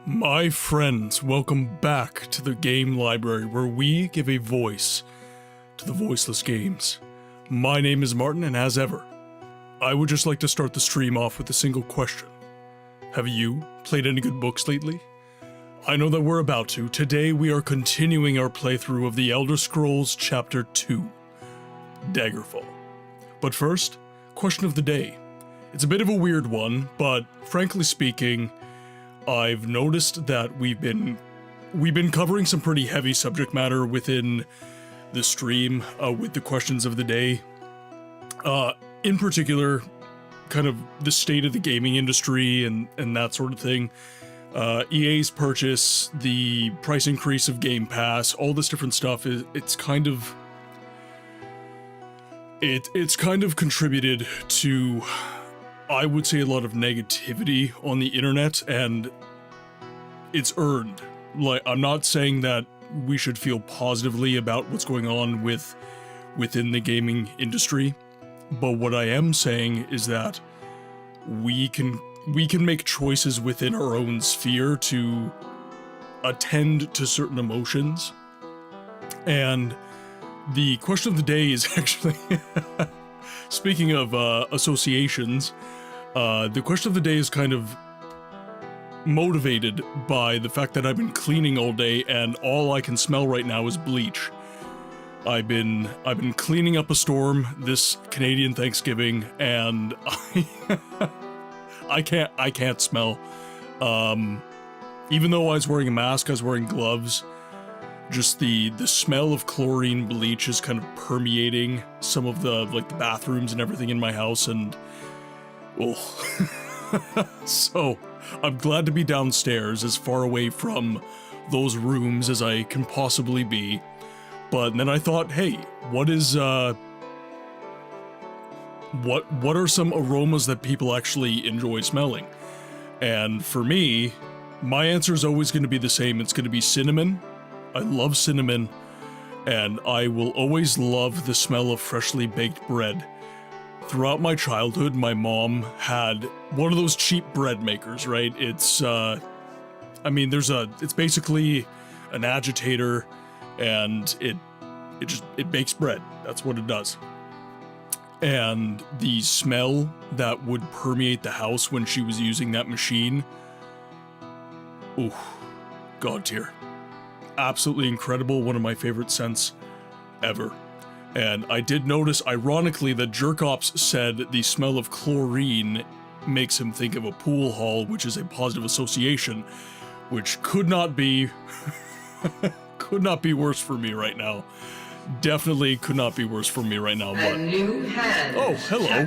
My friends, welcome back to the game library where we give a voice to the voiceless games. My name is Martin, and as ever, I would just like to start the stream off with a single question. Have you played any good books lately? I know that we're about to. Today we are continuing our playthrough of The Elder Scrolls Chapter 2, Daggerfall. But first, question of the day. It's a bit of a weird one, but frankly speaking, I've noticed that we've been covering some pretty heavy subject matter within the stream with the questions of the day. In particular, kind of the state of the gaming industry and that sort of thing. EA's purchase, the price increase of Game Pass, all this different stuff. It's kind of contributed to, I would say, a lot of negativity on the internet, and it's earned. Like, I'm not saying that we should feel positively about what's going on within the gaming industry, but what I am saying is that we can make choices within our own sphere to attend to certain emotions. And the question of the day is actually speaking of associations, the question of the day is kind of motivated by the fact that I've been cleaning all day and all I can smell right now is bleach. I've been cleaning up a storm this Canadian Thanksgiving, and I can't smell. Even though I was wearing a mask, I was wearing gloves. Just the smell of chlorine bleach is kind of permeating some of the bathrooms and everything in my house, and so I'm glad to be downstairs, as far away from those rooms as I can possibly be. But then I thought, hey, what are some aromas that people actually enjoy smelling? And for me, my answer is always going to be the same. It's going to be cinnamon. I love cinnamon, and I will always love the smell of freshly baked bread. Throughout my childhood, my mom had one of those cheap bread makers, right? It's, it's basically an agitator, and it bakes bread. That's what it does. And the smell that would permeate the house when she was using that machine, ooh, God tier. Absolutely incredible, one of my favorite scents ever. And I did notice, ironically, that Jerkops said the smell of chlorine makes him think of a pool hall, which is a positive association, which could not be worse for me right now. Definitely could not be worse for me right now, but... Oh, hello.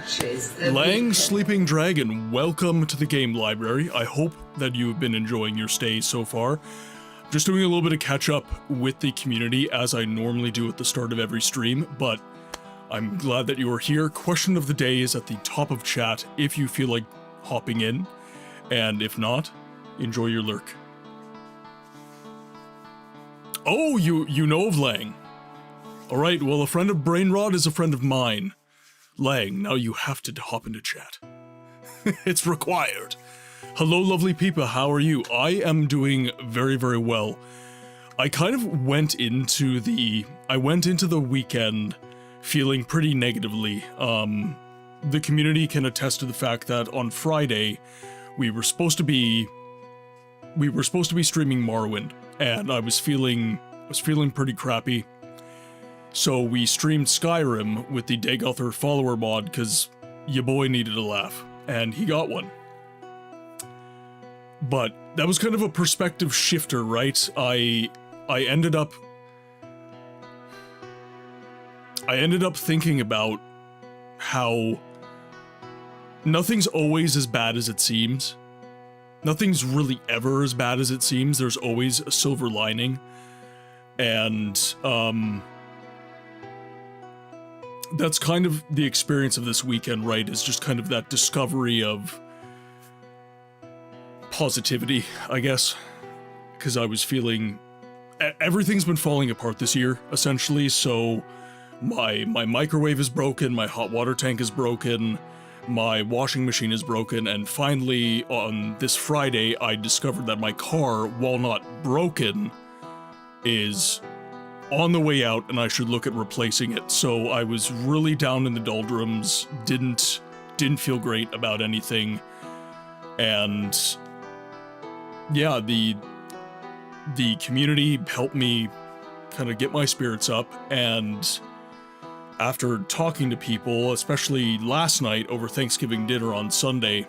Lang Sleeping Dragon, welcome to the game library. I hope that you have been enjoying your stay so far. Just doing a little bit of catch-up with the community, as I normally do at the start of every stream, but I'm glad that you are here. Question of the day is at the top of chat if you feel like hopping in, and if not, enjoy your lurk. Oh, you know of Lang. Alright, well, a friend of Brainrod is a friend of mine. Lang, now you have to hop into chat. It's required. Hello, lovely people, how are you? I am doing very, very well. I kind of went into the weekend feeling pretty negatively. The community can attest to the fact that on Friday, we were supposed to be streaming Morrowind, and I was feeling pretty crappy. So we streamed Skyrim with the Daggerfall follower mod, because your boy needed a laugh, and he got one. But that was kind of a perspective shifter, right? I ended up thinking about how nothing's always as bad as it seems. Nothing's really ever as bad as it seems. There's always a silver lining. And that's kind of the experience of this weekend, right? Is just kind of that discovery of positivity, I guess, because I was feeling everything's been falling apart this year, essentially. So my microwave is broken, my hot water tank is broken, my washing machine is broken, and finally on this Friday I discovered that my car, while not broken, is on the way out and I should look at replacing it. So I was really down in the doldrums, didn't feel great about anything, and yeah, the community helped me kind of get my spirits up, and after talking to people, especially last night over Thanksgiving dinner on Sunday,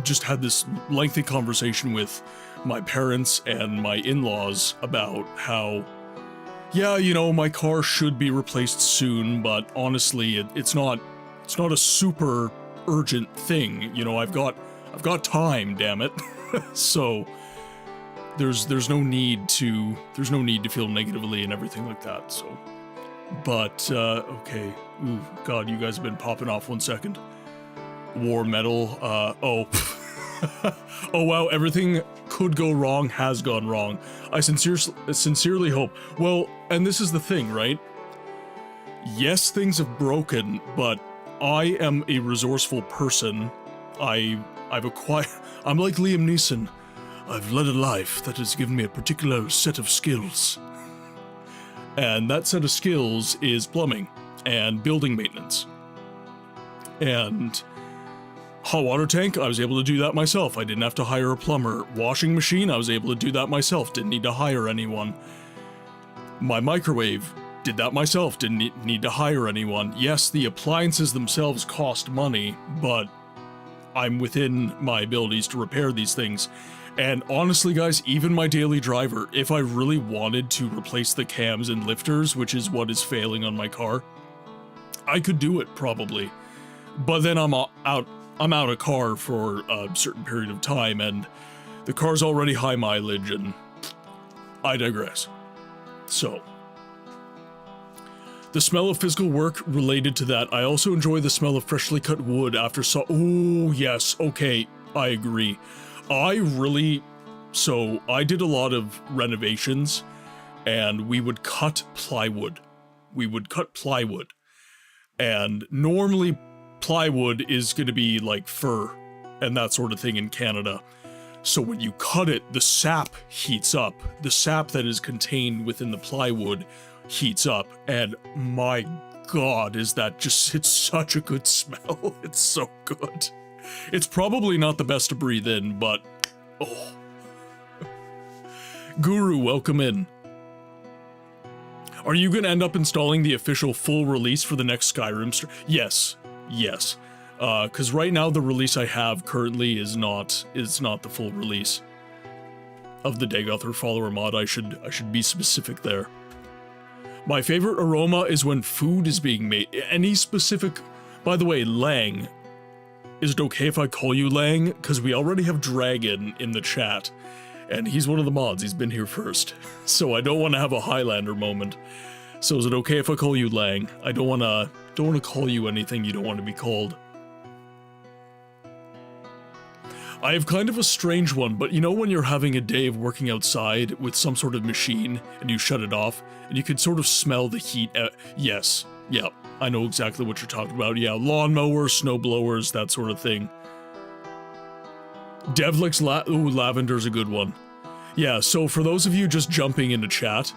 just had this lengthy conversation with my parents and my in-laws about how, yeah, you know, my car should be replaced soon, but honestly, it's not a super urgent thing. You know, I've got time, damn it. So there's no need to feel negatively and everything like that. So. But, okay. Ooh, God, you guys have been popping off 1 second. War metal, oh. Oh wow, everything could go wrong, has gone wrong. I sincerely hope. Well, and this is the thing, right? Yes, things have broken, but I am a resourceful person. I'm like Liam Neeson. I've led a life that has given me a particular set of skills. And that set of skills is plumbing and building maintenance. And hot water tank, I was able to do that myself. I didn't have to hire a plumber. Washing machine, I was able to do that myself. Didn't need to hire anyone. My microwave, did that myself. Didn't need to hire anyone. Yes, the appliances themselves cost money, but I'm within my abilities to repair these things. And honestly, guys, even my daily driver, if I really wanted to replace the cams and lifters, which is what is failing on my car, I could do it probably. But then I'm out of car for a certain period of time, and the car's already high mileage, and I digress. So, the smell of physical work related to that. I also enjoy the smell of freshly cut wood after oh yes, okay, I agree. I did a lot of renovations, and we would cut plywood. And normally plywood is going to be like fir and that sort of thing in Canada. So when you cut it, the sap heats up. The sap that is contained within the plywood heats up, and my God, it's such a good smell. It's so good. It's probably not the best to breathe in, but oh. Guru, welcome in. Are you going to end up installing the official full release for the next Skyrim Yes. Because right now the release I have currently is not the full release of the DAGGERFALL mod. I should be specific there. My favorite aroma is when food is being made. Any specific... By the way, Lang, is it okay if I call you Lang? Because we already have Dragon in the chat, and he's one of the mods. He's been here first, so I don't want to have a Highlander moment. So is it okay if I call you Lang? I don't want to call you anything you don't want to be called. I have kind of a strange one, but you know when you're having a day of working outside with some sort of machine and you shut it off and you can sort of smell the heat? Yes, yeah, I know exactly what you're talking about. Yeah, lawnmowers, snow blowers, that sort of thing. Devlix lavender's a good one. Yeah, so for those of you just jumping into chat,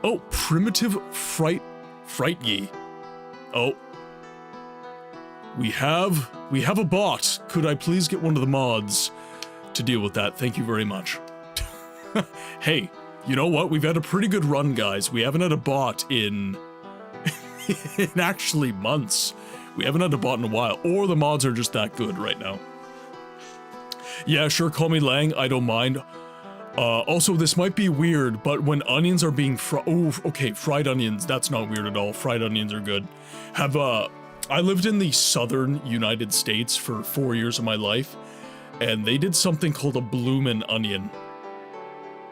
oh, primitive frightye. Oh. We have a bot. Could I please get one of the mods to deal with that? Thank you very much. Hey, you know what? We've had a pretty good run, guys. We haven't had a bot in actually months. We haven't had a bot in a while, or the mods are just that good right now. Yeah, sure, call me Lang. I don't mind. Also, this might be weird, but when onions are being fried... Oh, okay, fried onions. That's not weird at all. Fried onions are good. I lived in the southern United States for 4 years of my life, and they did something called a bloomin' onion.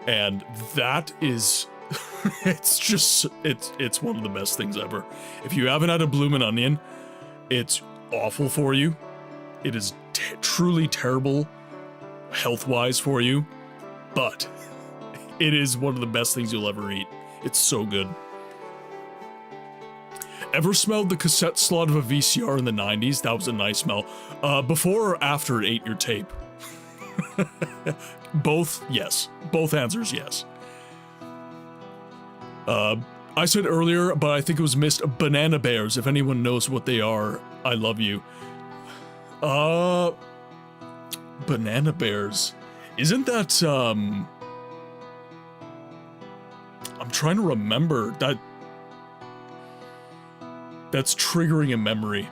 And that is... it's one of the best things ever. If you haven't had a bloomin' onion, it's awful for you. It is truly terrible health-wise for you, but it is one of the best things you'll ever eat. It's so good. Ever smelled the cassette slot of a VCR in the 90s? That was a nice smell. Before or after it ate your tape? Both, yes. Both answers, yes. I said earlier, but I think it was missed, banana bears. If anyone knows what they are, I love you. Banana bears. Isn't that, I'm trying to remember. That's triggering a memory.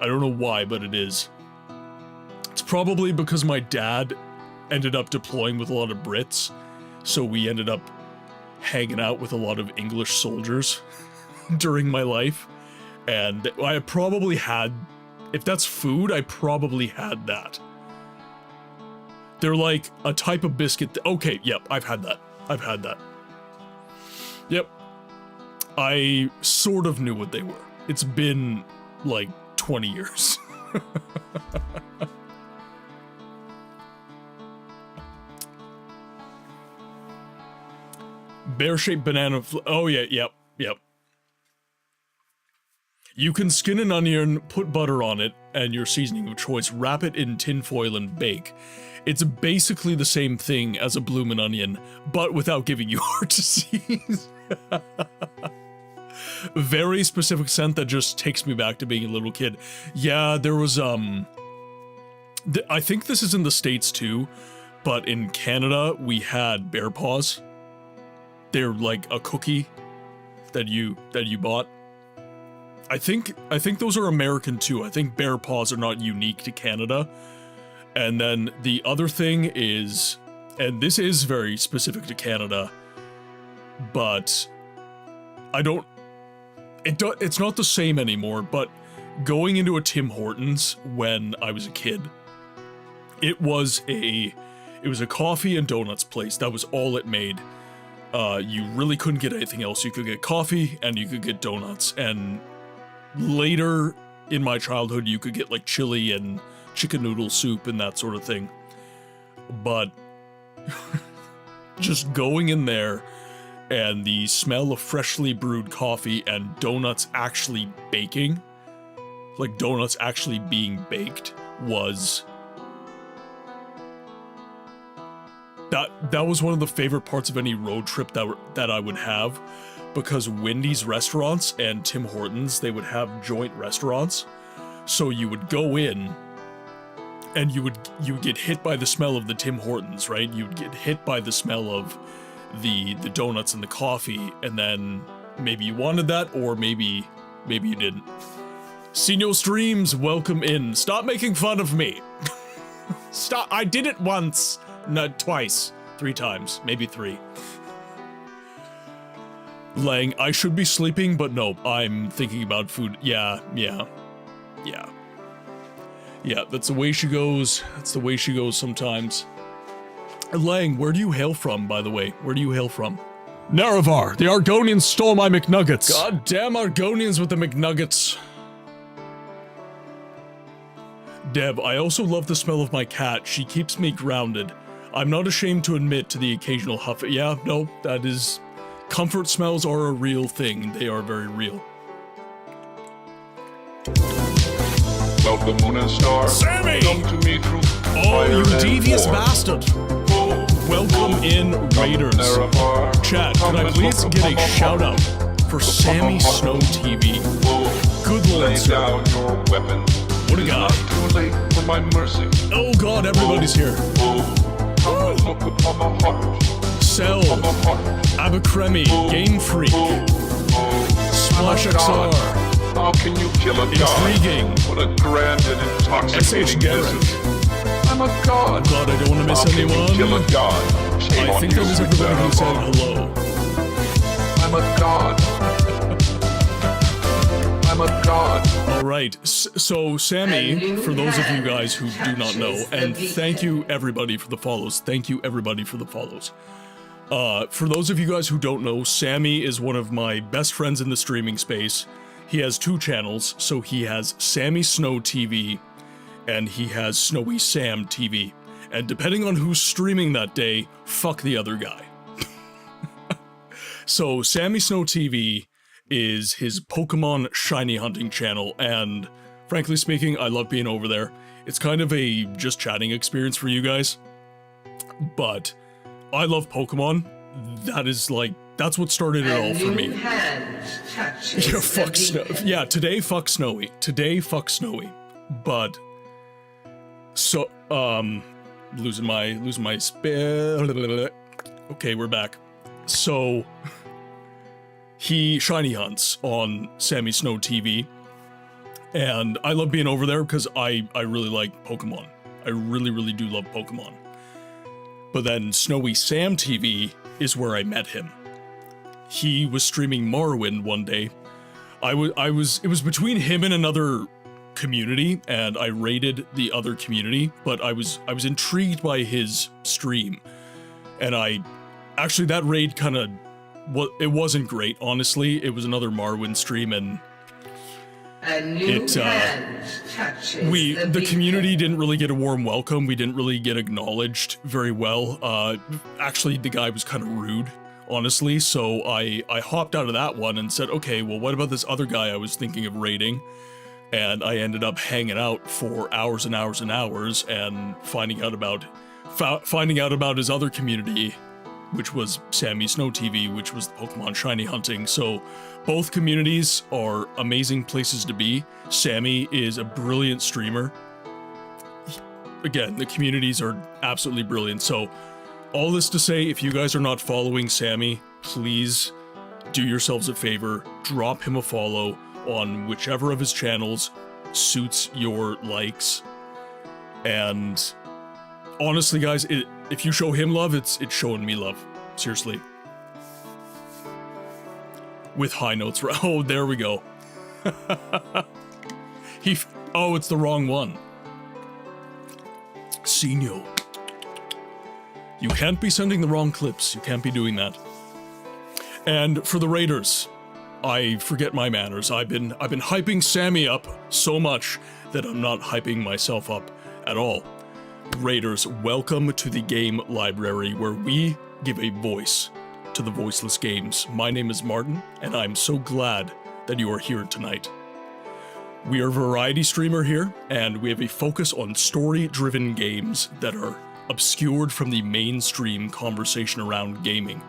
I don't know why, but it is. It's probably because my dad ended up deploying with a lot of Brits, so we ended up hanging out with a lot of English soldiers during my life, and I probably had, if that's food, I probably had that. They're like a type of biscuit. Okay, yep, I've had that. I've had that. Yep. I sort of knew what they were. It's been like 20 years. Bear-shaped banana. Oh yeah, yep. You can skin an onion, put butter on it, and your seasoning of choice, wrap it in tinfoil and bake. It's basically the same thing as a bloomin' onion, but without giving you heart disease. Very specific scent that just takes me back to being a little kid. Yeah, there was, I think this is in the States too, but in Canada, we had bear paws. They're like a cookie that you bought. I think those are American too. I think bear paws are not unique to Canada. And then the other thing is, and this is very specific to Canada, but it's not the same anymore, but going into a Tim Hortons when I was a kid, it was a coffee and donuts place. That was all it made. You really couldn't get anything else. You could get coffee and you could get donuts, and later in my childhood you could get like chili and chicken noodle soup and that sort of thing. But just going in there and the smell of freshly brewed coffee and donuts actually baking, like donuts actually being baked, was that was one of the favorite parts of any road trip that I would have, because Wendy's restaurants and Tim Hortons, they would have joint restaurants. So you would go in and you would get hit by the smell of the Tim Hortons, right? You'd get hit by the smell of the donuts and the coffee, and then maybe you wanted that, or maybe you didn't. Senior Streams, welcome in. Stop making fun of me. Stop. I did it once. No, twice. 3 times. Maybe 3. Lang, I should be sleeping, but no, I'm thinking about food. Yeah, that's the way she goes. That's the way she goes sometimes. Lang, where do you hail from, by the way? Where do you hail from? Naravar, the Argonians stole my McNuggets. Goddamn Argonians with the McNuggets. Deb, I also love the smell of my cat. She keeps me grounded. I'm not ashamed to admit to the occasional huff. Yeah, no, that is... Comfort smells are a real thing. They are very real. Welcome, moon and star. Sammy! Come to me through Oh, you devious bastard! Welcome in, Raiders. Chat, can I please get a shout out for Sammy Snow TV? Good lord, sir. Down your weapon. What a guy. Too late for my mercy. Oh god, everybody's here. Look upon my heart. Cell, On my heart. Abacremi, Game Freak, Splash XR, How can you kill a god? Intriguing, What a grand and intoxicating Garrett. visit. I'm a god. God, I don't want to miss How can you kill anyone. a god? Shame I on think you, that was sweet everybody who said Naravar. hello. I'm a god. I'm a god. Alright, so Sammy, for those of you guys who do not know, and thank you everybody for the follows, thank you everybody for the follows. For those of you guys who don't know, Sammy is one of my best friends in the streaming space. He has 2 channels, so he has Sammy Snow TV, and he has Snowy Sam TV. And depending on who's streaming that day, fuck the other guy. So Sammy Snow TV is his Pokemon shiny hunting channel, and frankly speaking, I love being over there. It's kind of a just chatting experience for you guys, but I love Pokemon. That's what started it all for me. Yeah, fuck yeah, today fuck Snowy. Today fuck Snowy. But so losing my spell. Okay, we're back. So he shiny hunts on Sammy Snow TV, and I love being over there because I really like Pokemon. I really do love Pokemon. But then Snowy Sam TV is where I met him. He was streaming Morrowind one day. It was between him and another community, and I raided the other community, but I was intrigued by his stream. And actually that raid it wasn't great, honestly. It was another Morrowind stream, and the community didn't really get a warm welcome. We didn't really get acknowledged very well. Actually, the guy was kind of rude, honestly, so I hopped out of that one and said, okay, well, what about this other guy I was thinking of raiding? And I ended up hanging out for hours and hours and hours and finding out about his other community, which was Sammy Snow TV, which was the Pokemon shiny hunting. So both communities are amazing places to be. Sammy is a brilliant streamer. Again, the communities are absolutely brilliant. So all this to say, if you guys are not following Sammy, please do yourselves a favor, drop him a follow on whichever of his channels suits your likes. And honestly, guys, if you show him love, it's showing me love. Seriously. With high notes. Oh, there we go. Oh, it's the wrong one. Senor. You can't be sending the wrong clips. You can't be doing that. And for the raiders, I forget my manners. I've been hyping Sammy up so much that I'm not hyping myself up at all. Raiders, welcome to the game library, where we give a voice to the voiceless games. My name is Martin, and I'm so glad that you are here tonight. We are a variety streamer here, and we have a focus on story-driven games that are obscured from the mainstream conversation around gaming.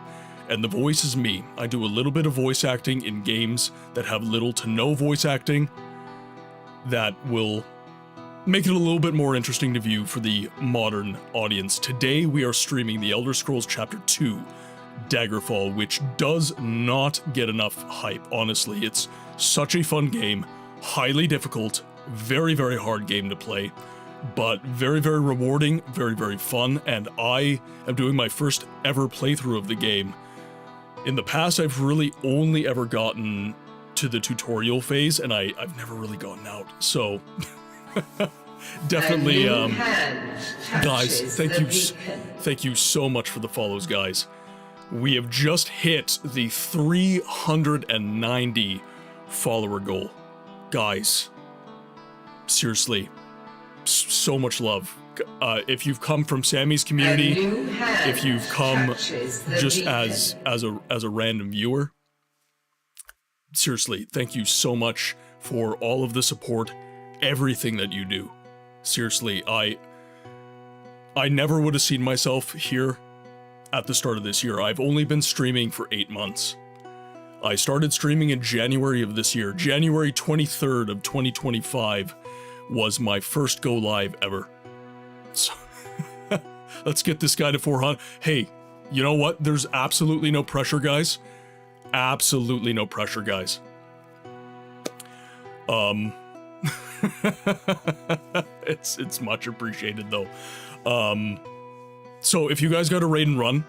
And the voice is me. I do a little bit of voice acting in games that have little to no voice acting that will make it a little bit more interesting to view for the modern audience. Today we are streaming The Elder Scrolls Chapter 2, Daggerfall, which does not get enough hype, honestly. It's such a fun game, highly difficult, very hard game to play, but very rewarding, very fun, and I am doing my first ever playthrough of the game. In the past, I've really only ever gotten to the tutorial phase, and I've never really gotten out, so definitely, guys, thank you so much for the follows, guys. We have just hit the 390 follower goal. Guys, seriously, so much love. If you've come from Sammy's community, if you've come just as a random viewer, seriously, thank you so much for all of the support, everything that you do. Seriously, I never would have seen myself here at the start of this year. I've only been streaming for 8 months. I started streaming in January of this year. January 23rd of 2025 was my first go live ever. So let's get this guy to 400. Hey, you know what? There's absolutely no pressure, guys. Absolutely no pressure, guys. It's much appreciated though. So if you guys got a raid and run,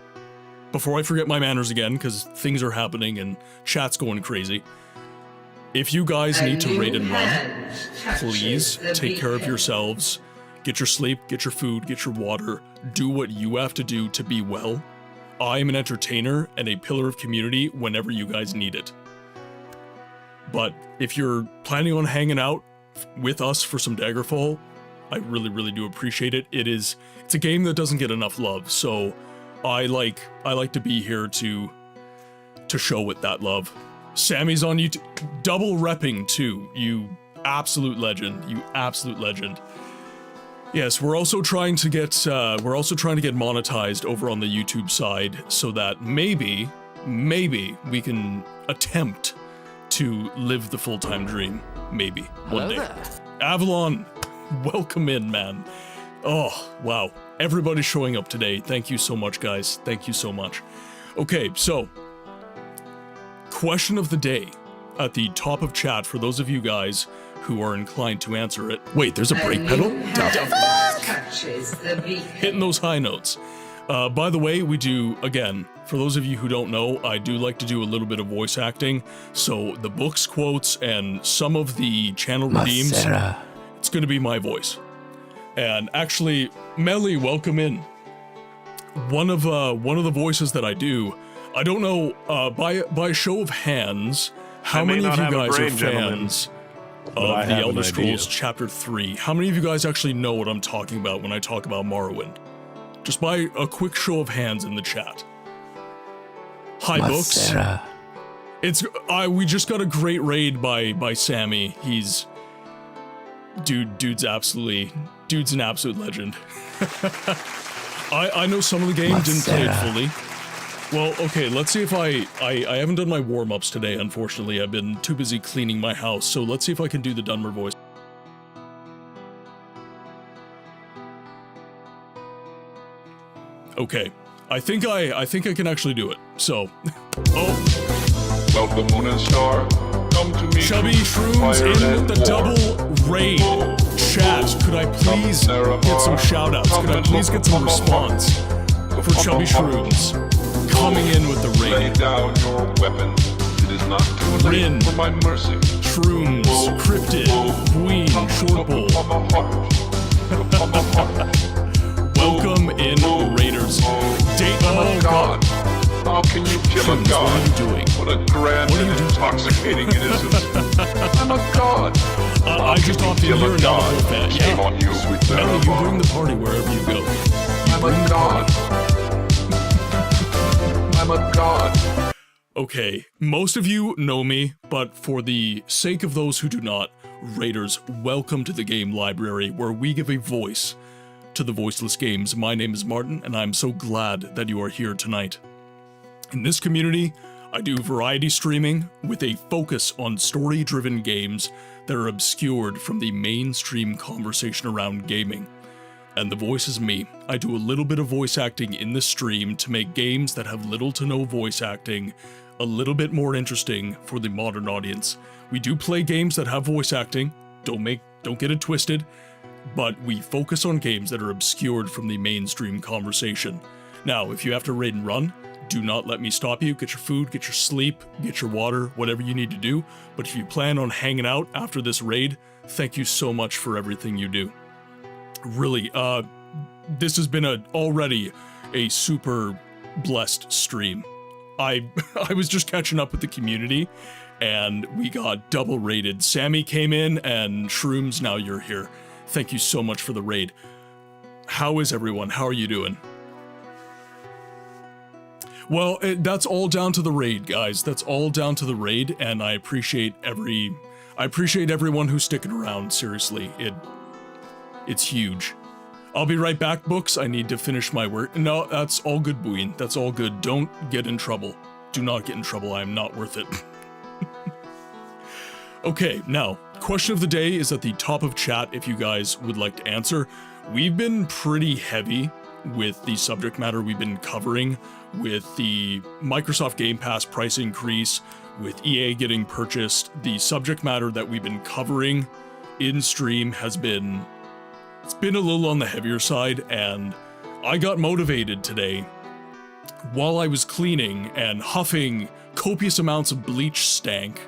before I forget my manners again, because things are happening and chat's going crazy. If you guys need to raid and run, please take care of yourselves. Get your sleep, get your food, get your water. Do what you have to do to be well. I am an entertainer and a pillar of community whenever you guys need it. But if you're planning on hanging out with us for some Daggerfall, I really do appreciate it. It's a game that doesn't get enough love, so I like to be here to show it that love. Sammy's on YouTube. Double repping too. You absolute legend. You absolute legend. Yes, we're also trying to get monetized over on the YouTube side so that maybe we can attempt to live the full-time dream. Maybe one day. Avalon, welcome in, man. Oh, wow. Everybody's showing up today. Thank you so much, guys. Thank you so much. Okay, so question of the day at the top of chat for those of you guys who are inclined to answer it. Wait, there's a brake pedal? Hitting those high notes. By the way, we do, again, for those of you who don't know, I do like to do a little bit of voice acting. So the books quotes and some of the channel redeems, it's going to be my voice. And actually, Melly, welcome in. One of the voices that I do, I don't know, by a show of hands, how many of you guys are fans of The Elder Scrolls Chapter 3? How many of you guys actually know what I'm talking about when I talk about Morrowind? Just by a quick show of hands in the chat. Hi, Books. We just got a great raid by Sammy. He's... Dude's an absolute legend. I know some of the game, didn't play it fully. Well, okay, let's see if I haven't done my warm-ups today, unfortunately. I've been too busy cleaning my house, so let's see if I can do the Dunmer voice. Okay, I think I can actually do it. So, Well, the moon and star, come to me. Chubby Shrooms in with the double raid. Chat, could I please get some shout-outs? Could I please get some response for Chubby Shrooms coming in with the raid? Lay down your weapon. It is not too late for my mercy. Shrooms, Cryptid, Queen, Shortbull. Welcome in, Raiders. Oh God. How can you kill a god? What are you doing? What a grand and intoxicating innocence. I'm a god. I just opted you're a god. Shame on you, sweet Ellie, you bring the party wherever you go. I'm a god. I'm a god. Okay, most of you know me, but for the sake of those who do not, Raiders, welcome to the game library where we give a voice to the voiceless games. My name is Martin, and I'm so glad that you are here tonight. In this community, I do variety streaming with a focus on story-driven games that are obscured from the mainstream conversation around gaming. And the voice is me. I do a little bit of voice acting in the stream to make games that have little to no voice acting a little bit more interesting for the modern audience. We do play games that have voice acting, don't get it twisted, but we focus on games that are obscured from the mainstream conversation. Now, if you have to raid and run, do not let me stop you. Get your food, get your sleep, get your water, whatever you need to do. But if you plan on hanging out after this raid, thank you so much for everything you do. Really, this has been already a super blessed stream. I was just catching up with the community, and we got double raided. Sammy came in, and Shrooms, now you're here. Thank you so much for the raid. How is everyone? How are you doing? Well, that's all down to the raid, guys. That's all down to the raid, and I appreciate everyone who's sticking around. Seriously, it's huge. I'll be right back, Books. I need to finish my work. No, that's all good, Buin. That's all good. Don't get in trouble. Do not get in trouble. I am not worth it. Okay, now, question of the day is at the top of chat if you guys would like to answer. We've been pretty heavy with the subject matter we've been covering, with the Microsoft Game Pass price increase, with EA getting purchased. The subject matter that we've been covering in stream has been, it's been a little on the heavier side, and I got motivated today while I was cleaning and huffing copious amounts of bleach stank.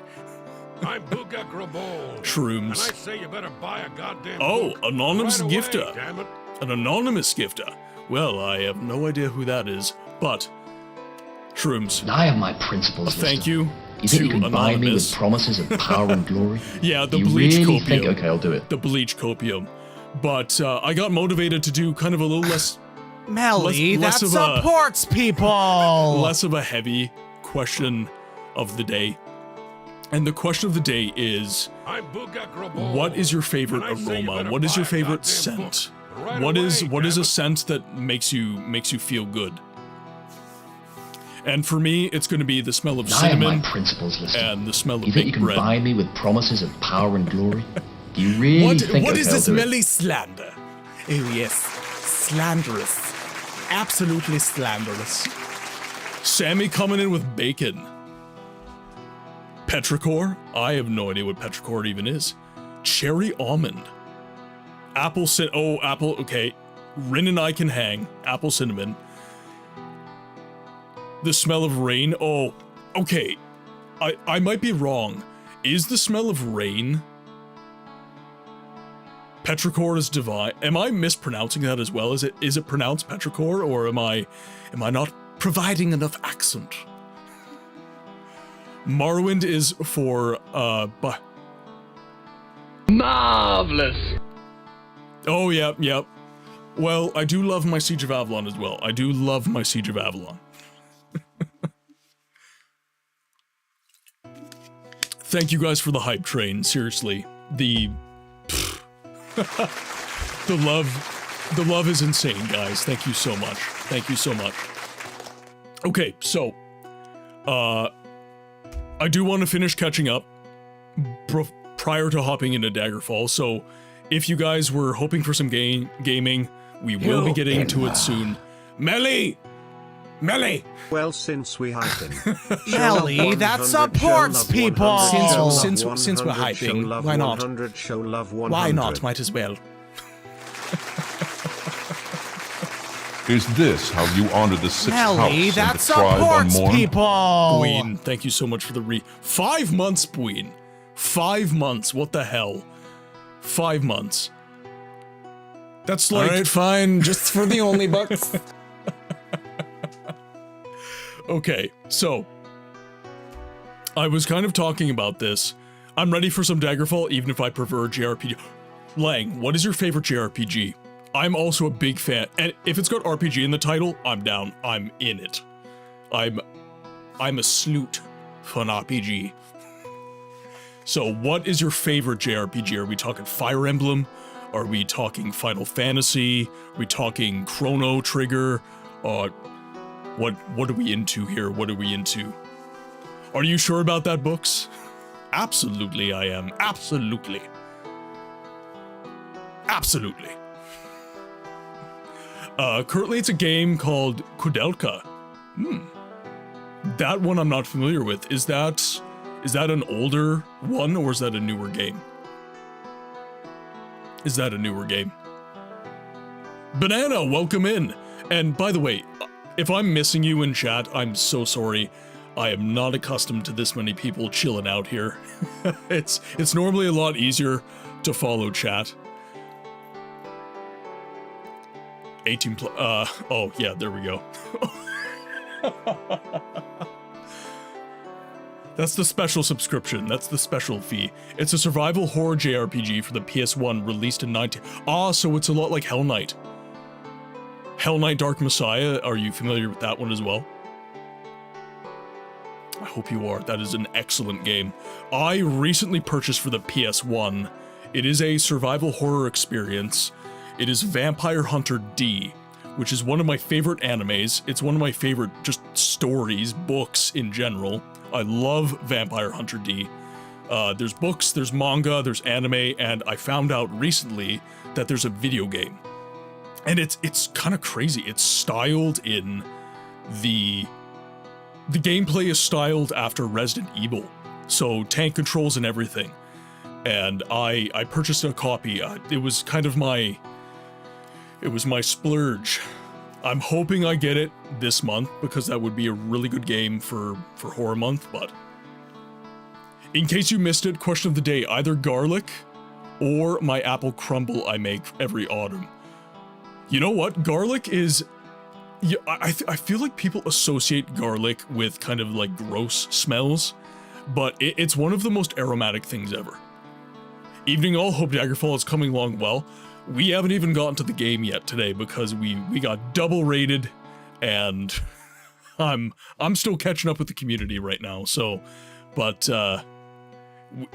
I'm Booga Grabol. Shrooms. And I say you better buy a goddamn Oh, book anonymous right away, gifter. damn it. An anonymous gifter. Well, I have no idea who that is, but Shrooms, I have my principles. thank you You think to you can buy me with Anonymous. promises of power and glory? Yeah, the you bleach really copium. think, okay, I'll do it. The bleach copium. But I got motivated to do kind of a little less Melly, less that of a- supports people! less of a heavy question of the day. And the question of the day is, I'm Booga Grobol. what is your favorite When I say you aroma? better What is your buy a favorite goddamn scent? book right What is away, a damn it. scent that makes you feel good? And for me, it's going to be the smell of I have my cinnamon principles listed. and the smell of You think you baked can bread. buy me with promises of power and glory? Do you really think What I'd is held this to it? smelly slander? Oh yes, slanderous. Absolutely slanderous. Sammy coming in with bacon. Petrichor? I have no idea what petrichor even is. Cherry almond. Apple apple, okay. Rin and I can hang. Apple cinnamon. The smell of rain. Oh, okay. I might be wrong. Is the smell of rain? Petrichor is divine. Am I mispronouncing that as well? Is it pronounced petrichor, or am I not providing enough accent? Morrowind is for Marvelous. Oh, yep. Well, I do love my Siege of Avalon as well. I do love my Siege of Avalon. Thank you guys for the hype train. Seriously, the love is insane, guys. Thank you so much. Thank you so much. Okay, so I do want to finish catching up prior to hopping into Daggerfall. So if you guys were hoping for some gaming, we will be getting to it soon. Melly! Well, since we hyping. Melly, that supports people. Since we're hyping, why not? Show love 100. Why not? Might as well. Is this how you honor the sixth Melly, house that and the tribe on supports Morn? people. Queen, thank you so much for the 5 months, Queen. 5 months, what the hell? 5 months. That's like... Alright, fine, just for the only bucks. Okay, so... I was kind of talking about this. I'm ready for some Daggerfall, even if I prefer JRPG. Lang, what is your favorite JRPG? I'm also a big fan, and if it's got RPG in the title, I'm down. I'm in it. I'm a snoot for an RPG. So what is your favorite JRPG? Are we talking Fire Emblem? Are we talking Final Fantasy? Are we talking Chrono Trigger? What are we into here? What are we into? Are you sure about that, Books? Absolutely I am. Absolutely. Absolutely. Currently it's a game called Kudelka. That one I'm not familiar with. Is that an older one, or is that a newer game? Is that a newer game? Banana, welcome in. And by the way, if I'm missing you in chat, I'm so sorry. I am not accustomed to this many people chilling out here. It's normally a lot easier to follow chat. 18 oh yeah, there we go. That's the special subscription. That's the special fee. It's a survival horror JRPG for the PS1, released in 19... so it's a lot like Hell Knight. Hell Knight Dark Messiah, are you familiar with that one as well? I hope you are. That is an excellent game. I recently purchased for the PS1. It is a survival horror experience. It is Vampire Hunter D, which is one of my favorite animes. It's one of my favorite just stories, books in general. I love Vampire Hunter D. There's books, there's manga, there's anime, and I found out recently that there's a video game. And it's kind of crazy. It's styled in the gameplay is styled after Resident Evil. So tank controls and everything. And I purchased a copy. It was kind of my splurge. I'm hoping I get it this month, because that would be a really good game for Horror Month, but... In case you missed it, question of the day, either garlic or my apple crumble I make every autumn. You know what? Garlic is... Yeah, I feel like people associate garlic with kind of like gross smells, but it's one of the most aromatic things ever. Evening all, hope Daggerfall is coming along well. We haven't even gotten to the game yet today because we got double rated, and I'm still catching up with the community right now. So, but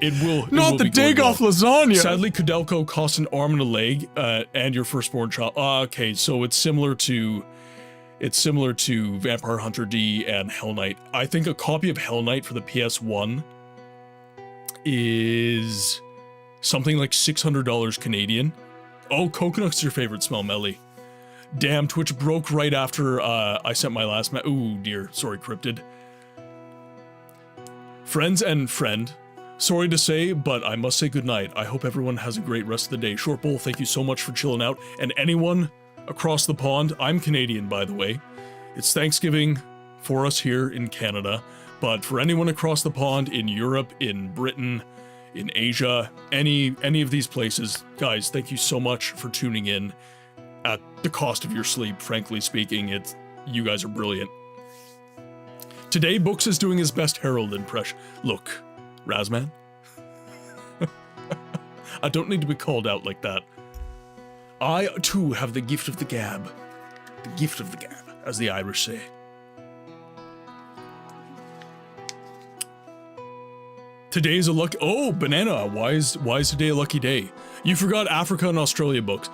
It will Not the be going dig-off well. lasagna! Sadly, Kudelko costs an arm and a leg, and your firstborn child. Okay, so it's similar to Vampire Hunter D and Hell Knight. I think a copy of Hell Knight for the PS1 is something like $600 Canadian. Oh, coconut's your favorite smell, Melly. Damn, Twitch broke right after I sent my last ooh, dear. Sorry, Cryptid. Friends and friend, sorry to say, but I must say goodnight. I hope everyone has a great rest of the day. Short Bowl, thank you so much for chilling out. And anyone across the pond, I'm Canadian, by the way. It's Thanksgiving for us here in Canada, but for anyone across the pond in Europe, in Britain, in Asia, any of these places, guys, thank you so much for tuning in at the cost of your sleep, frankly speaking. You guys are brilliant. Today, Books is doing his best Herald impression. Look, Razman, I don't need to be called out like that. I, too, have the gift of the gab. The gift of the gab, as the Irish say. Today's a lucky... Oh, Banana, why is today a lucky day? You forgot Africa and Australia books.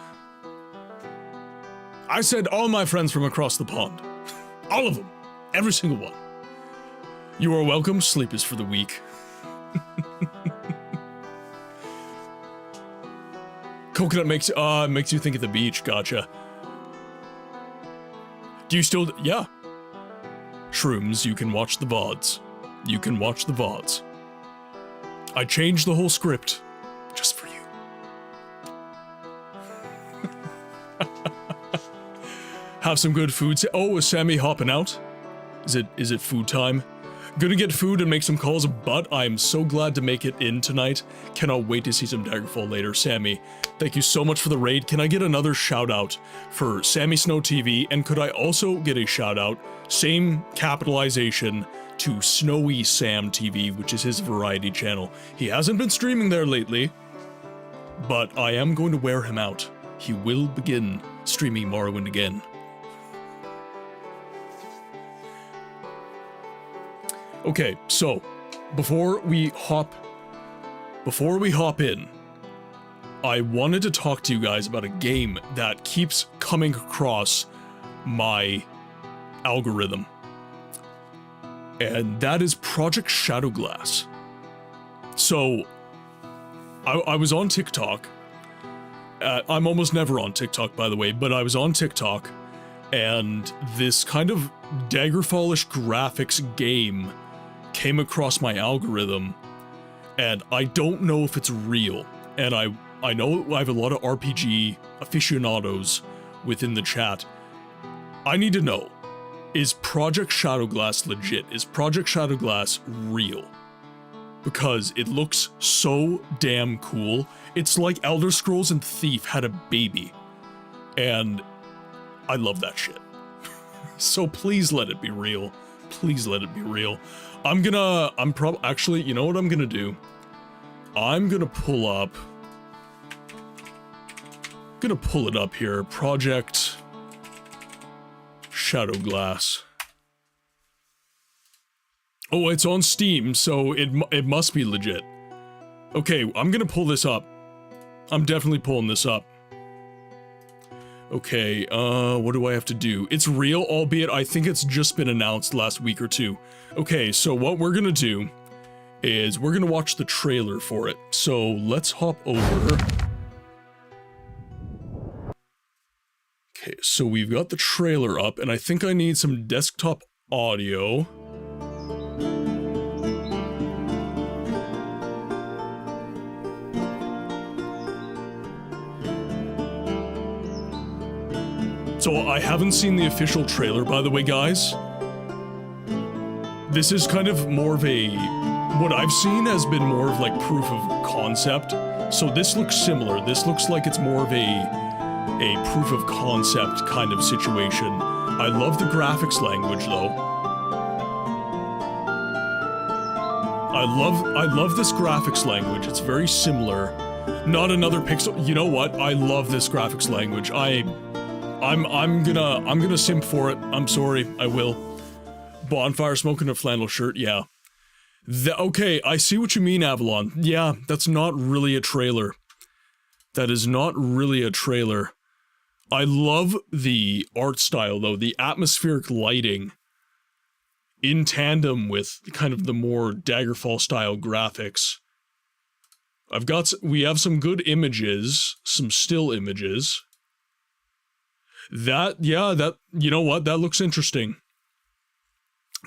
I said all my friends from across the pond. All of them. Every single one. You are welcome. Sleep is for the weak. Coconut makes you think of the beach. Gotcha. Do you still... Yeah. Shrooms, you can watch the VODs. You can watch the VODs. I changed the whole script. Just for you. Have some good food. Oh, is Sammy hopping out? Is it food time? Gonna get food and make some calls, but I'm so glad to make it in tonight. Cannot wait to see some Daggerfall later. Sammy, thank you so much for the raid. Can I get another shout out for Sammy Snow TV? And could I also get a shout out, same capitalization, to Snowy Sam TV, which is his variety channel. He hasn't been streaming there lately, but I am going to wear him out. He will begin streaming Morrowind again. Okay, so before we hop in, I wanted to talk to you guys about a game that keeps coming across my algorithm. And that is Project Shadowglass. So, I was on TikTok. I'm almost never on TikTok, by the way, but I was on TikTok, and this kind of Daggerfall-ish graphics game came across my algorithm, and I don't know if it's real. And I know I have a lot of RPG aficionados within the chat. I need to know. Is Project Shadowglass legit? Is Project Shadowglass real? Because it looks so damn cool. It's like Elder Scrolls and Thief had a baby. And I love that shit. So please let it be real. Please let it be real. Actually, you know what I'm gonna do? I'm gonna pull it up here. Project Shadowglass. Oh, it's on Steam, so it must be legit. Okay, I'm gonna pull this up. I'm definitely pulling this up. Okay, what do I have to do? It's real, albeit I think it's just been announced last week or two. Okay, so what we're gonna do is we're gonna watch the trailer for it. So let's hop over. Okay, so we've got the trailer up, and I think I need some desktop audio. So I haven't seen the official trailer, by the way, guys. This is kind of more of a... What I've seen has been more of like proof of concept. So this looks similar. This looks like it's more of a proof of concept kind of situation. I love the graphics language, though. I love this graphics language. It's very similar. Not another pixel. You know what? I love this graphics language. I'm gonna simp for it. I'm sorry. I will. Bonfire smoking a flannel shirt. Yeah. Okay, I see what you mean, Avalon. Yeah, that's not really a trailer. That is not really a trailer. I love the art style, though, the atmospheric lighting in tandem with kind of the more Daggerfall style graphics. We have some good images, some still images. You know what, that looks interesting.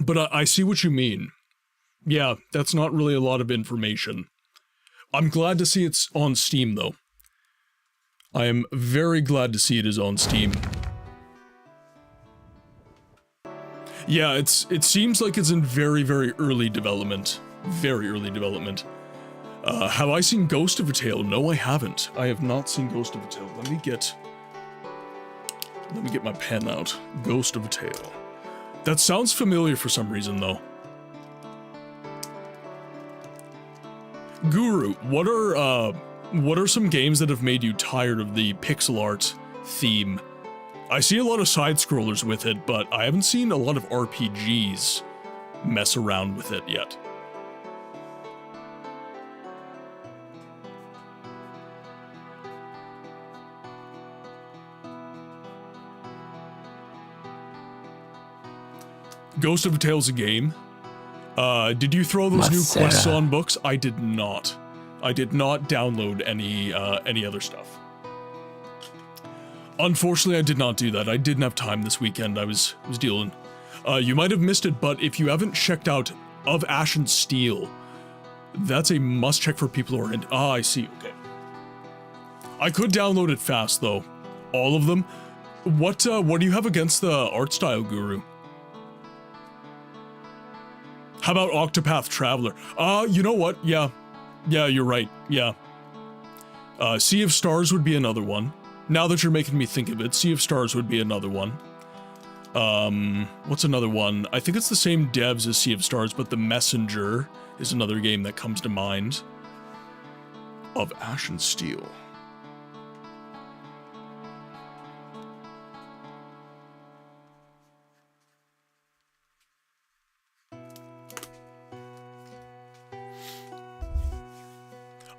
But I see what you mean. Yeah, that's not really a lot of information. I'm glad to see it's on Steam, though. I am very glad to see it is on Steam. Yeah, it seems like it's in very, very early development. Very early development. Have I seen Ghost of a Tale? No, I haven't. I have not seen Ghost of a Tale. Let me get my pen out. Ghost of a Tale. That sounds familiar for some reason, though. Guru, what are some games that have made you tired of the pixel art theme? I see a lot of side-scrollers with it, but I haven't seen a lot of RPGs mess around with it yet. Ghost of a Tale's a game. Did you throw those new quests on books? I did not. I did not download any other stuff. Unfortunately, I did not do that. I didn't have time this weekend. I was dealing. You might have missed it, but if you haven't checked out Of Ash and Steel, that's a must check for people who are in. Ah, I see. Okay. I could download it fast though. All of them. What do you have against the art style, Guru? How about Octopath Traveler? You know what? Yeah, you're right. Yeah. Sea of Stars would be another one. Now that you're making me think of it, Sea of Stars would be another one. What's another one? I think it's the same devs as Sea of Stars, but The Messenger is another game that comes to mind. Of Ash and Steel.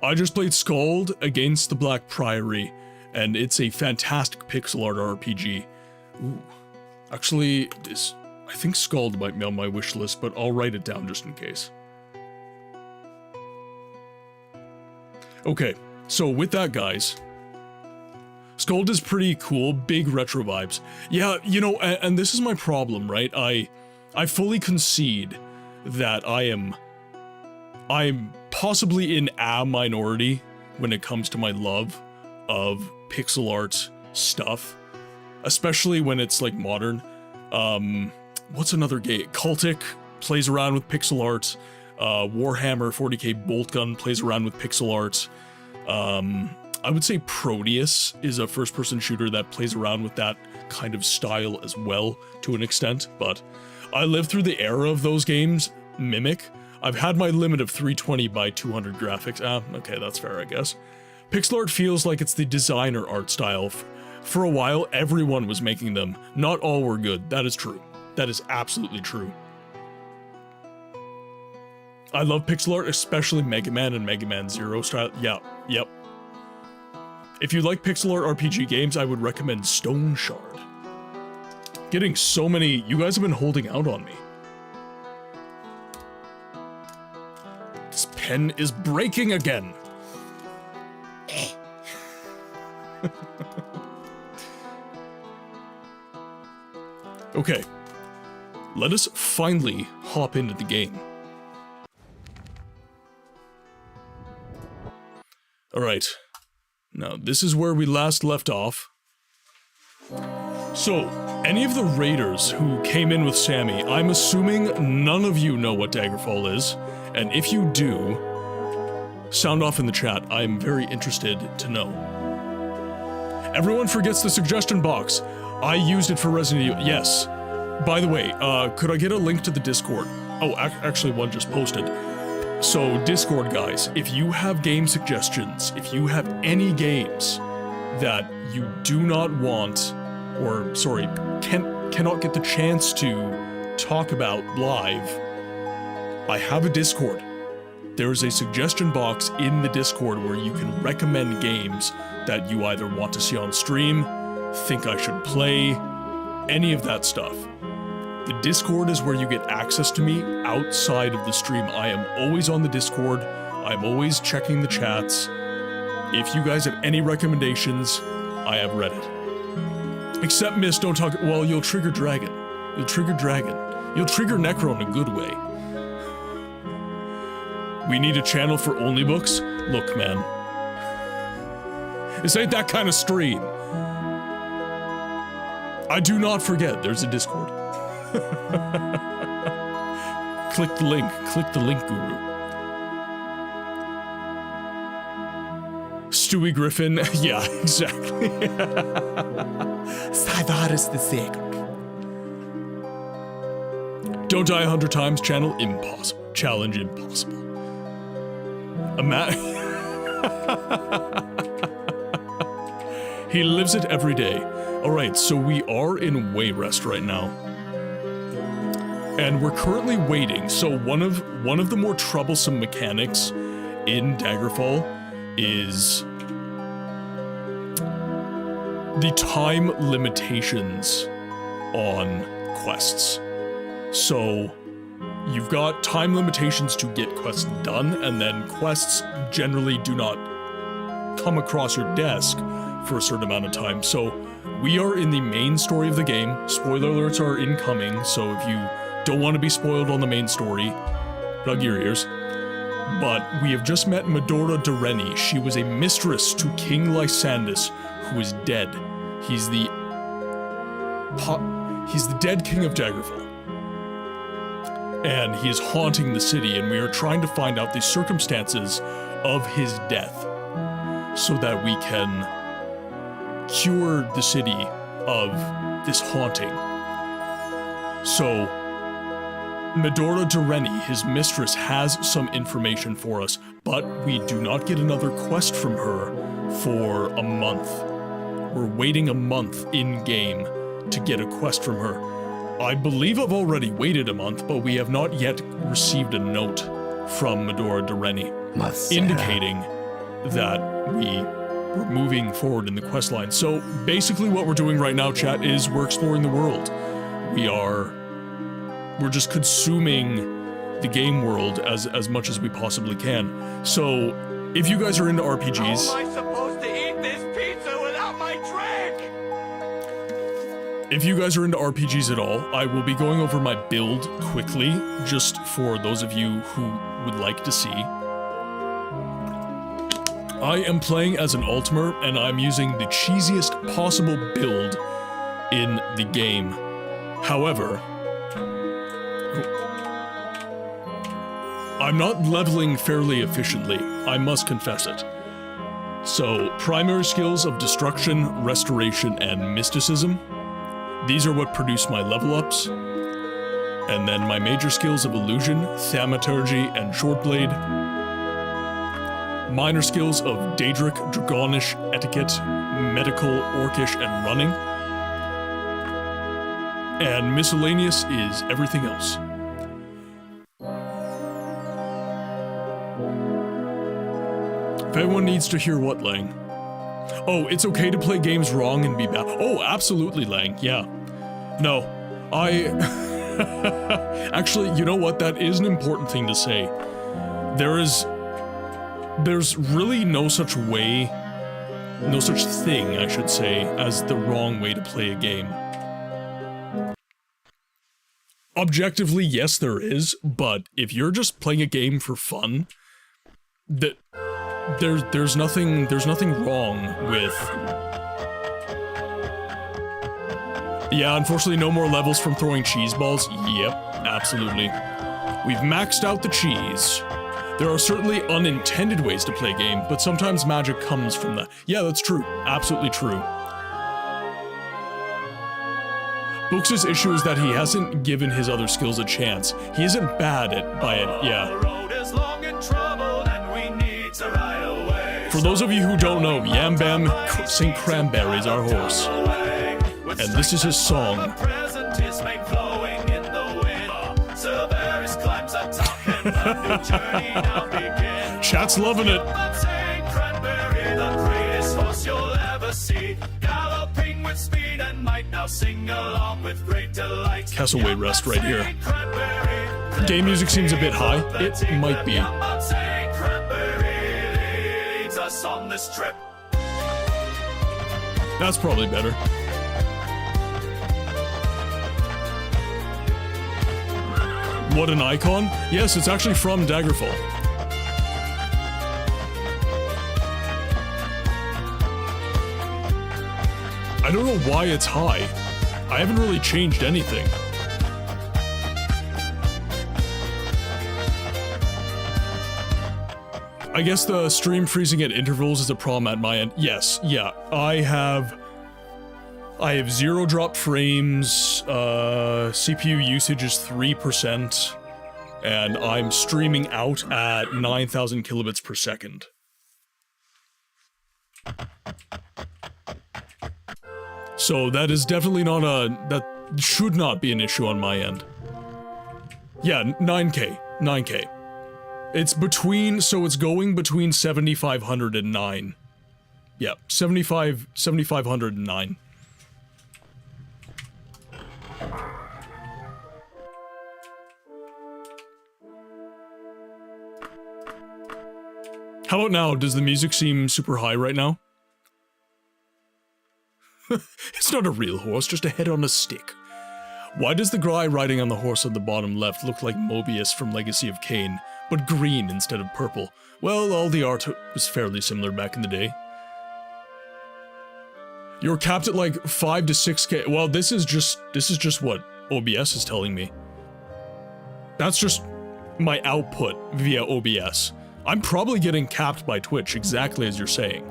I just played Skald Against the Black Priory, and it's a fantastic pixel art RPG. Ooh. Actually, I think Skald might be on my wish list, but I'll write it down just in case. Okay, so with that, guys, Skald is pretty cool, big retro vibes. Yeah, you know, and this is my problem, right? I fully concede that I'm possibly in a minority when it comes to my love of pixel art stuff, especially when it's like modern. What's another game? Cultic plays around with pixel art. Warhammer 40k Boltgun plays around with pixel art. I would say Proteus is a first-person shooter that plays around with that kind of style as well, to an extent, but I lived through the era of those games. Mimic. I've had my limit of 320 by 200 graphics. Okay, that's fair, I guess. Pixel art feels like it's the designer art style. For a while, everyone was making them. Not all were good. That is true. That is absolutely true. I love pixel art, especially Mega Man and Mega Man Zero style. Yeah, yep. If you like pixel art RPG games, I would recommend Stone Shard. Getting so many... You guys have been holding out on me. This pen is breaking again. Okay. Let us finally hop into the game. Alright. Now, this is where we last left off. So, any of the raiders who came in with Sammy, I'm assuming none of you know what Daggerfall is. And if you do, sound off in the chat. I'm very interested to know. Everyone forgets the suggestion box. I used it for Resident Evil. Yes. By the way, could I get a link to the Discord? Oh, actually one just posted. So, Discord guys, if you have game suggestions, if you have any games that you do not want, or, sorry, cannot get the chance to talk about live, I have a Discord. There is a suggestion box in the Discord where you can recommend games that you either want to see on stream, think I should play, any of that stuff. The Discord is where you get access to me outside of the stream. I am always on the Discord. I'm always checking the chats. If you guys have any recommendations, I have Reddit. Except, Miss, don't talk. Well, you'll trigger Dragon. You'll trigger Dragon. You'll trigger Necro in a good way. We need a channel for only books? Look, man. This ain't that kind of stream. I do not forget, there's a Discord. Click the link. Click the link, Guru. Stewie Griffin. Yeah, exactly. Cyvarus the Sacred. Don't die 100 times, channel impossible. Challenge impossible. He lives it every day. Alright, so we are in Wayrest right now. And we're currently waiting. So one of the more troublesome mechanics in Daggerfall is the time limitations on quests. So you've got time limitations to get quests done, and then quests generally do not come across your desk for a certain amount of time. So we are in the main story of the game. Spoiler alerts are incoming, so if you don't want to be spoiled on the main story, plug your ears. But we have just met Medora Doreni. She was a mistress to King Lysandus, who is dead. He's the dead king of Daggerfall. And he is haunting the city, and we are trying to find out the circumstances of his death so that we can cure the city of this haunting. So, Medora Doreni, his mistress, has some information for us, but we do not get another quest from her for a month. We're waiting a month in-game to get a quest from her. I believe I've already waited a month, but we have not yet received a note from Medora Doreni indicating that we're moving forward in the quest line. So basically what we're doing right now, chat, is we're exploring the world. We're just consuming the game world as much as we possibly can. So if you guys are into RPGs... How am I supposed to eat this pizza without my drink? If you guys are into RPGs at all, I will be going over my build quickly, just for those of you who would like to see. I am playing as an Altmer, and I'm using the cheesiest possible build in the game. However, I'm not leveling fairly efficiently, I must confess it. So, primary skills of Destruction, Restoration, and Mysticism. These are what produce my level ups. And then my major skills of Illusion, Thaumaturgy, and Shortblade. Minor skills of Daedric, Dragonish, Etiquette, Medical, Orcish, and Running. And miscellaneous is everything else. If anyone needs to hear what, Lang? Oh, it's okay to play games wrong and be bad. Oh, absolutely, Lang, yeah. No, actually, you know what? That is an important thing to say. There's really no such thing, I should say, as the wrong way to play a game. Objectively, yes, there is, but if you're just playing a game for fun, there's nothing wrong with... Yeah, unfortunately, no more levels from throwing cheese balls. Yep, absolutely. We've maxed out the cheese. There are certainly unintended ways to play a game, but sometimes magic comes from that. Yeah, that's true. Absolutely true. Books' issue is that he hasn't given his other skills a chance. He isn't bad by it, yeah. For those of you who don't know, Yam Bam St. Cranberry's our horse. And this is his song. Chat's loving it. Castaway Rest right here. Game music seems a bit high. It might be. That's probably better. What an icon? Yes, it's actually from Daggerfall. I don't know why it's high. I haven't really changed anything. I guess the stream freezing at intervals is a problem at my end. Yes, yeah. I have 0 drop frames, CPU usage is 3%, and I'm streaming out at 9,000 kilobits per second. So that is definitely not that should not be an issue on my end. Yeah, 9K. It's between, so it's going between 7,500 and 9. Yeah, 7,500 and 9. How about now? Does the music seem super high right now? It's not a real horse, just a head on a stick. Why does the guy riding on the horse on the bottom left look like Mobius from Legacy of Kain, but green instead of purple? Well, all the art was fairly similar back in the day. You're capped at like 5 to 6K. Well, this is just what OBS is telling me. That's just my output via OBS. I'm probably getting capped by Twitch, exactly as you're saying.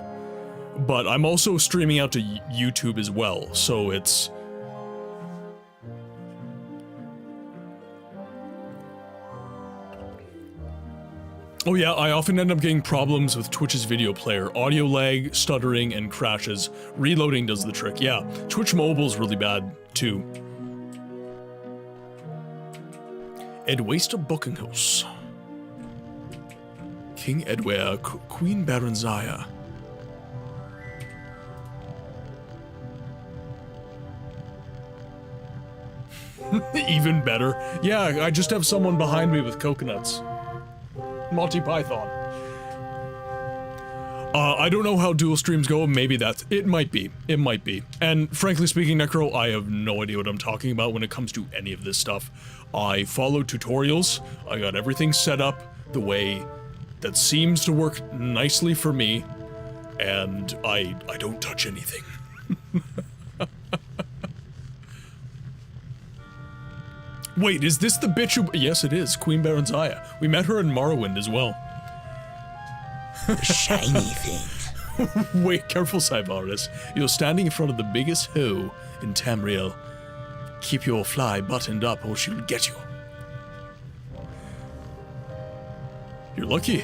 But I'm also streaming out to YouTube as well, so it's... Oh yeah, I often end up getting problems with Twitch's video player. Audio lag, stuttering, and crashes. Reloading does the trick, yeah. Twitch Mobile's really bad, too. Edwaster Buckinghouse. King Edware, Queen Baronzaya. Even better. Yeah, I just have someone behind me with coconuts. Monty Python. I don't know how dual streams go, maybe that's... It might be. And frankly speaking, Necro, I have no idea what I'm talking about when it comes to any of this stuff. I follow tutorials, I got everything set up the way that seems to work nicely for me, and I don't touch anything. Wait, is this the bitch who... Yes, it is, Queen Baronzaya. We met her in Morrowind as well. The shiny thing. Wait, careful, Cybaris. You're standing in front of the biggest hoe in Tamriel. Keep your fly buttoned up or she'll get you. You're lucky.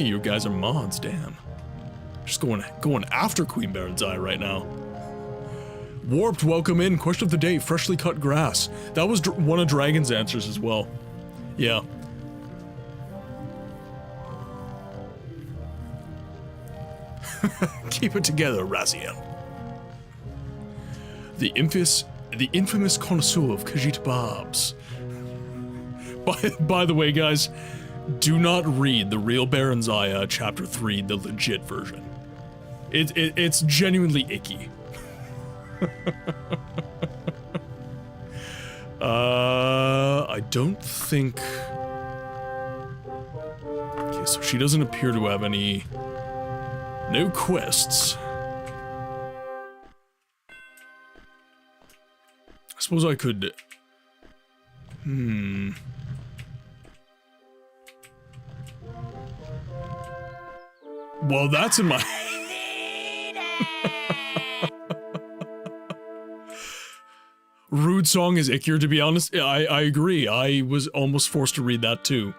You guys are mods, damn. Just going after Queen Baronzaya right now. Warped, welcome in. Question of the day, freshly cut grass. That was one of Dragon's answers as well. Yeah. Keep it together, Raziel. The infamous connoisseur of Khajiit Barbs. By the way, guys, do not read the real Baronzaya Chapter 3, the legit version. It's genuinely icky. I don't think... Okay, so she doesn't appear to have any... No quests. I suppose I could... Well, that's in my... Rude Song is ickier, to be honest. I agree. I was almost forced to read that too.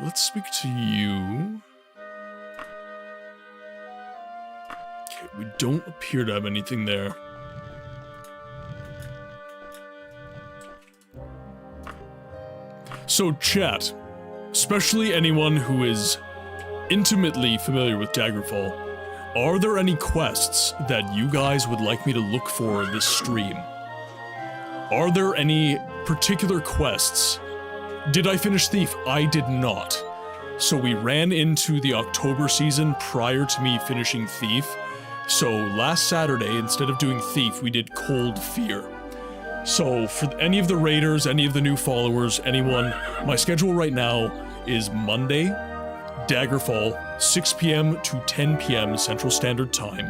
Let's speak to you. Okay, we don't appear to have anything there. So chat, especially anyone who is intimately familiar with Daggerfall, are there any quests that you guys would like me to look for this stream? Are there any particular quests? Did I finish Thief? I did not. So we ran into the October season prior to me finishing Thief. So last Saturday, instead of doing Thief, we did Cold Fear. So for any of the raiders, any of the new followers, anyone, my schedule right now is Monday, Daggerfall, 6 p.m. to 10 p.m. Central Standard Time.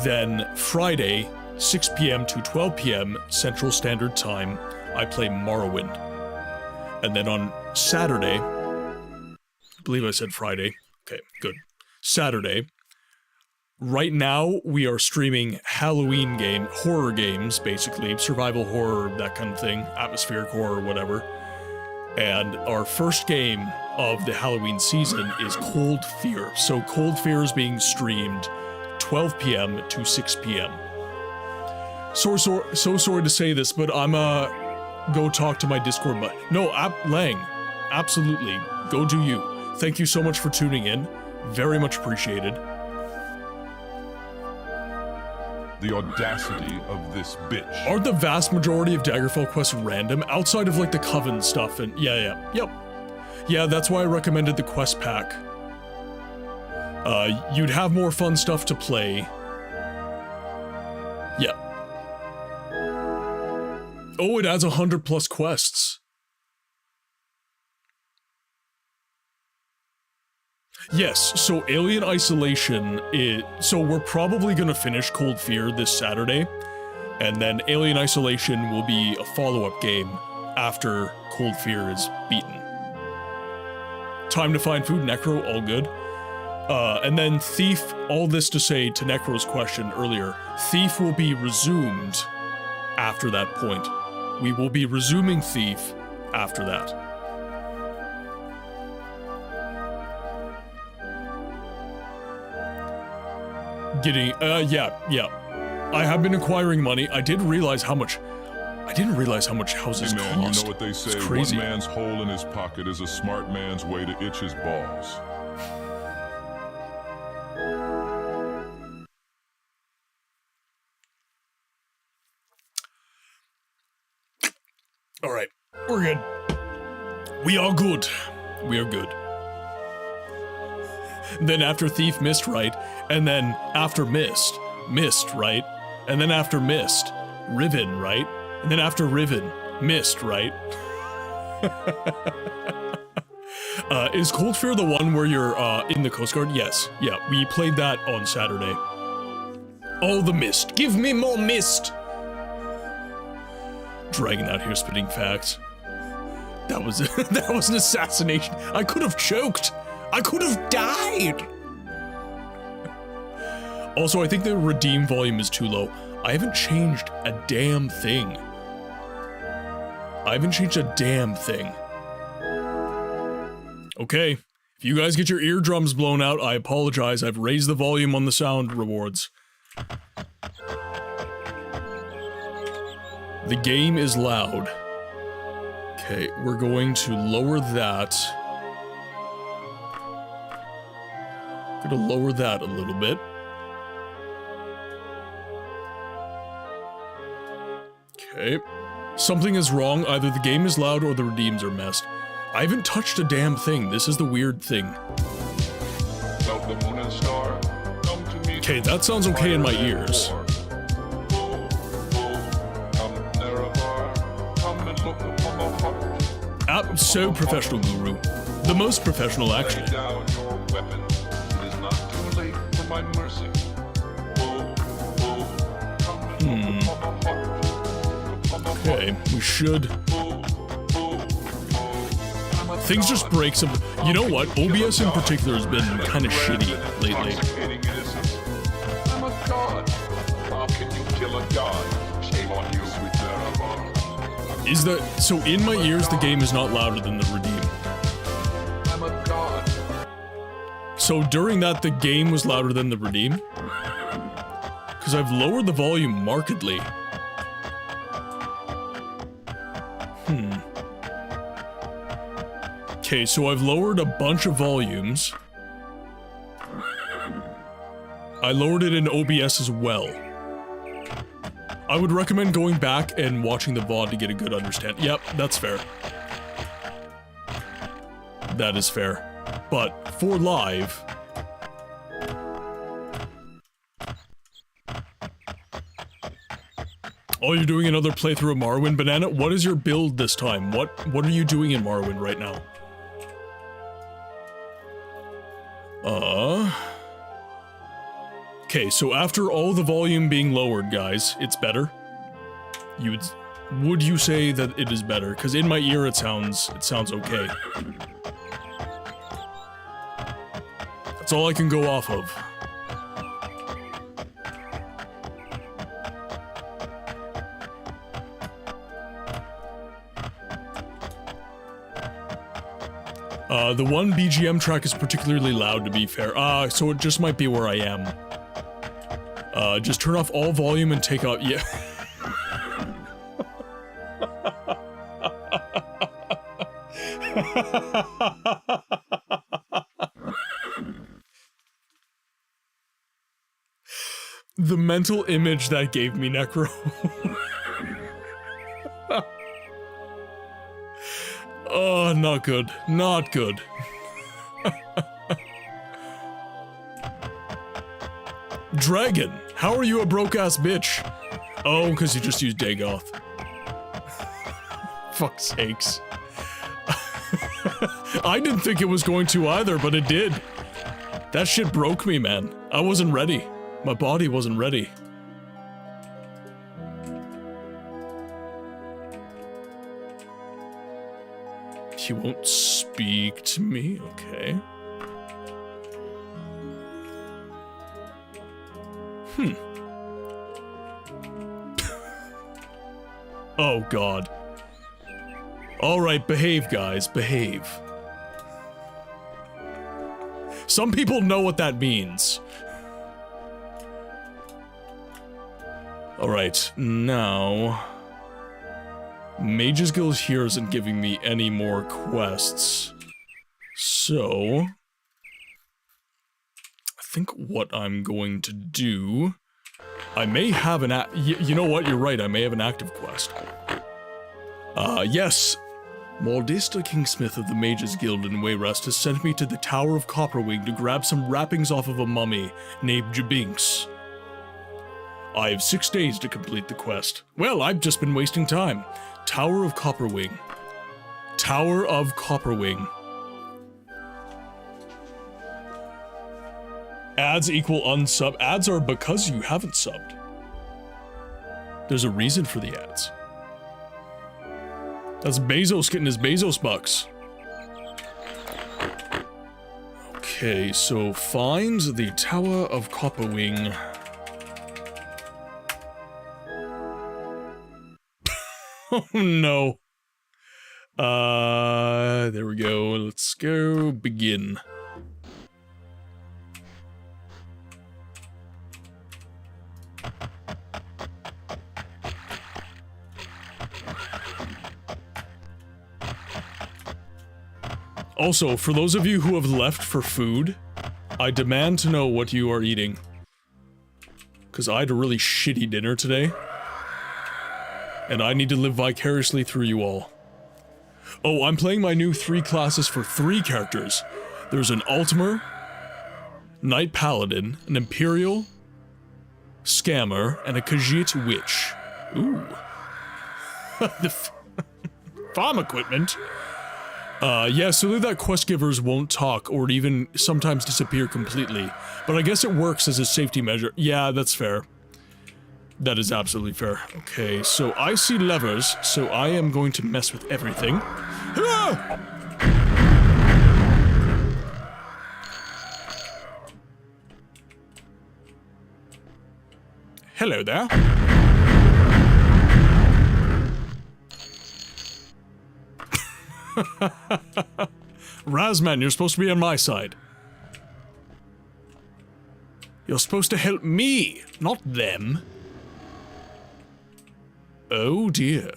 Then Friday, 6 p.m. to 12 p.m. Central Standard Time, I play Morrowind. And then on Saturday, I believe I said Friday. Okay, good. Saturday, right now we are streaming Halloween horror games, basically, survival horror, that kind of thing, atmospheric horror, whatever. And our first game of the Halloween season is Cold Fear. So Cold Fear is being streamed 12 p.m. to 6 p.m. So sorry to say this, but I'm go talk to my Discord bot. No, Lang, absolutely, go do you. Thank you so much for tuning in. Very much appreciated. The audacity of this bitch. Aren't the vast majority of Daggerfall quests random, outside of like the Coven stuff and yeah, that's why I recommended the quest pack. You'd have more fun stuff to play. Yeah. Oh, it adds 100+ quests. Yes, so Alien Isolation so we're probably gonna finish Cold Fear this Saturday, and then Alien Isolation will be a follow-up game after Cold Fear is beaten. Time to find food, Necro, all good. And then Thief, all this to say to Necro's question earlier, Thief will be resumed after that point. We will be resuming Thief after that. Yeah. I have been acquiring money. I didn't realize how much houses Hey man, cost. you know what they say, It's crazy. one man's hole in his pocket is a smart man's way to itch his balls. Alright, we're good. We are good. We are good. Then after Thief, Mist, right? And then after Mist, right? And then after Mist, Riven, right? And then after Riven, Mist, right? Is Cold Fear the one where you're in the Coast Guard? Yes. Yeah, we played that on Saturday. Oh, the Mist. Give me more Mist! Dragging out here spitting facts. That was that was an assassination. I could have choked. I could have died. Also, I think the redeem volume is too low. I haven't changed a damn thing. Okay, if you guys get your eardrums blown out, I apologize. I've raised the volume on the sound rewards. The game is loud. Okay, we're going to lower that. Gonna lower that a little bit. Okay. Something is wrong. Either the game is loud or the redeems are messed. I haven't touched a damn thing. This is the weird thing. Of the moon and star, come to me. Okay, that sounds okay in my ears. So professional, Guru. The most professional, actually. Okay, we should. Things just break some. You know what? OBS in particular has been kind of shitty lately. I'm a god. How can you kill a god? Shame on you, sweet Daggerfall. Is that so? In my ears, the game is not louder than the redeem. I'm a god. So during that, the game was louder than the redeem? Because I've lowered the volume markedly. Okay, so I've lowered a bunch of volumes. I lowered it in OBS as well. I would recommend going back and watching the VOD to get a good understanding. Yep, that's fair. That is fair. But for live... Oh, you're doing another playthrough of Morrowind, Banana? What is your build this time? What are you doing in Morrowind right now? Okay, so after all the volume being lowered, guys, it's better? Would you say that it is better? Because in my ear it sounds okay. That's all I can go off of. The one BGM track is particularly loud, to be fair. So it just might be where I am. Just turn off all volume and take out- yeah. The mental image that gave me, Necro. Oh, not good. Not good. Dragon, how are you a broke-ass bitch? Oh, because you just used Dagoth. Fuck's sakes. I didn't think it was going to either, but it did. That shit broke me, man. I wasn't ready. My body wasn't ready. He won't speak to me? Okay. Oh, God. Alright, behave, guys. Behave. Some people know what that means. Alright, now... Mage's Guild here isn't giving me any more quests. So... I think what I'm going to do... I may have an you know what, you're right, I may have an active quest. Yes. Maldista Kingsmith of the Mage's Guild in Wayrest has sent me to the Tower of Copperwing to grab some wrappings off of a mummy named Jabinks. I have 6 days to complete the quest. Well, I've just been wasting time. Tower of Copperwing. Tower of Copperwing. Ads equal unsub. Ads are because you haven't subbed. There's a reason for the ads. That's Bezos getting his Bezos bucks. Okay, so find the Tower of Copperwing. Oh no. There we go. Let's go begin. Also, for those of you who have left for food, I demand to know what you are eating. Because I had a really shitty dinner today. And I need to live vicariously through you all. Oh, I'm playing my new 3 classes for 3 characters. There's an Altimer, Knight Paladin, an Imperial, Scammer, and a Khajiit Witch. Ooh. The farm equipment? Yeah, so that quest givers won't talk or even sometimes disappear completely. But I guess it works as a safety measure. Yeah, that's fair. That is absolutely fair. Okay, so I see levers, so I am going to mess with everything. Ah! Hello there. Razman, you're supposed to be on my side. You're supposed to help me, not them. Oh dear.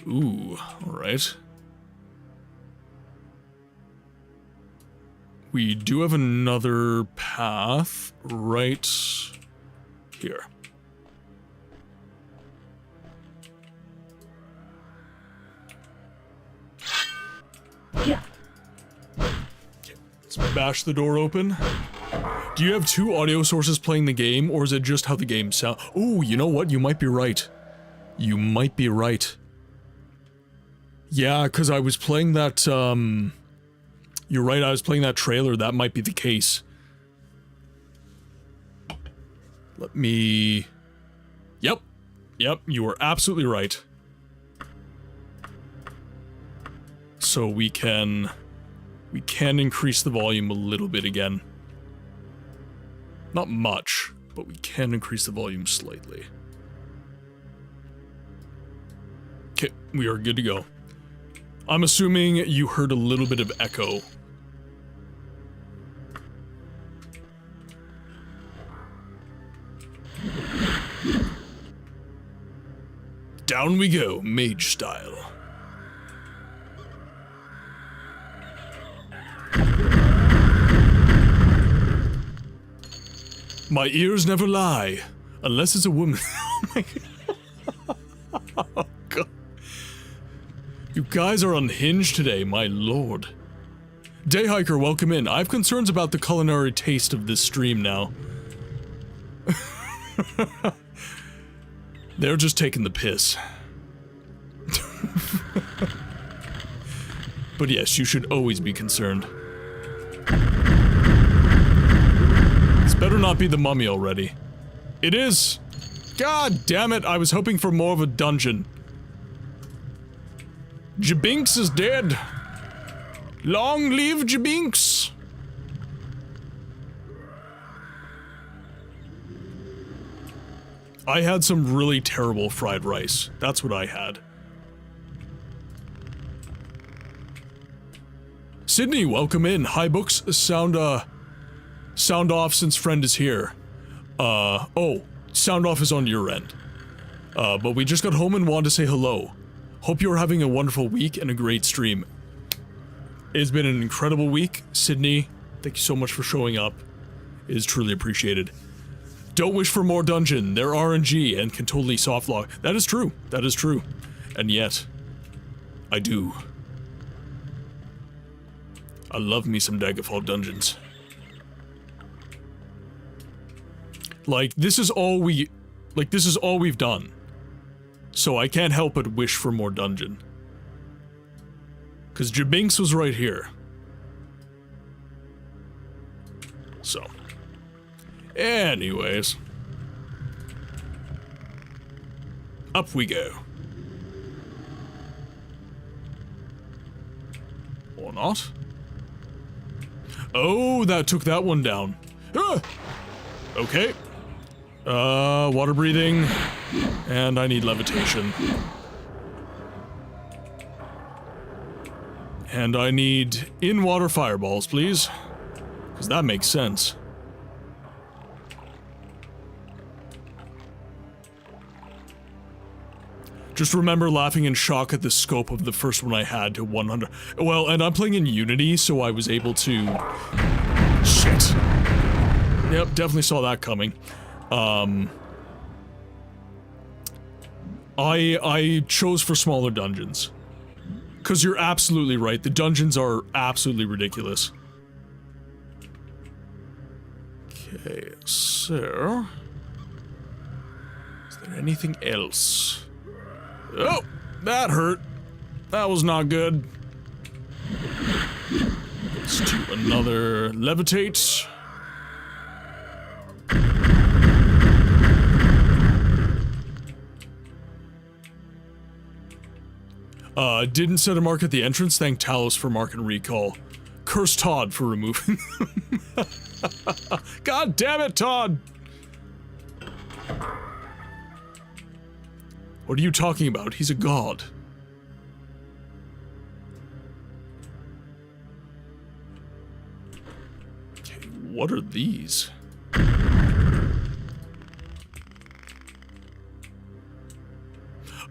Ooh, alright. We do have another path right here. Yeah. Let's bash the door open. Do you have two audio sources playing the game, or is it just how the game sounds? Oh, you know what? You might be right. You might be right. Yeah, because I was playing that, you're right, I was playing that trailer. That might be the case. Let me... Yep. Yep, you are absolutely right. So we can increase the volume a little bit again. Not much, but we can increase the volume slightly. Okay, we are good to go. I'm assuming you heard a little bit of echo. Down we go, mage style. My ears never lie, unless it's a woman. Oh my god. Oh god. You guys are unhinged today, my lord. Dayhiker, welcome in. I have concerns about the culinary taste of this stream now. They're just taking the piss. But yes, you should always be concerned. This better not be the mummy already. It is! God damn it, I was hoping for more of a dungeon. Jabinks is dead. Long live Jabinks. I had some really terrible fried rice. That's what I had. Sydney, welcome in. Hi books, sound off since friend is here. Oh, sound off is on your end. But we just got home and wanted to say hello. Hope you're having a wonderful week and a great stream. It's been an incredible week. Sydney, thank you so much for showing up. It is truly appreciated. Don't wish for more dungeon. They're RNG and can totally softlock. That is true. That is true. And yet, I do. I love me some Daggerfall dungeons. Like, this is all we've done. So I can't help but wish for more dungeon. Because Jabinks was right here. So. Anyways. Up we go. Or not. Oh, that took that one down. Ah! Okay. Water breathing. And I need levitation. And I need in-water fireballs, please. Because that makes sense. Just remember laughing in shock at the scope of the first one I had to 100. Well, and I'm playing in Unity, so I was able to... Shit. Yep, definitely saw that coming. I chose for smaller dungeons. Because you're absolutely right, the dungeons are absolutely ridiculous. Okay, so... Is there anything else? Oh, that hurt. That was not good. Let's do another levitate. Didn't set a mark at the entrance. Thank Talos for mark and recall. Curse Todd for removing them. God damn it, Todd! What are you talking about? He's a god. Okay, what are these?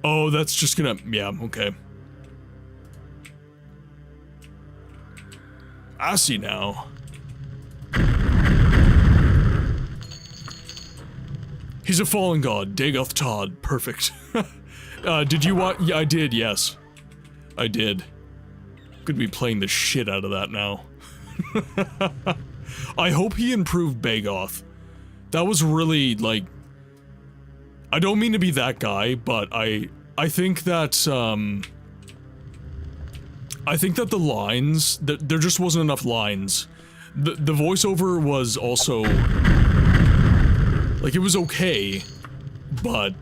Oh, that's just gonna... Yeah, okay. I see now. He's a fallen god, Dagoth Todd. Perfect. Did you want... Yeah, I did, yes. I did. Could be playing the shit out of that now. I hope he improved Bagoth. That was really, like... I don't mean to be that guy, but I think that, I think that the lines... there just wasn't enough lines. The voiceover was also... Like, it was okay, but...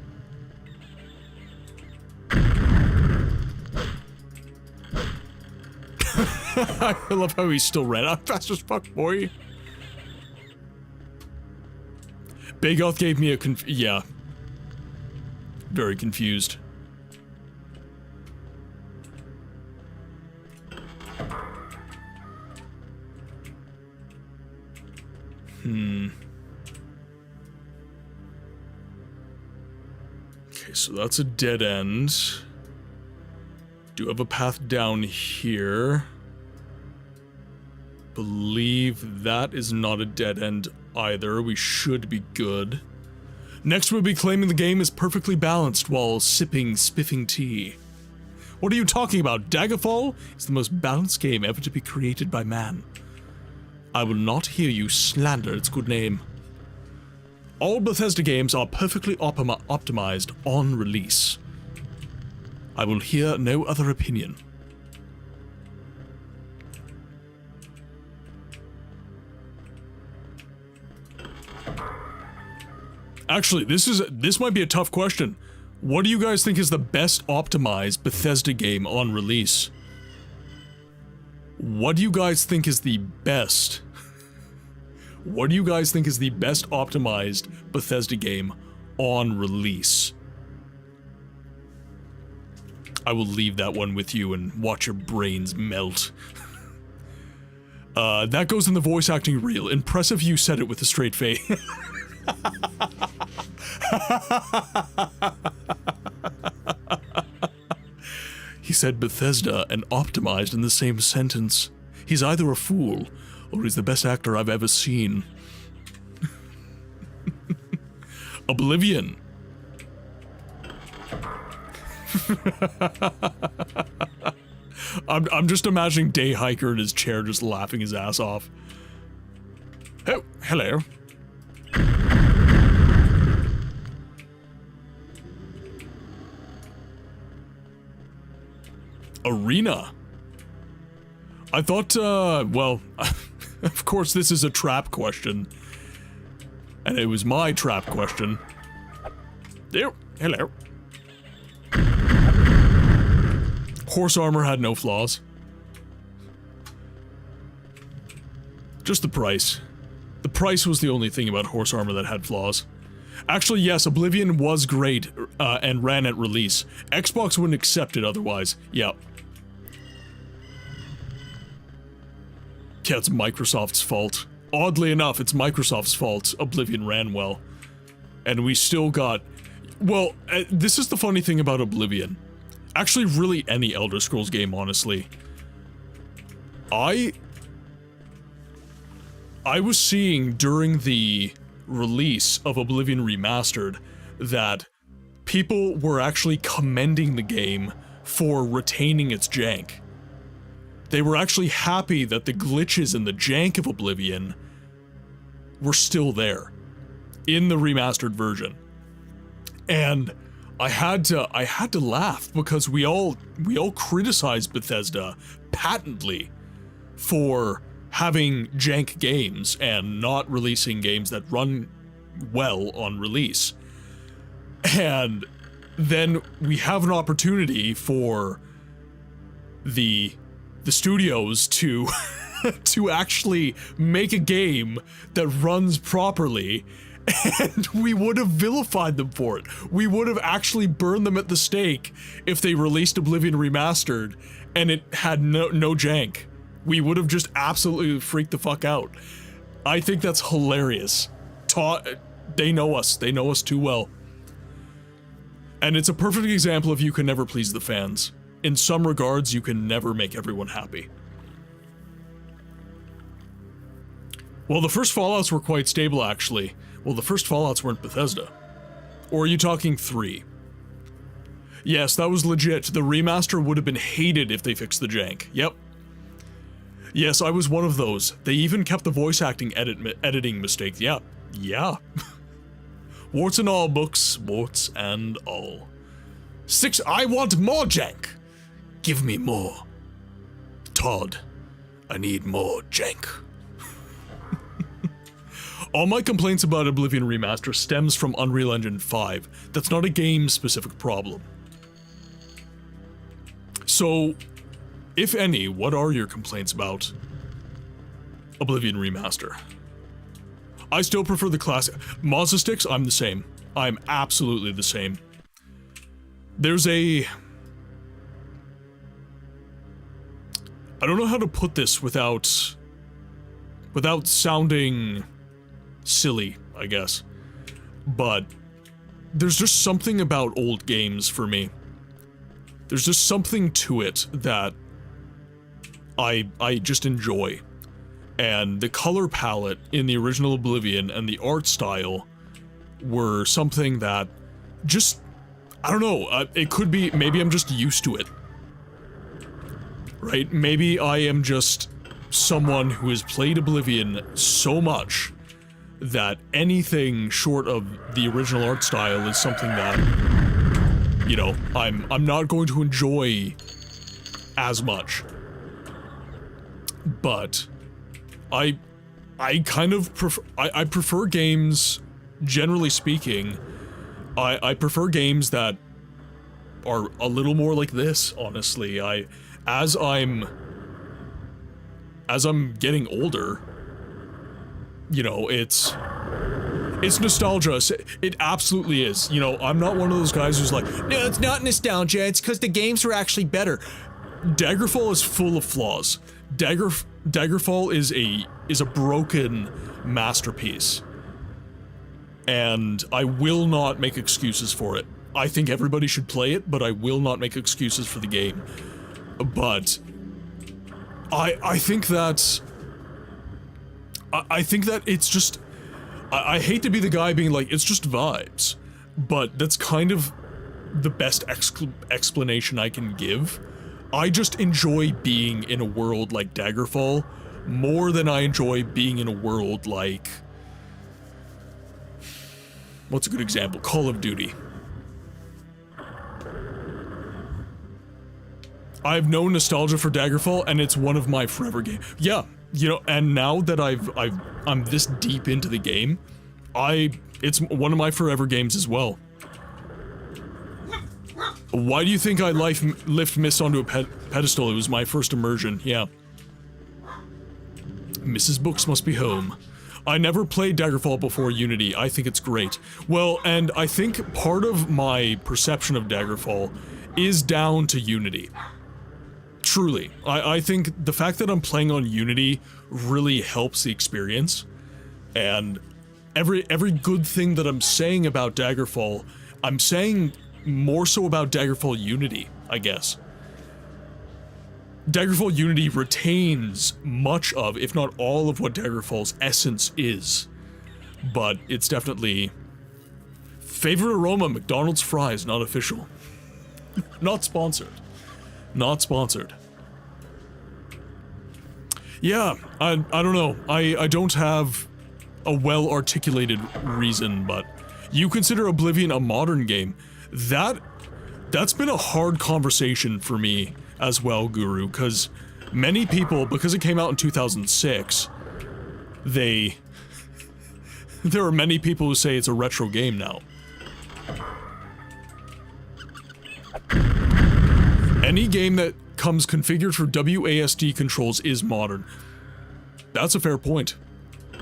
I love how he still ran. I'm fast as fuck, boy. Bagoth gave me a yeah. Very confused. Okay, so that's a dead end. Do have a path down here. Believe that is not a dead end either. We should be good. Next we'll be claiming the game is perfectly balanced while sipping spiffing tea. What are you talking about? Daggerfall is the most balanced game ever to be created by man. I will not hear you slander its good name. All Bethesda games are perfectly optimized on release. I will hear no other opinion. Actually, this might be a tough question. What do you guys think is the best optimized Bethesda game on release? What do you guys think is the best? What do you guys think is the best optimized Bethesda game on release? I will leave that one with you and watch your brains melt. That goes in the voice acting reel. Impressive you said it with a straight face. He said Bethesda and optimized in the same sentence. He's either a fool, or he's the best actor I've ever seen. Oblivion. I'm just imagining Day Hiker in his chair just laughing his ass off. Oh, hello. Arena. I thought, well, of course this is a trap question. And it was my trap question. Oh, hello. Horse armor had no flaws. Just the price. The price was the only thing about horse armor that had flaws. Actually, yes, Oblivion was great, and ran at release. Xbox wouldn't accept it otherwise. Yeah. Yeah, it's Microsoft's fault. Oddly enough, it's Microsoft's fault Oblivion ran well. And we still got... Well, this is the funny thing about Oblivion. Actually, really any Elder Scrolls game, honestly. I was seeing during the release of Oblivion Remastered that people were actually commending the game for retaining its jank. They were actually happy that the glitches and the jank of Oblivion were still there in the remastered version. And I had to laugh because we all criticized Bethesda patently for having jank games and not releasing games that run well on release. And then we have an opportunity for the studios to to actually make a game that runs properly, and we would have vilified them for it. We would have actually burned them at the stake if they released Oblivion Remastered and it had no jank. We would have just absolutely freaked the fuck out. I think that's hilarious. They know us too well. And it's a perfect example of you can never please the fans. In some regards, you can never make everyone happy. Well, the first Fallouts were quite stable, actually. Well, the first Fallouts weren't Bethesda. Or are you talking 3? Yes, that was legit. The remaster would have been hated if they fixed the jank. Yep. Yes, I was one of those. They even kept the voice acting editing mistake. Yeah. Yeah. Warts and all, books. Warts and all. 6, I want more jank! Give me more. Todd, I need more jank. All my complaints about Oblivion Remaster stems from Unreal Engine 5. That's not a game-specific problem. So, if any, what are your complaints about Oblivion Remaster? I still prefer the classic. Mazda sticks, I'm the same. I'm absolutely the same. There's a... I don't know how to put this without sounding silly, I guess. But there's just something about old games for me. There's just something to it that I just enjoy. And the color palette in the original Oblivion and the art style were something that just, I don't know, it could be, maybe I'm just used to it. Right? Maybe I am just someone who has played Oblivion so much that anything short of the original art style is something that, you know, I'm not going to enjoy as much. But I kind of prefer, I prefer games, generally speaking, I prefer games that are a little more like this, honestly. As I'm getting older, you know, it's nostalgia. It absolutely is. You know, I'm not one of those guys who's like, no, it's not nostalgia, it's because the games were actually better. Daggerfall is full of flaws. Daggerfall is a broken masterpiece. And I will not make excuses for it. I think everybody should play it, but I will not make excuses for the game. But I think that it's just, I hate to be the guy being like, it's just vibes, but that's kind of the best explanation I can give. I just enjoy being in a world like Daggerfall more than I enjoy being in a world like, what's a good example? Call of Duty. I have no nostalgia for Daggerfall, and it's one of my forever games. Yeah, you know, and now that I'm this deep into the game, it's one of my forever games as well. Why do you think I lift Miss onto a pedestal? It was my first immersion, yeah. Mrs. Books must be home. I never played Daggerfall before Unity. I think it's great. Well, and I think part of my perception of Daggerfall is down to Unity. Truly. I think the fact that I'm playing on Unity really helps the experience. And every good thing that I'm saying about Daggerfall, I'm saying more so about Daggerfall Unity, I guess. Daggerfall Unity retains much of, if not all of what Daggerfall's essence is. But it's definitely... Favorite aroma, McDonald's fries, not official. Not sponsored. Not sponsored. Yeah, I don't know. I don't have a well-articulated reason, but you consider Oblivion a modern game. That's been a hard conversation for me as well, Guru, because many people, because it came out in 2006, there are many people who say it's a retro game now. Any game that comes configured for WASD controls is modern. That's a fair point.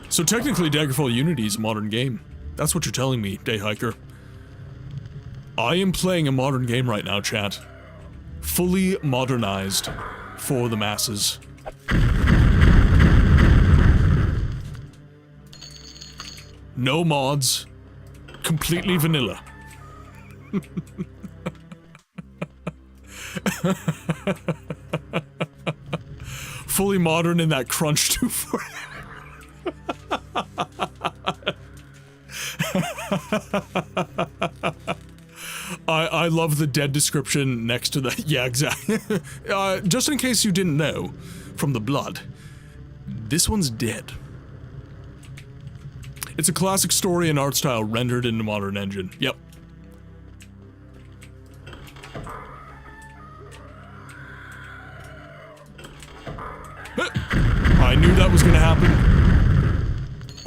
So technically Daggerfall Unity is a modern game. That's what you're telling me, Dayhiker. I am playing a modern game right now, chat. Fully modernized for the masses. No mods. Completely vanilla. Fully modern in that crunch 2-4. I love the dead description next to the... Yeah, exactly. Just in case you didn't know, from the blood, this one's dead. It's a classic story and art style rendered in a modern engine. Yep. I knew that was gonna happen.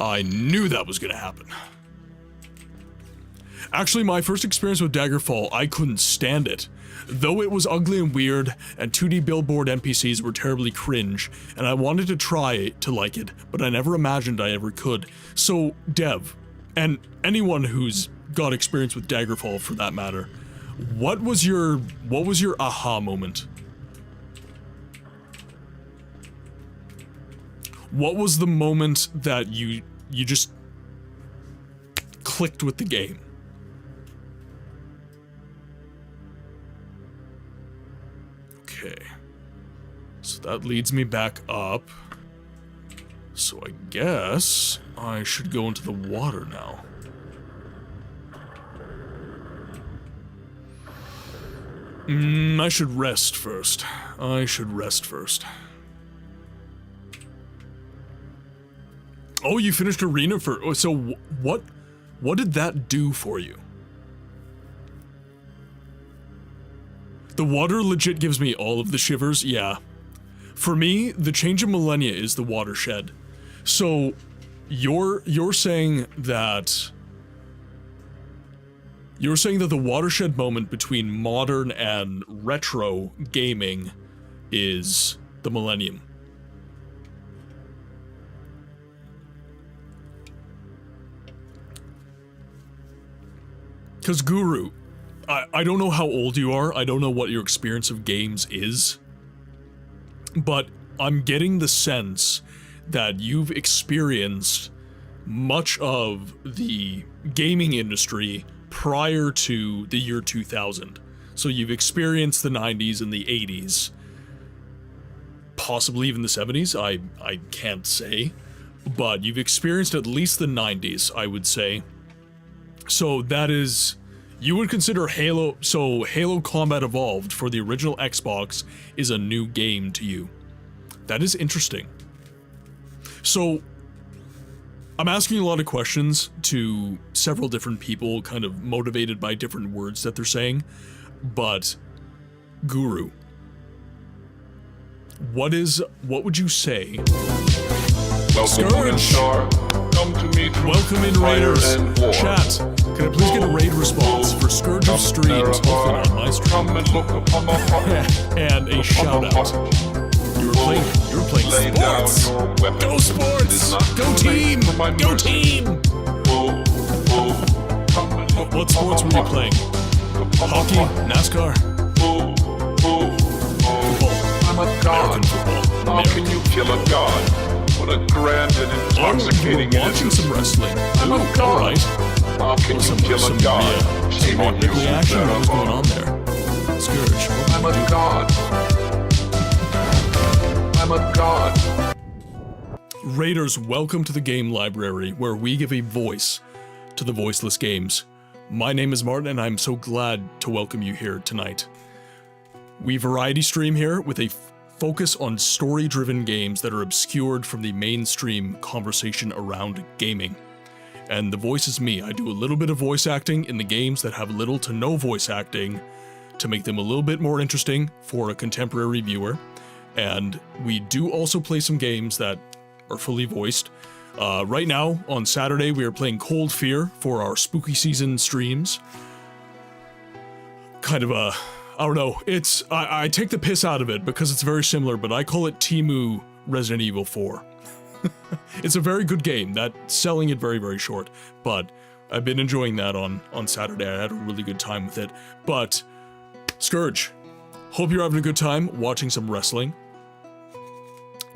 I knew that was gonna happen. Actually, my first experience with Daggerfall, I couldn't stand it. Though it was ugly and weird, and 2D billboard NPCs were terribly cringe, and I wanted to try to like it, but I never imagined I ever could. So, Dev, and anyone who's got experience with Daggerfall for that matter, what was your aha moment? What was the moment that you just clicked with the game? Okay. So that leads me back up. So I guess I should go into the water now. I should rest first. Oh, you finished Arena for... So what did that do for you? The water legit gives me all of the shivers, yeah. For me, the change of millennia is the watershed. So, you're saying that... You're saying that the watershed moment between modern and retro gaming is the millennium. Because Guru, I don't know how old you are, I don't know what your experience of games is, but I'm getting the sense that you've experienced much of the gaming industry prior to the year 2000. So you've experienced the 90s and the 80s, possibly even the 70s, I can't say, but you've experienced at least the 90s, I would say. So that is, you would consider Halo, so Halo Combat Evolved for the original Xbox is a new game to you. That is interesting. So, I'm asking a lot of questions to several different people, kind of motivated by different words that they're saying, but, Guru, what would you say? Scourge! Welcome in, Raiders. Chat, can I please get a raid response for Scourge of Streams, hopefully on my stream, and a shout out. You were playing sports. Go sports! Go team! Go team! What sports were you playing? Hockey? NASCAR? Football. I'm a god. American football. How can you kill a god? What a grand and intoxicating we're watching some wrestling. I'm a god. Alright. How can you kill a god? Shame on you, action. What was going on there? Scourge. I'm a god. I'm a god. Raiders, welcome to the game library, where we give a voice to the voiceless games. My name is Martin, and I'm so glad to welcome you here tonight. We variety stream here with a focus on story-driven games that are obscured from the mainstream conversation around gaming. And the voice is me. I do a little bit of voice acting in the games that have little to no voice acting to make them a little bit more interesting for a contemporary viewer. And we do also play some games that are fully voiced. Right now, on Saturday, we are playing Cold Fear for our spooky season streams. Kind of a... I don't know, it's, I take the piss out of it because it's very similar, but I call it Temu Resident Evil 4. It's a very good game, that's selling it very, very short, but I've been enjoying that on Saturday. I had a really good time with it. But, Scourge, hope you're having a good time watching some wrestling.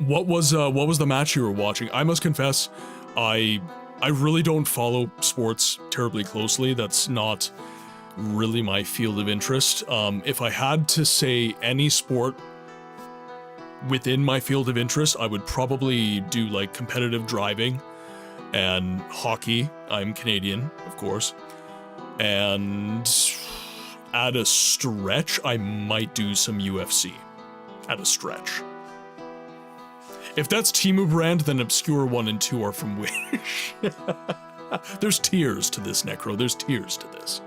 What was the match you were watching? I must confess, I really don't follow sports terribly closely. That's not really my field of interest. If I had to say any sport within my field of interest, I would probably do like competitive driving and hockey. I'm Canadian, of course. And at a stretch, I might do some UFC. At a stretch. If that's Temu brand, then Obscure 1 and 2 are from Wish. There's tiers to this, Necro. There's tiers to this.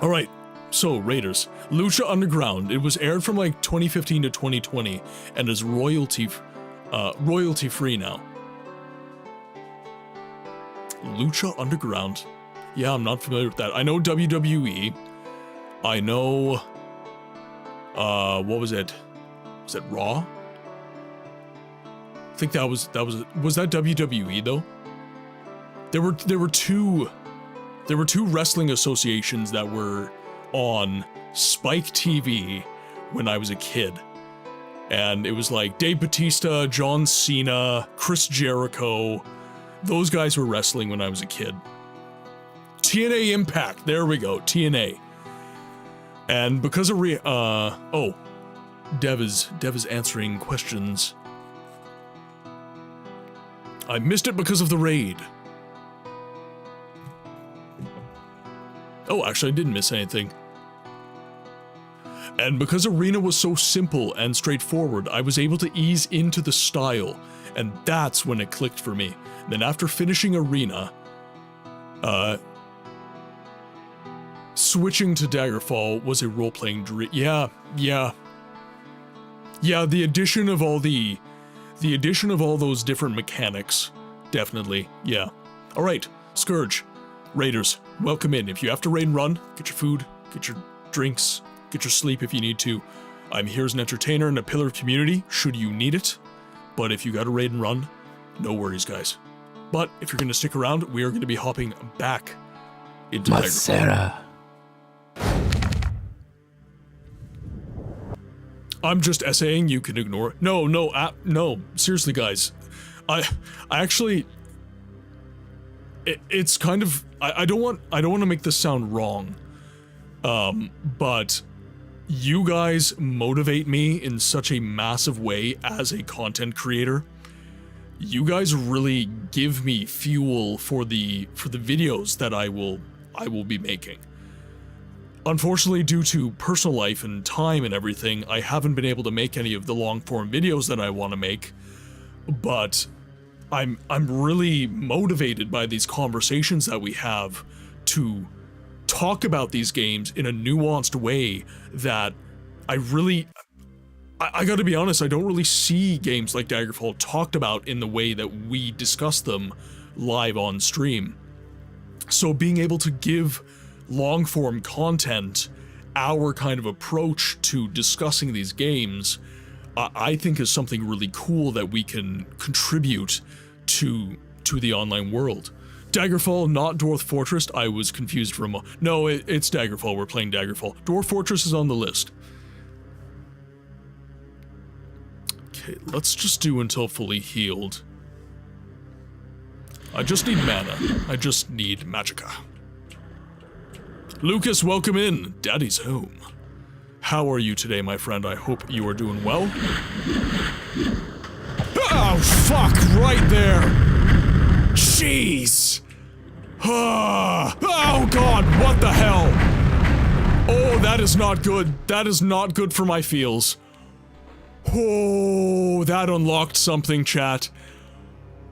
Alright, so Raiders. Lucha Underground. It was aired from like 2015 to 2020 and is royalty free now. Lucha Underground. Yeah, I'm not familiar with that. I know WWE. I know, what was it? Was it Raw? I think was that WWE though? There were two wrestling associations that were on Spike TV when I was a kid. And it was like Dave Bautista, John Cena, Chris Jericho. Those guys were wrestling when I was a kid. TNA Impact, there we go, TNA. And because of Dev is answering questions. I missed it because of the raid. Oh, actually, I didn't miss anything. And because Arena was so simple and straightforward, I was able to ease into the style, and that's when it clicked for me. Then after finishing Arena, switching to Daggerfall was a role-playing dream. Yeah, the addition of all those different mechanics, definitely, yeah. All right, Scourge, Raiders, welcome in. If you have to raid and run, get your food, get your drinks, get your sleep if you need to. I'm here as an entertainer and a pillar of community, should you need it. But if you gotta raid and run, no worries, guys. But if you're gonna stick around, we are gonna be hopping back into Daggerfall. I'm just essaying, you can ignore it. No, seriously, guys. I actually, it's kind of, I don't want to make this sound wrong, but you guys motivate me in such a massive way as a content creator. You guys really give me fuel for the videos that I will be making. Unfortunately, due to personal life and time and everything, I haven't been able to make any of the long-form videos that I want to make, but I'm really motivated by these conversations that we have to talk about these games in a nuanced way that I gotta be honest, I don't really see games like Daggerfall talked about in the way that we discuss them live on stream. So being able to give long-form content, our kind of approach to discussing these games, I think is something really cool that we can contribute to the online world. Daggerfall, not Dwarf Fortress. I was confused for a moment. No, it's Daggerfall. We're playing Daggerfall. Dwarf Fortress is on the list. Okay, let's just do until fully healed. I just need mana. I just need magicka. Lucas, welcome in. Daddy's home. How are you today, my friend? I hope you are doing well. Oh, fuck, right there. Jeez. Oh, God, what the hell? Oh, that is not good. That is not good for my feels. Oh, that unlocked something, chat.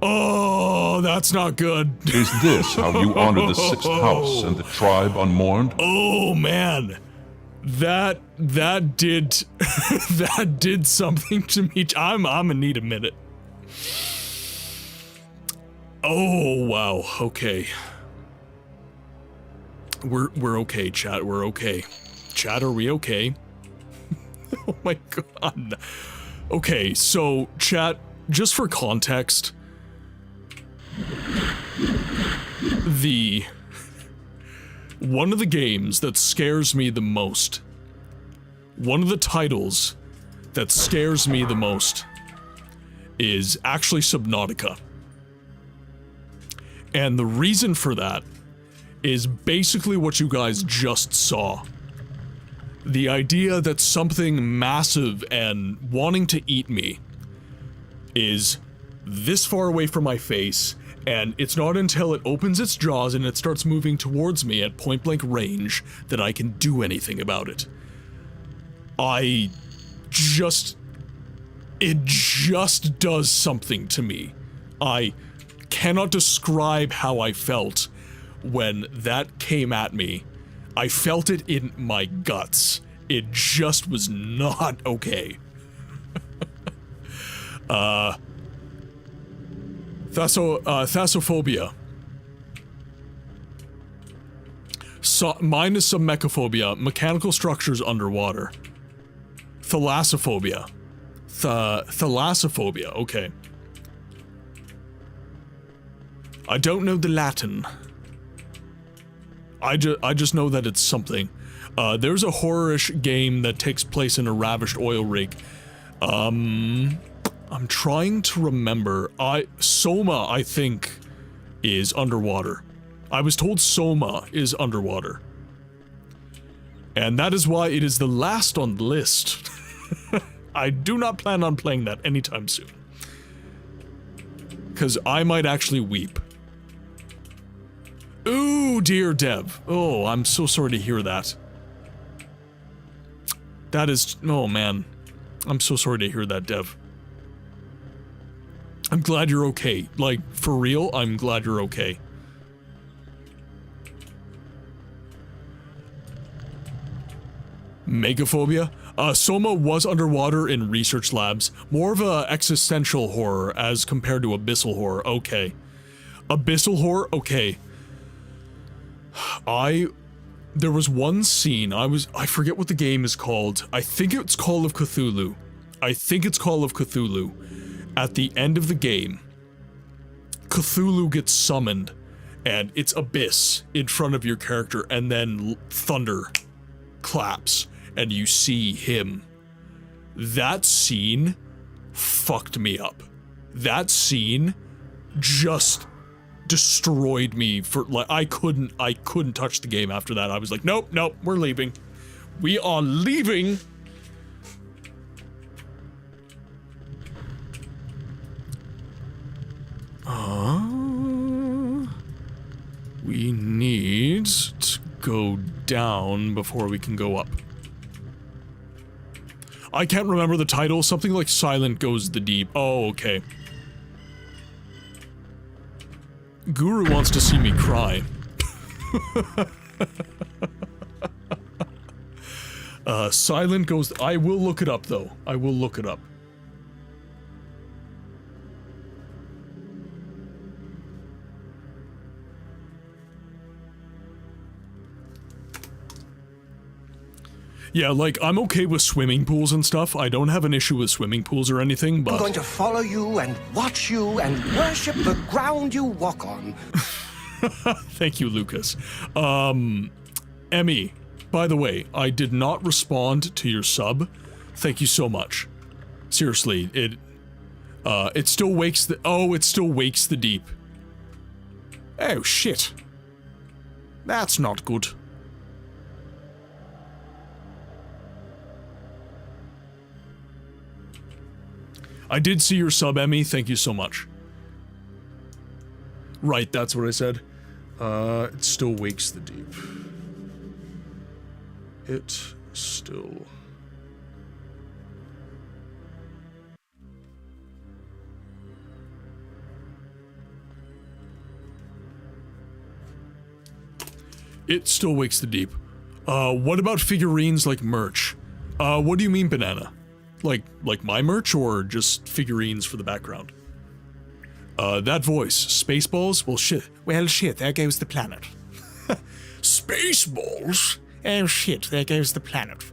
Oh, that's not good. Is this how you honor the sixth house and the tribe unmourned? Oh, man. That did that did something to me. I'm gonna need a minute. Oh, wow. Okay. We're okay, chat. We're okay. Chat, are we okay? Oh my god. Okay, so chat, just for context, one of the games that scares me the most, one of the titles that scares me the most is actually Subnautica. And the reason for that is basically what you guys just saw. The idea that something massive and wanting to eat me is this far away from my face, and it's not until it opens its jaws and it starts moving towards me at point-blank range that I can do anything about it. It just does something to me. I cannot describe how I felt when that came at me. I felt it in my guts. It just was not okay. Thalassophobia. Mine is some mechaphobia. Mechanical structures underwater. Thalassophobia. Thalassophobia, okay. I don't know the Latin. I just know that it's something. There's a horror-ish game that takes place in a ravished oil rig. I'm trying to remember. Soma, I think, is underwater. I was told Soma is underwater. And that is why it is the last on the list. I do not plan on playing that anytime soon. Because I might actually weep. Ooh, dear Dev. Oh, I'm so sorry to hear that. That is... oh, man. I'm so sorry to hear that, Dev. I'm glad you're okay. Like, for real, I'm glad you're okay. Megaphobia? Soma was underwater in research labs. More of a existential horror as compared to abyssal horror. Okay. Abyssal horror? Okay. There was one scene, I forget what the game is called. I think it's Call of Cthulhu. At the end of the game, Cthulhu gets summoned, and it's Abyss in front of your character, and then thunder claps, and you see him. That scene fucked me up. That scene just destroyed me for, like, I couldn't touch the game after that. I was like, nope, we're leaving. We are leaving. We need to go down before we can go up. I can't remember the title, something like Silent Goes the Deep. Oh, okay. Guru wants to see me cry. Silent Goes... I will look it up, though. I will look it up. Yeah, like, I'm okay with swimming pools and stuff. I don't have an issue with swimming pools or anything, but... I'm going to follow you and watch you and worship the ground you walk on. Thank you, Lucas. Emmy, by the way, I did not respond to your sub. Thank you so much. Seriously, it still wakes the... oh, it still wakes the deep. Oh, shit. That's not good. I did see your sub, Emmy. Thank you so much. Right, that's what I said. It still wakes the deep. It still... It still wakes the deep. What about figurines like merch? What do you mean, Banana? Like my merch, or just figurines for the background? That voice, Spaceballs? Well, shit, there goes the planet. Spaceballs? Oh shit, there goes the planet.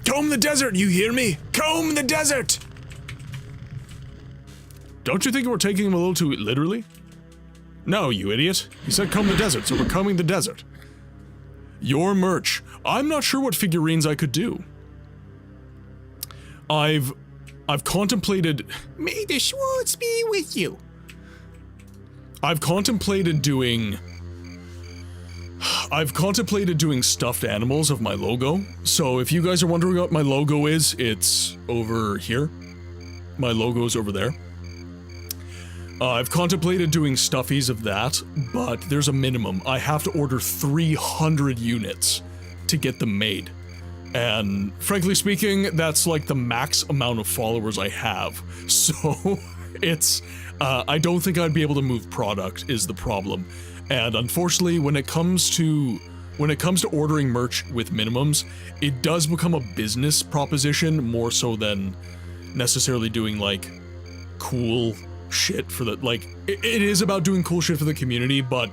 Comb the desert, you hear me? Comb the desert! Don't you think we're taking him a little too literally? No, you idiot. You said comb the desert, so we're combing the desert. Your merch. I'm not sure what figurines I could do. I've I've contemplated... May the Schwartz be with you. I've contemplated doing stuffed animals of my logo. So if you guys are wondering what my logo is, it's over here. My logo's over there. I've contemplated doing stuffies of that, but there's a minimum. I have to order 300 units to get them made. And frankly speaking, that's like the max amount of followers I have. So it's, I don't think I'd be able to move product is the problem. And unfortunately, when it comes to ordering merch with minimums, it does become a business proposition more so than necessarily doing like cool shit for the, like, it is about doing cool shit for the community, but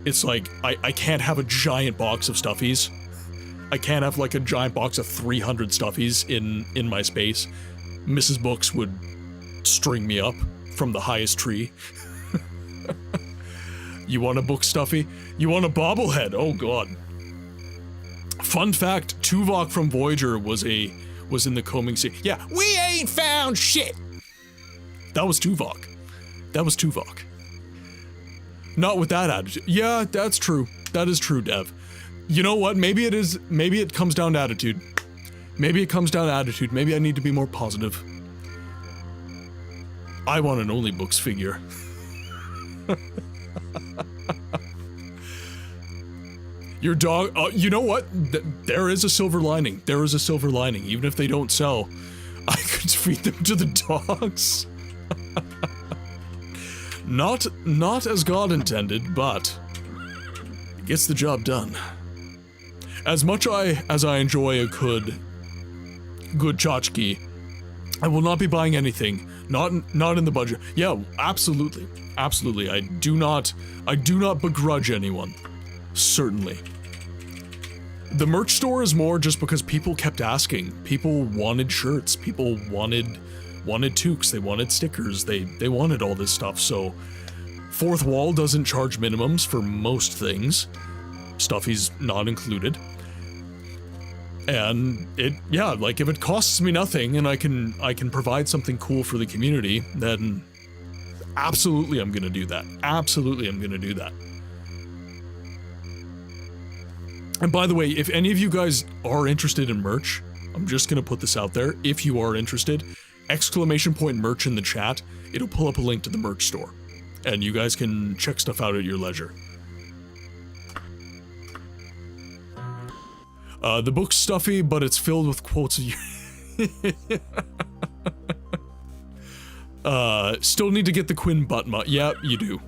it's like, I can't have a giant box of stuffies. I can't have like a giant box of 300 stuffies in my space. Mrs. Books would string me up from the highest tree. You want a book stuffy? You want a bobblehead? Oh god. Fun fact, Tuvok from Voyager was in the combing scene. Yeah, we ain't found shit! That was Tuvok. That was Tuvok. Not with that attitude. Yeah, that's true. That is true, Dev. You know what? Maybe it comes down to attitude. Maybe it comes down to attitude. Maybe I need to be more positive. I want an Only Books figure. Your dog, you know what? There is a silver lining. There is a silver lining. Even if they don't sell, I could feed them to the dogs. Not as God intended, but it gets the job done. As much as I enjoy a good tchotchke, I will not be buying anything. Not in the budget. Yeah, absolutely. Absolutely. I do not begrudge anyone. Certainly. The merch store is more just because people kept asking. People wanted shirts. People wanted toques. They wanted stickers. They wanted all this stuff. So Fourth Wall doesn't charge minimums for most things. Stuffies not included. And yeah, like if it costs me nothing and I can provide something cool for the community, then absolutely I'm gonna do that. Absolutely I'm gonna do that. And by the way, if any of you guys are interested in merch, I'm just gonna put this out there. If you are interested, !merch in the chat. It'll pull up a link to the merch store. And you guys can check stuff out at your leisure. The book's stuffy, but it's filled with quotes of still need to get the Quinn butt mug. Yeah, you do.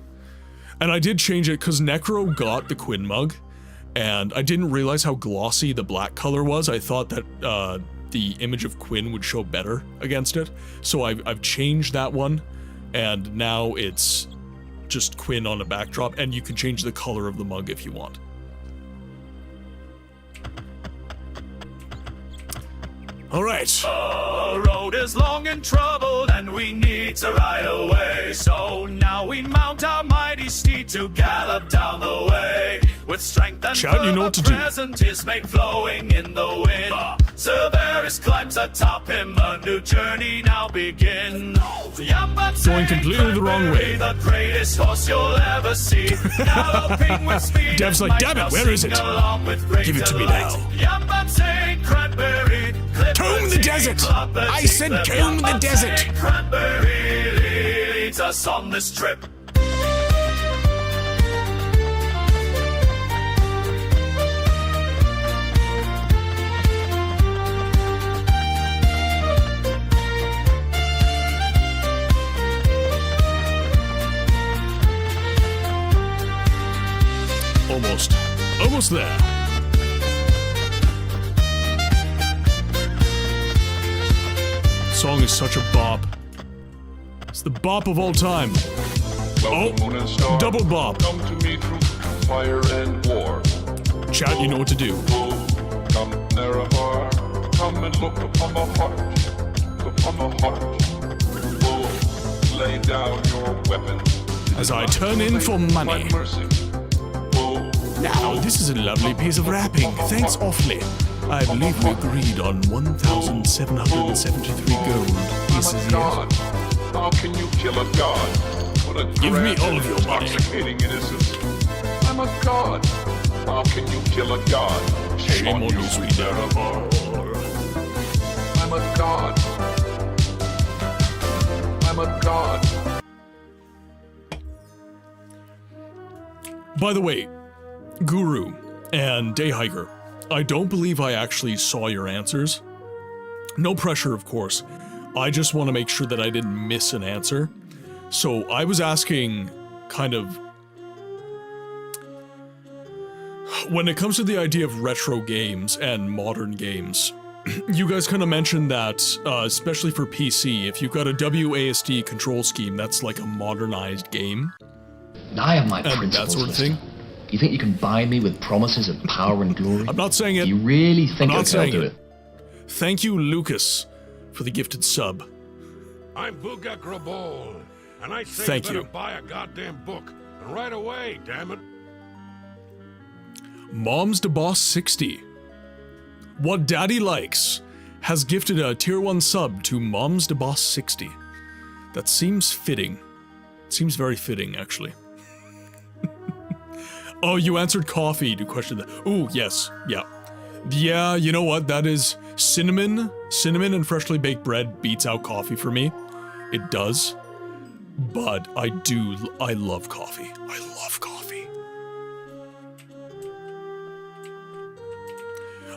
And I did change it because Necro got the Quinn mug, and I didn't realize how glossy the black color was. I thought that the image of Quinn would show better against it. So I've changed that one, and now it's just Quinn on a backdrop, and you can change the color of the mug if you want. All right. The road is long and troubled, and we need to ride away. So now we mount our mighty steed to gallop down the way. With strength and Chat, you know what to do. present is made flowing in the wind. Cerberus climbs atop him, a new journey now begins. Going completely the wrong way. The greatest horse you'll ever see. Galloping with speed. Dev's like, damn it, where is it? Give it to me now. Comb the desert! I said comb the desert! Cranberry leads us on this trip. Almost there. Song is such a bop. It's the bop of all time. Oh, moon and star, double bop. Come to me through fire and war. Chat, you know what to do. Oh, come near afar. Come and look upon the heart. Upon the heart. Oh, lay down your weapons. As I turn in for money. Mercy. Oh, Now, this is a lovely piece of wrapping. Thanks awfully. I believe we agreed on 1,773 gold. faces I'm a he god. How can you kill a god? What a Give me grand all of your money. intoxicating innocence. I'm a god. How can you kill a god? Shame on you, sweet Nevermore. I'm a god. I'm a god. By the way, Guru and Dayhiker, I don't believe I actually saw your answers. No pressure, of course. I just want to make sure that I didn't miss an answer. So I was asking kind of, when it comes to the idea of retro games and modern games, you guys kind of mentioned that, especially for PC, if you've got a WASD control scheme, that's like a modernized game. I have my And principles, that sort of Lister. thing. You think you can buy me with promises of power and glory? I'm not saying it. You really think not I'll saying do it. it? Thank you, Lucas, for the gifted sub. I'm Booga Grabol, and I say Thank you better you. buy a goddamn book. And right away, damn it. Mom's the Boss 60. What Daddy Likes has gifted a tier 1 sub to Mom's the Boss 60. That seems fitting. Seems very fitting, actually. Oh, you answered coffee to question that. Ooh, yes, yeah. Yeah, you know what? That is cinnamon. Cinnamon and freshly baked bread beats out coffee for me. It does. But I love coffee. I love coffee.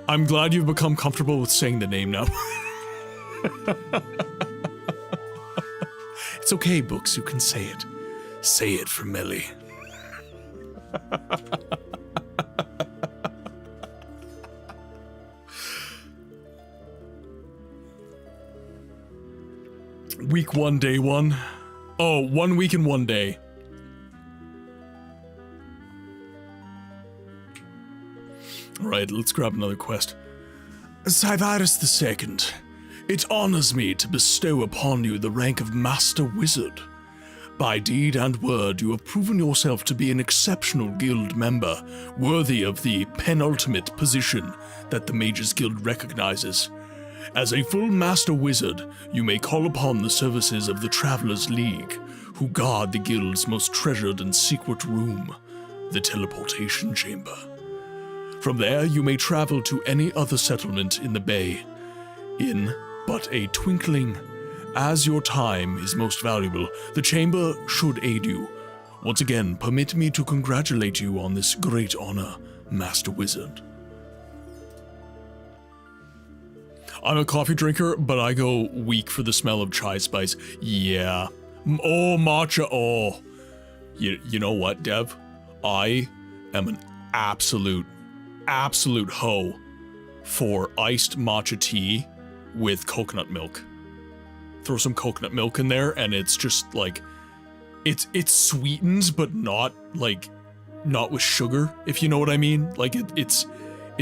I'm glad you've become comfortable with saying the name now. It's okay, Books, you can say it. Say it for Melly. Week 1, day 1. Oh, 1 week and 1 day. Alright, let's grab another quest. Cyrus II, it honors me to bestow upon you the rank of Master Wizard. By deed and word, you have proven yourself to be an exceptional guild member, worthy of the penultimate position that the Mages Guild recognizes. As a full Master Wizard, you may call upon the services of the Travelers League, who guard the guild's most treasured and secret room, the Teleportation Chamber. From there, you may travel to any other settlement in the bay. In but a twinkling, as your time is most valuable, the chamber should aid you. Once again, permit me to congratulate you on this great honor, Master Wizard. I'm a coffee drinker, but I go weak for the smell of chai spice. Yeah. Oh, matcha, oh. You know what, Dev? I am an absolute hoe for iced matcha tea with coconut milk. Throw some coconut milk in there, and it's just like, it sweetens, but not with sugar, if you know what I mean. Like it's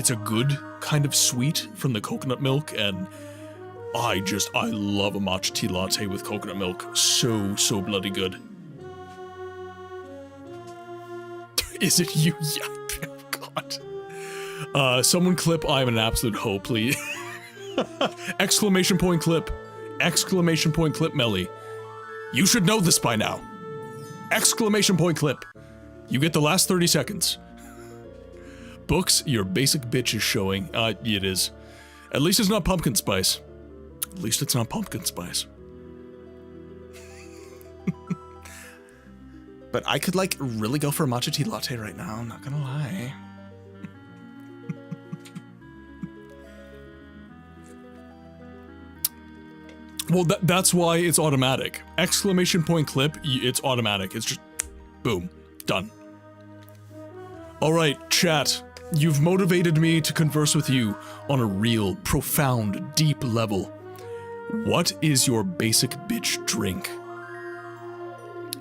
a good kind of sweet from the coconut milk, and I love a matcha tea latte with coconut milk. So bloody good. Is it you? Yeah, God. Someone clip I'm an absolute hoe, please. Exclamation point clip. Exclamation point clip, Melly. You should know this by now. Exclamation point clip. You get the last 30 seconds. Books, your basic bitch is showing. It is. At least it's not pumpkin spice. At least it's not pumpkin spice. But I could, like, really go for a matcha tea latte right now, I'm not gonna lie. Well, that's why it's automatic. Exclamation point clip, it's automatic. It's just, boom, done. Alright, chat. You've motivated me to converse with you on a real, profound, deep level. What is your basic bitch drink?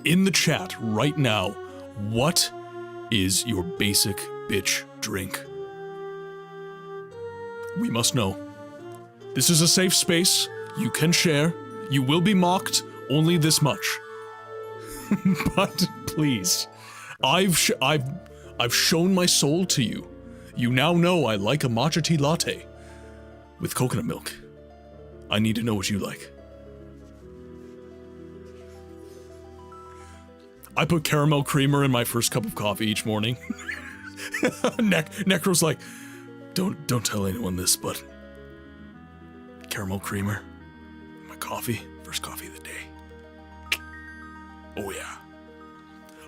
In the chat right now, what is your basic bitch drink? We must know. This is a safe space. You can share. You will be mocked only this much. But please, I've shown my soul to you. You now know I like a matcha tea latte with coconut milk. I need to know what you like. I put caramel creamer in my first cup of coffee each morning. Necro's like, don't tell anyone this, but caramel creamer, my coffee, first coffee of the day. Oh yeah.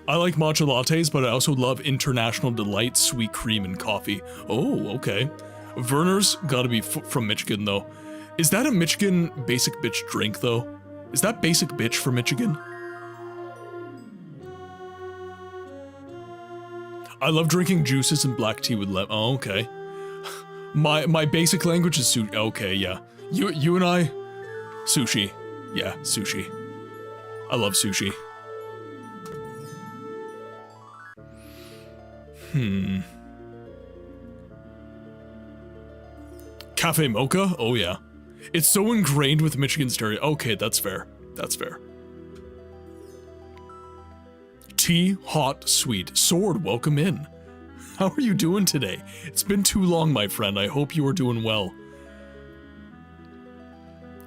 I like matcha lattes, but I also love International Delight sweet cream and coffee. Oh, okay. Werner's gotta be from Michigan, though. Is that a Michigan basic bitch drink, though? Is that basic bitch for Michigan? I love drinking juices and black tea with lemon. Oh, okay. My basic language is sushi. Okay, yeah. You and I, sushi. Yeah, sushi. I love sushi. Cafe mocha? Oh yeah. It's so ingrained with Michigan stereo. Okay, that's fair. That's fair. Tea, hot, sweet. Sword, welcome in. How are you doing today? It's been too long, my friend. I hope you are doing well.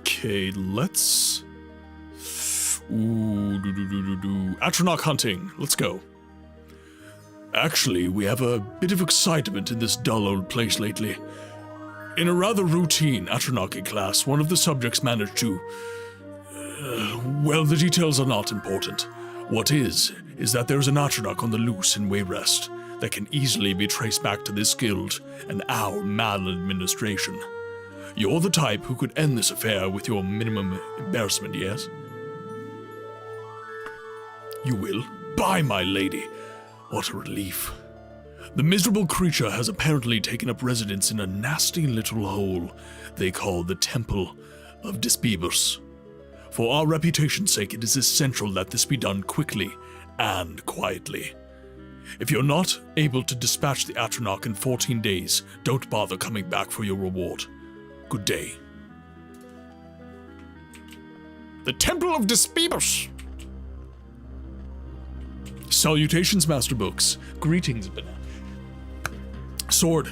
Okay, let's... Ooh, Atronach hunting. Let's go. Actually, we have a bit of excitement in this dull old place lately. In a rather routine Atronach class, one of the subjects managed to... well, the details are not important. What is that there's an Atronach on the loose in Wayrest that can easily be traced back to this guild and our maladministration. You're the type who could end this affair with your minimum embarrassment, yes? You will? By my lady! What a relief. The miserable creature has apparently taken up residence in a nasty little hole they call the Temple of Disbelievers. For our reputation's sake, it is essential that this be done quickly and quietly. If you're not able to dispatch the Atronach in 14 days, don't bother coming back for your reward. Good day. The Temple of Disbelievers! Salutations, Master Books. Greetings, Banana. Sword.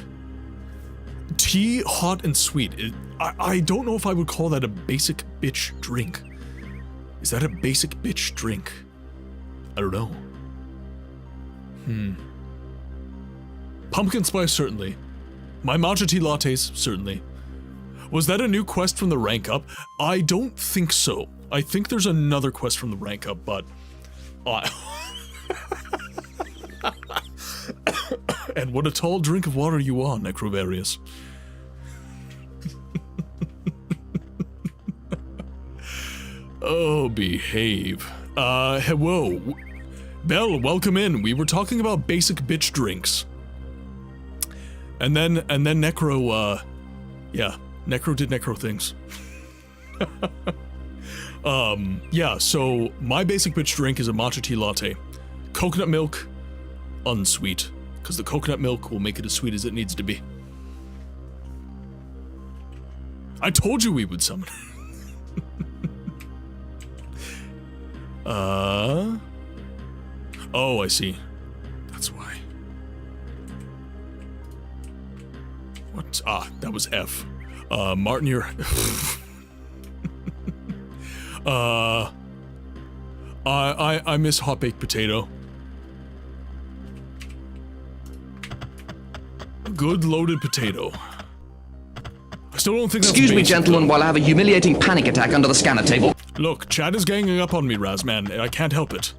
Tea, hot and sweet. I don't know if I would call that a basic bitch drink. Is that a basic bitch drink? I don't know. Pumpkin spice, certainly. My matcha tea lattes, certainly. Was that a new quest from the rank up? I don't think so. I think there's another quest from the rank up, but... And what a tall drink of water you are, Necrovarius. Oh, behave. Whoa. Belle, welcome in. We were talking about basic bitch drinks. And then Necro, yeah, Necro did Necro things. Yeah, so my basic bitch drink is a matcha tea latte. Coconut milk, unsweet, because the coconut milk will make it as sweet as it needs to be. I told you we would summon. Oh, I see. That's why. What? Ah, that was F. Martin, you're... I miss hot baked potato. Good loaded potato. I still don't think that's Excuse me, basic, gentlemen, though. while I have a humiliating panic attack under the scanner table. Look, Chad is ganging up on me, Razman, and I can't help it.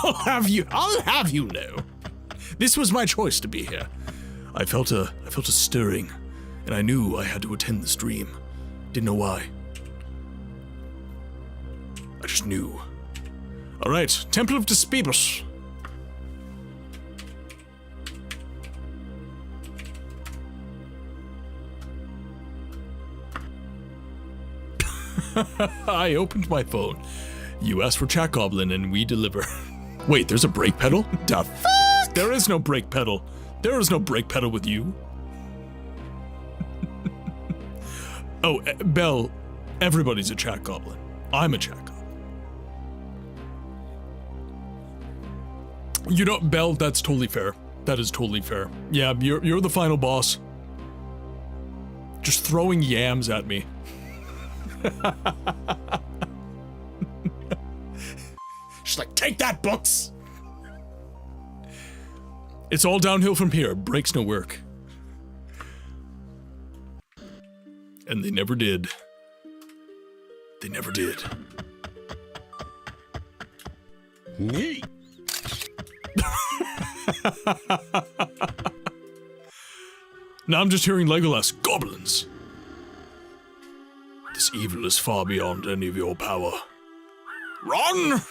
I'll have you know. This was my choice to be here. I felt a stirring, and I knew I had to attend the stream. Didn't know why. I just knew. Alright, Temple of Disbelievers. I opened my phone. You asked for Chat Goblin and we deliver. Wait, there's a brake pedal? Da fuck? There is no brake pedal. There is no brake pedal with you. Oh, Belle, everybody's a Chat Goblin. I'm a Chat Goblin. You know, Belle, that's totally fair. That is totally fair. Yeah, you're the final boss. Just throwing yams at me. She's like, take that, books! It's all downhill from here. Breaks no work. And they never did. They never did. Neat. Now I'm just hearing Legolas. Goblins! This evil is far beyond any of your power. Run!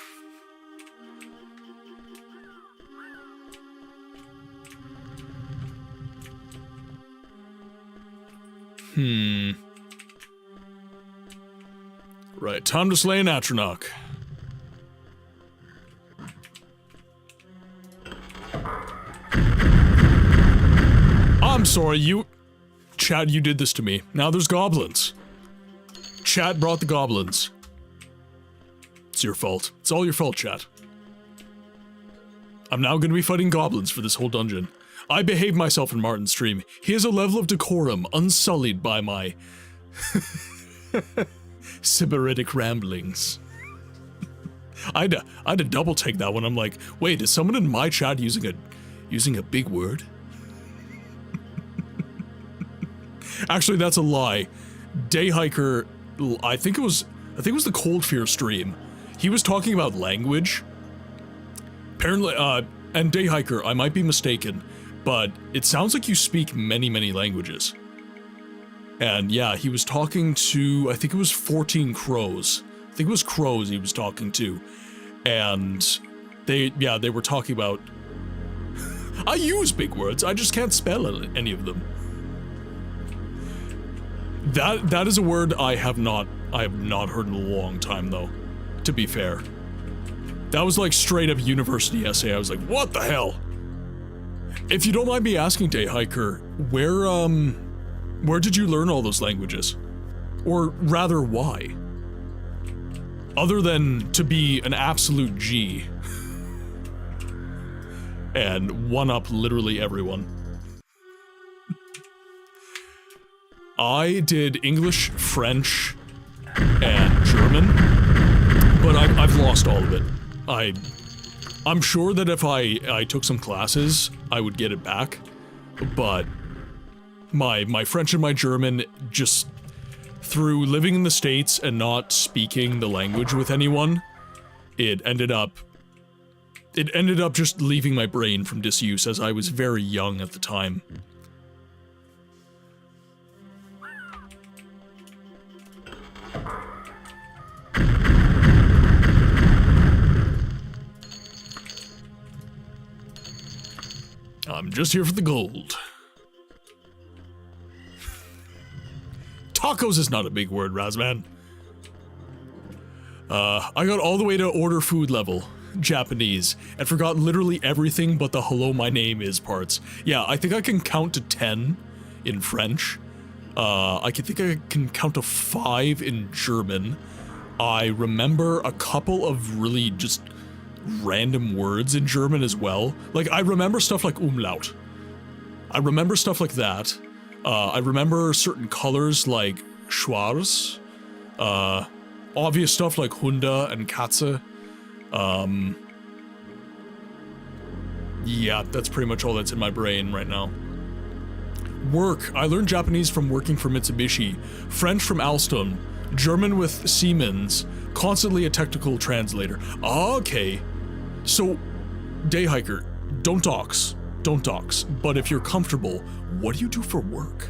Right, time to slay an Atronach. I'm sorry, Chad, you did this to me. Now there's goblins. Chat brought the goblins. It's your fault. It's all your fault, chat. I'm now gonna be fighting goblins for this whole dungeon. I behaved myself in Martin's stream. He has a level of decorum unsullied by my sybaritic ramblings. I had to double take that one. I'm like, wait, is someone in my chat using a big word? Actually, that's a lie. Dayhiker, I think it was the Cold Fear stream. He was talking about language. Apparently, and Dayhiker, I might be mistaken, but it sounds like you speak many, many languages. And yeah, he was talking to, I think it was 14 crows. I think it was crows he was talking to. And they were talking about... I use big words, I just can't spell any of them. That is a word I have not heard in a long time, though, to be fair. That was like straight up university essay. I was like, what the hell? If you don't mind me asking, Dayhiker, where did you learn all those languages? Or rather, why? Other than to be an absolute G. And one-up literally everyone. I did English, French, and German, but I've lost all of it. I'm sure that if I took some classes, I would get it back, but my French and my German, just through living in the States and not speaking the language with anyone, it ended up just leaving my brain from disuse as I was very young at the time. I'm just here for the gold. Tacos is not a big word, Razman. I got all the way to order food level, Japanese, and forgot literally everything but the hello my name is parts. Yeah, I think I can count to 10 in French. I can count to 5 in German. I remember a couple of really just random words in German as well. Like, I remember stuff like umlaut. I remember stuff like that. I remember certain colors like schwarz. Obvious stuff like Hunde and Katze. Yeah, that's pretty much all that's in my brain right now. Work. I learned Japanese from working for Mitsubishi, French from Alstom, German with Siemens, constantly a technical translator. Okay. So, Dayhiker, don't dox, but if you're comfortable, what do you do for work?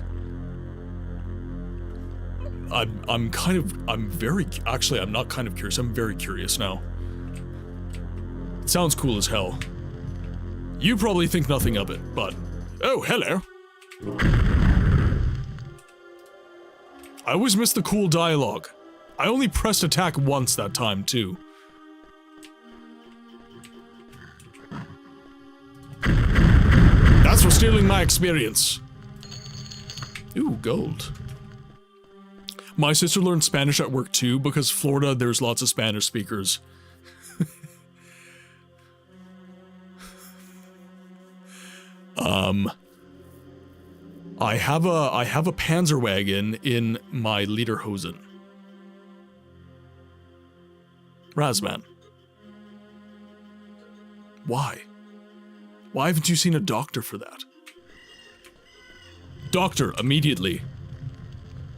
I'm not kind of curious, I'm very curious now. It sounds cool as hell. You probably think nothing of it, but, oh, hello. I always miss the cool dialogue. I only pressed attack once that time, too. That's for stealing my experience. Ooh, gold. My sister learned Spanish at work too, because Florida, there's lots of Spanish speakers. I have a Panzerwagen in my Lederhosen. Razman. Why? Why haven't you seen a doctor for that? Doctor, immediately.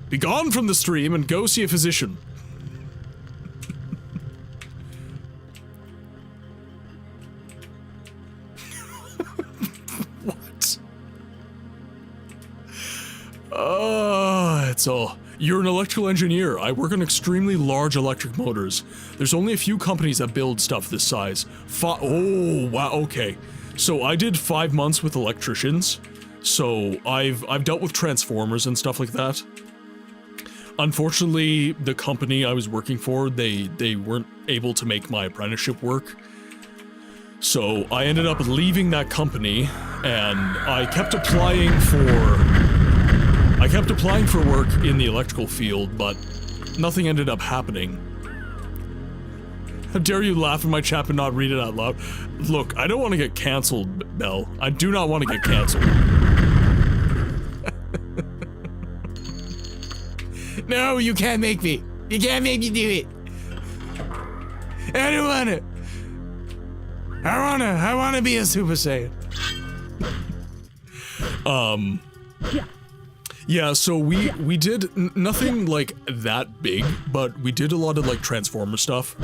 Be gone from the stream and go see a physician. What? It's all... You're an electrical engineer. I work on extremely large electric motors. There's only a few companies that build stuff this size. Oh, wow, okay. So I did 5 months with electricians. So I've dealt with transformers and stuff like that. Unfortunately, the company I was working for, they weren't able to make my apprenticeship work. So I ended up leaving that company, and I kept applying for work in the electrical field, but nothing ended up happening. How dare you laugh at my chat and not read it out loud? Look, I don't want to get cancelled, Belle. I do not want to get cancelled. No, you can't make me. You can't make me do it. I don't want it. I wanna be a Super Saiyan. Yeah, so we did nothing like that big, but we did a lot of like transformer stuff.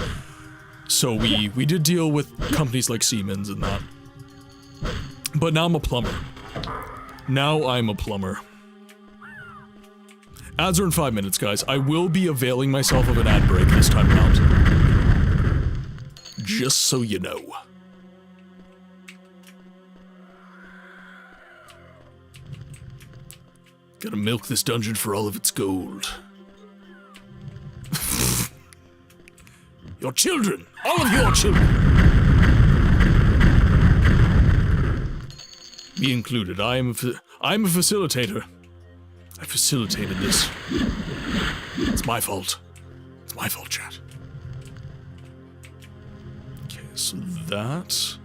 So we did deal with companies like Siemens and that. But now I'm a plumber. Now I'm a plumber. Ads are in 5 minutes, guys. I will be availing myself of an ad break this time around. Just so you know. Gotta milk this dungeon for all of its gold. Your children! All of your children! Me included. I am a facilitator. I facilitated this. It's my fault. It's my fault, chat. Okay, so that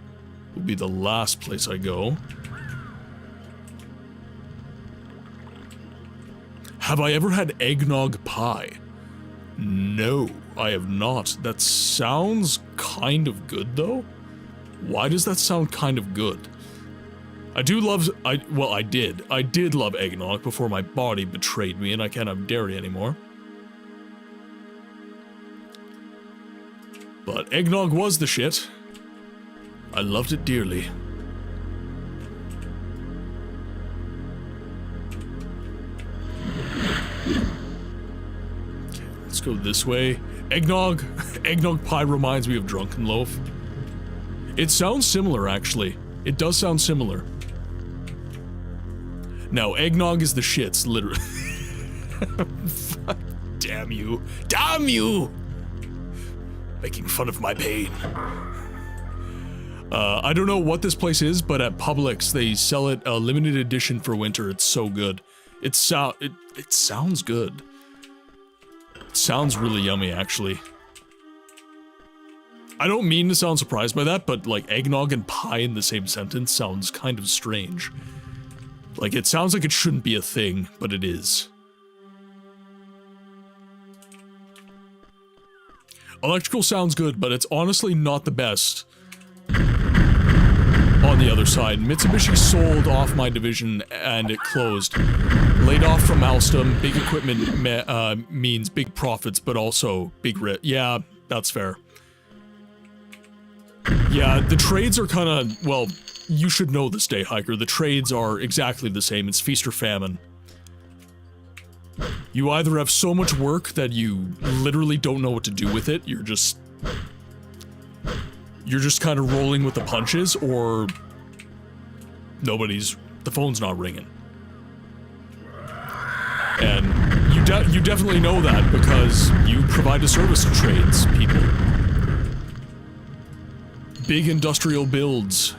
will be the last place I go. Have I ever had eggnog pie? No, I have not. That sounds kind of good, though. Why does that sound kind of good? I did love eggnog before my body betrayed me and I can't have dairy anymore. But eggnog was the shit. I loved it dearly. Okay, let's go this way. Eggnog pie reminds me of Drunken Loaf. It sounds similar, actually. It does sound similar. No, eggnog is the shits, literally. Damn you. Damn you! Making fun of my pain. I don't know what this place is, but at Publix, they sell it a limited edition for winter. It's so good. It sounds good. It sounds really yummy, actually. I don't mean to sound surprised by that, but like eggnog and pie in the same sentence sounds kind of strange. Like, it sounds like it shouldn't be a thing, but it is. Electrical sounds good, but it's honestly not the best. On the other side, Mitsubishi sold off my division and it closed. Laid off from Alstom, big equipment means big profits, but also big risk. Yeah, that's fair. Yeah, the trades are kind of, well, you should know this, Day Hiker. The trades are exactly the same. It's feast or famine. You either have so much work that you literally don't know what to do with it, you're just kind of rolling with the punches, or the phone's not ringing. And you definitely know that because you provide a service to trades people. Big industrial builds.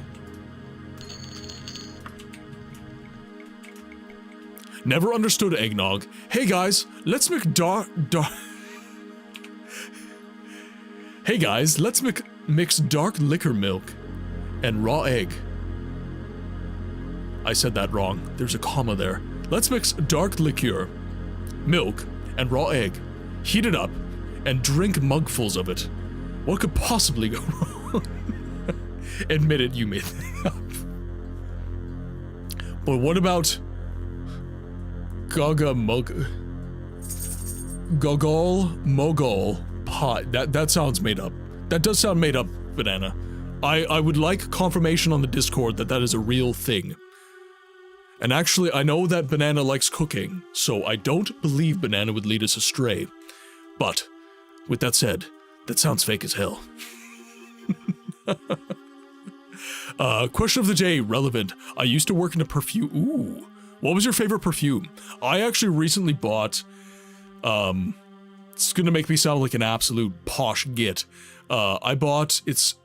Never understood eggnog. Hey guys, let's make Hey guys, let's mix dark liquor milk and raw egg. I said that wrong. There's a comma there. Let's mix dark liqueur, milk, and raw egg. Heat it up and drink mugfuls of it. What could possibly go wrong? Admit it, you made that up. But what about Gogol Mogol Pie? That sounds made up. That does sound made up, Banana. I would like confirmation on the Discord that that is a real thing. And actually, I know that Banana likes cooking, so I don't believe Banana would lead us astray. But, with that said, that sounds fake as hell. Question of the day, relevant. I used to work in a perfume. Ooh. What was your favorite perfume? I actually recently bought, it's gonna make me sound like an absolute posh git. I bought, it's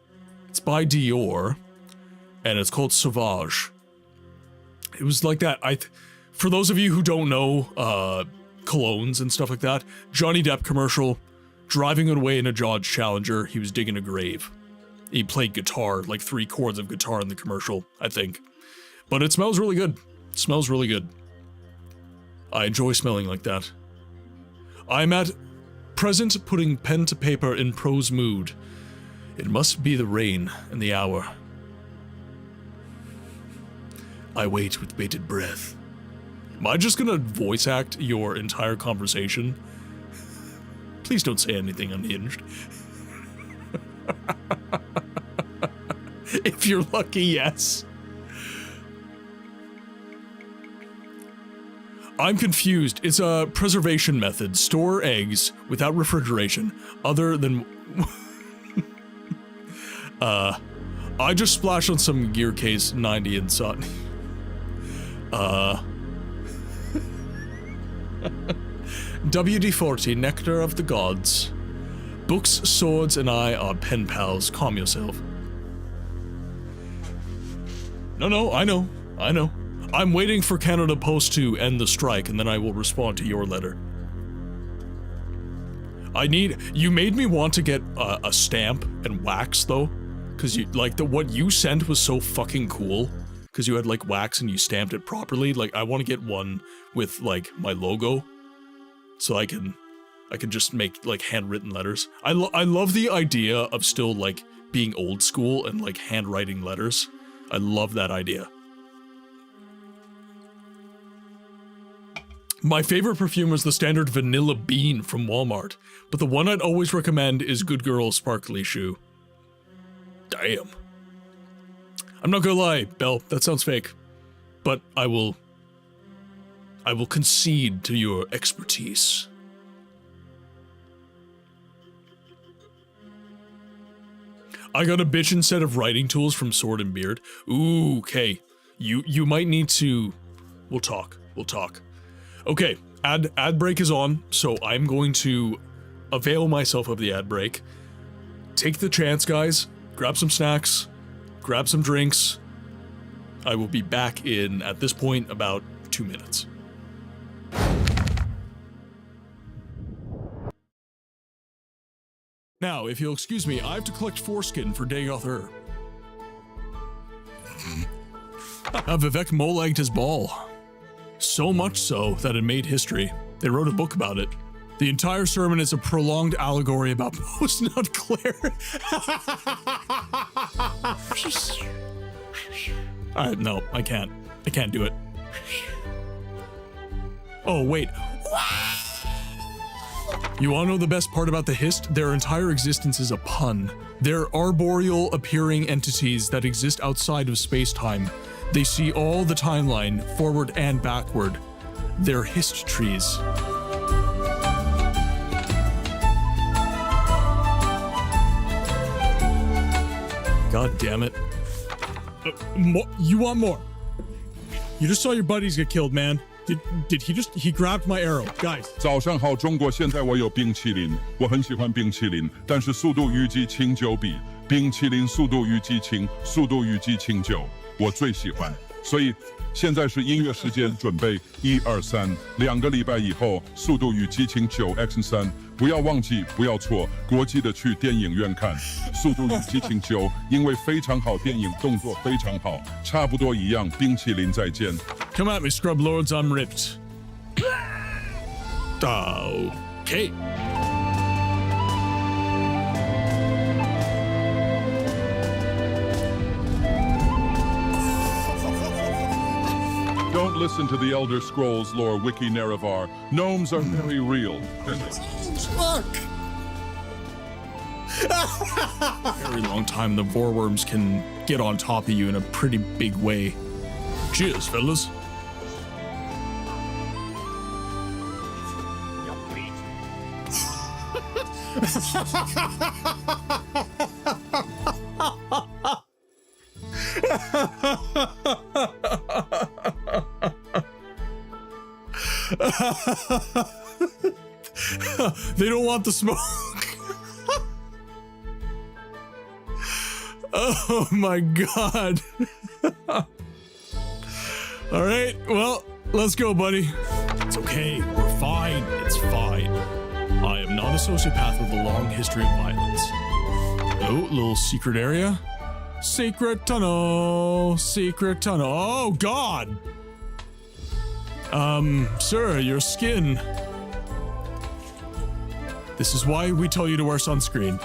by Dior, and it's called Sauvage. It was like that. For those of you who don't know, colognes and stuff like that, Johnny Depp commercial, driving away in a Dodge Challenger, he was digging a grave. He played guitar, like 3 chords of guitar in the commercial, I think. But it smells really good. It smells really good. I enjoy smelling like that. I'm at present putting pen to paper in prose mood. It must be the rain and the hour. I wait with bated breath. Am I just gonna voice act your entire conversation? Please don't say anything unhinged. If you're lucky, yes. I'm confused. It's a preservation method. Store eggs without refrigeration. Other than... I just splashed on some Gear Case 90 and saw... WD-40, Nectar of the Gods. Books, swords, and I are pen pals. Calm yourself. No, I know. I'm waiting for Canada Post to end the strike, and then I will respond to your letter. You made me want to get a stamp and wax, though. Because what you sent was so fucking cool. Because you had, like, wax and you stamped it properly. Like, I want to get one with, like, my logo. So I can just make, like, handwritten letters. I love the idea of still, like, being old school and, like, handwriting letters. I love that idea. My favorite perfume is the standard Vanilla Bean from Walmart, but the one I'd always recommend is Good Girl Sparkly Shoe. Damn. I'm not gonna lie, Belle, that sounds fake, but I will concede to your expertise. I got a bitchin' set of writing tools from Sword and Beard. Ooh, okay. You might need to... We'll talk. Okay, ad break is on, so I'm going to avail myself of the ad break. Take the chance, guys. Grab some snacks. Grab some drinks. I will be back in, at this point, about 2 minutes. Now, if you'll excuse me, I have to collect foreskin for Dagoth. Vivek molegged his ball. So much so that it made history. They wrote a book about it. The entire sermon is a prolonged allegory about post-nut Claire. No, I can't. I can't do it. Oh, wait. You wanna know the best part about the Hist? Their entire existence is a pun. They're arboreal appearing entities that exist outside of space-time. They see all the timeline, forward and backward. They're Hist trees. God damn it. You want more? You just saw your buddies get killed, man. Did he grabbed my arrow, guys. 早上好，中国，现在我有冰淇淋，我很喜欢冰淇淋，但是速度与激情9比，冰淇淋速度与激情9，我最喜欢。所以现在是音乐时间，准备1、2、3，2个礼拜以后，速度与激情9X3，不要忘记，不要错，国际的去电影院看速度与激情9，因为非常好，电影动作非常好，差不多一样。冰淇淋再见。Come at me, scrub lords, I'm ripped. Okay. listen to the Elder Scrolls lore wiki Nerevar. Gnomes are very real. Look! Very long time, the Vorworms can get on top of you in a pretty big way. Cheers, fellas. They don't want the smoke. Oh my god. All right, well, let's go, buddy. It's okay, we're fine, it's fine. I am not a sociopath with a long history of violence. Oh, little secret area. Secret tunnel, secret tunnel. Oh god. Sir, your skin. This is why we tell you to wear sunscreen.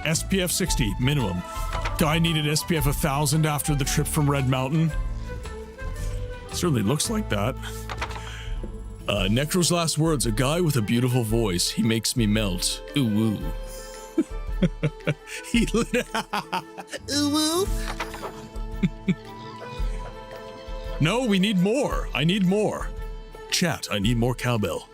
SPF 60, minimum. Guy needed SPF 1000 after the trip from Red Mountain. Certainly looks like that. Necro's last words, a guy with a beautiful voice. He makes me melt. Ooh woo. Ooh woo. No, we need more. I need more. Chat, I need more cowbell.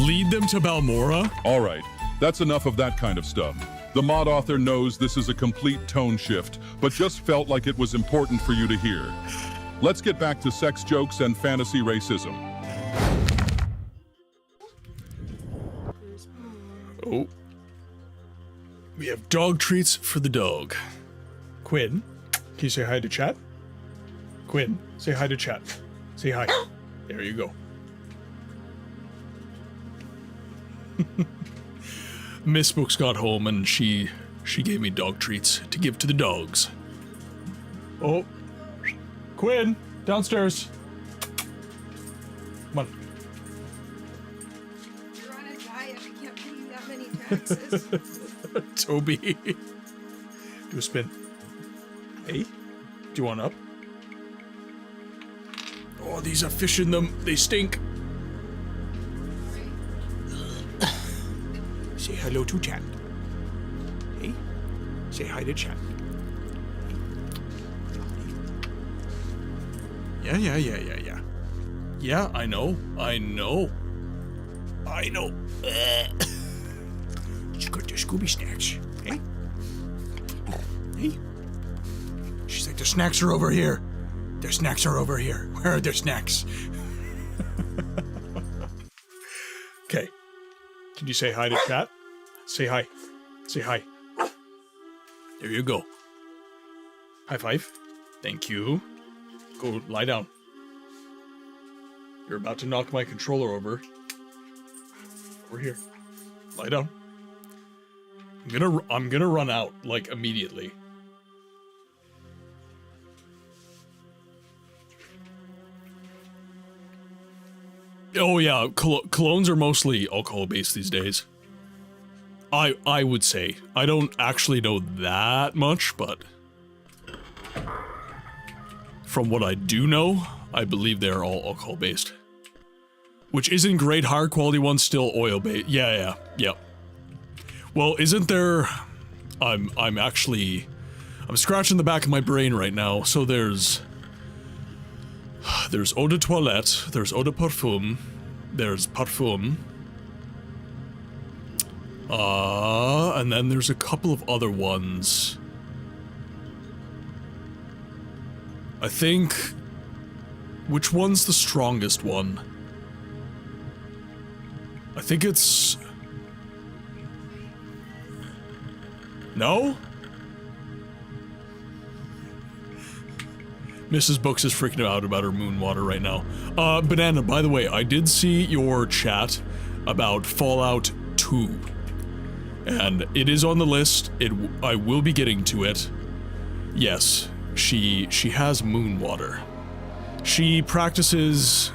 Lead them to Balmora? All right, that's enough of that kind of stuff. The mod author knows this is a complete tone shift, but just felt like it was important for you to hear. Let's get back to sex jokes and fantasy racism. Oh. We have dog treats for the dog. Quinn, can you say hi to chat? Quinn, say hi to chat. Say hi. There you go. Miss Books got home and she gave me dog treats to give to the dogs. Oh. Quinn, downstairs. Come on. You're on a diet. I can't pay you that many taxes. Toby. Do a spin. Hey, do you want up? Oh, these have fish in them. They stink. Say hello to chat. Hey, say hi to chat. Yeah. Yeah, I know. She got their Scooby snacks. Hey? Hey? She's like, the snacks are over here. Their snacks are over here. Where are their snacks? Okay. Can you say hi to chat? Say hi. Say hi. There you go. High five. Thank you. Go lie down. You're about to knock my controller over. Over here. Lie down. I'm gonna run out, like, immediately. Oh yeah, colognes are mostly alcohol-based these days. I would say. I don't actually know that much, but from what I do know, I believe they're all alcohol-based. Which isn't great, higher quality ones still oil-based. Yeah. Well, isn't there... I'm scratching the back of my brain right now, so there's eau de toilette, there's eau de parfum, there's parfum, and then there's a couple of other ones. I think... Which one's the strongest one? I think it's... No? Mrs. Books is freaking out about her moon water right now. Banana, by the way, I did see your chat about Fallout 2. And it is on the list. I will be getting to it. Yes, she has moon water. She practices...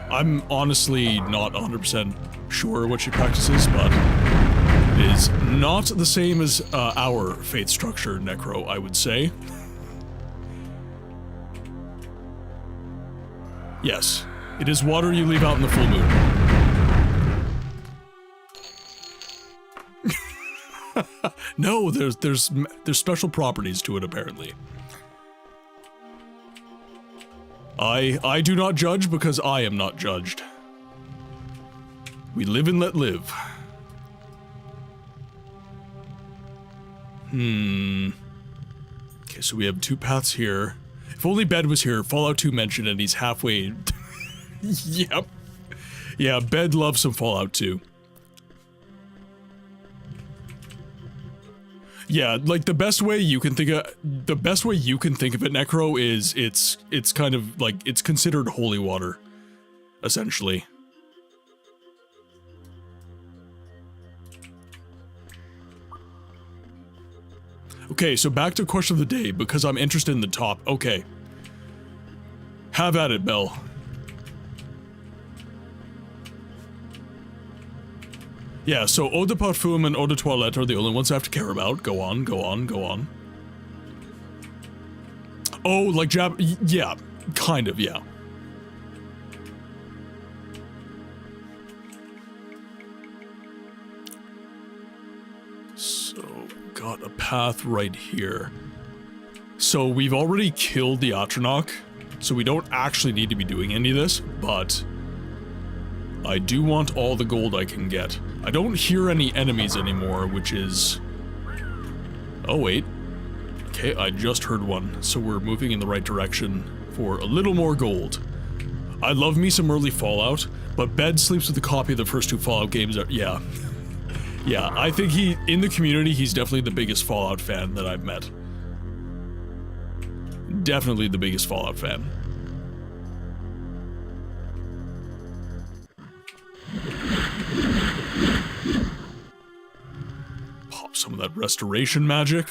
I'm honestly not 100% sure what she practices, but It is not the same as our faith structure, Necro, I would say. Yes, it is water you leave out in the full moon. No, there's special properties to it, apparently. I do not judge because I am not judged. We live and let live. Okay, so we have 2 paths here. If only Bed was here, Fallout 2 mentioned, and he's halfway. Yep. Yeah, Bed loves some Fallout 2. Yeah, like the best way you can think of it, Necro, is it's kind of like it's considered holy water, essentially. Okay, so back to question of the day, because I'm interested in the top. Okay. Have at it, Belle. Yeah, so eau de parfum and eau de toilette are the only ones I have to care about. Go on, go on, go on. Oh, like yeah, kind of, yeah. So, got a path right here. So we've already killed the Atronach, so we don't actually need to be doing any of this, but I do want all the gold I can get. I don't hear any enemies anymore, which is... Oh, wait. Okay, I just heard one, so we're moving in the right direction for a little more gold. I love me some early Fallout, but Bed sleeps with a copy of the first 2 Fallout games. Yeah. Yeah, I think in the community, he's definitely the biggest Fallout fan that I've met. Definitely the biggest Fallout fan. Pop some of that restoration magic.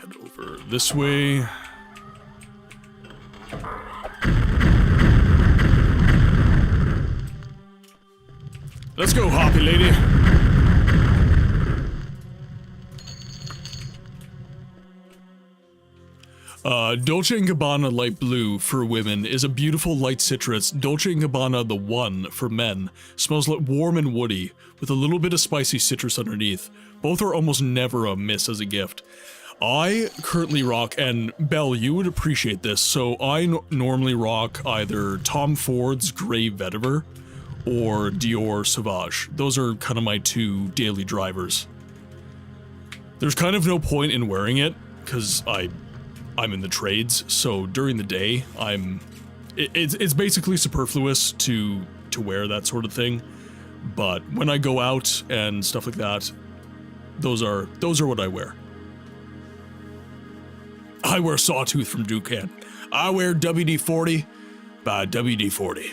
Head over this way. Let's go, Hoppy Lady. Dolce & Gabbana Light Blue for women is a beautiful light citrus. Dolce & Gabbana The One for men smells like warm and woody with a little bit of spicy citrus underneath. Both are almost never a miss as a gift. I currently rock, and Belle, you would appreciate this, so I normally rock either Tom Ford's Grey Vetiver or Dior Sauvage. Those are kind of my 2 daily drivers. There's kind of no point in wearing it, because I'm in the trades, so during the day, it's basically superfluous to wear that sort of thing, but when I go out and stuff like that, those are what I wear. I wear Sawtooth from Dukan. I wear WD-40 by WD-40.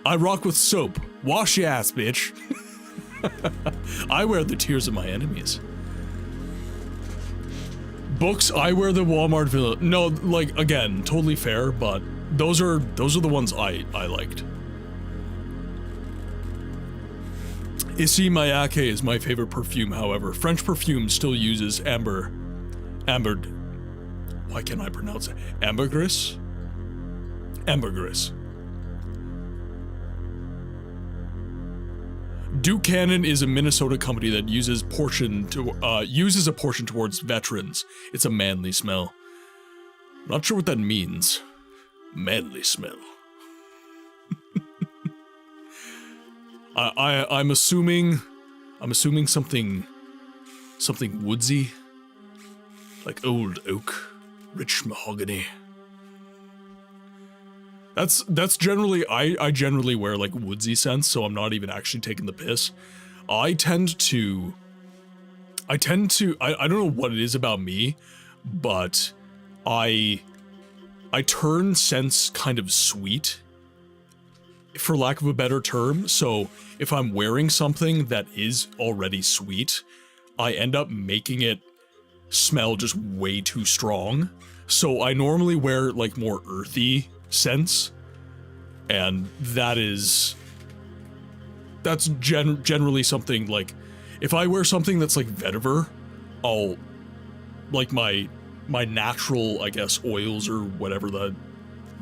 I rock with soap. Wash your ass, bitch. I wear the tears of my enemies. Books, I wear the Walmart Villa. No, like, again, totally fair, but those are the ones I liked. Issey Miyake is my favorite perfume, however. French perfume still uses amber. Why can't I pronounce it? Ambergris? Ambergris. Duke Cannon is a Minnesota company that uses a portion towards veterans. It's a manly smell. Not sure what that means. Manly smell. I'm assuming something woodsy, like old oak, rich mahogany. That's generally, I generally wear like woodsy scents, so I'm not even actually taking the piss. I tend to, I don't know what it is about me, but I turn scents kind of sweet, for lack of a better term. So if I'm wearing something that is already sweet, I end up making it smell just way too strong. So I normally wear like more earthy scents, and that's generally something like, if I wear something that's like vetiver, I'll, like my natural, I guess, oils or whatever the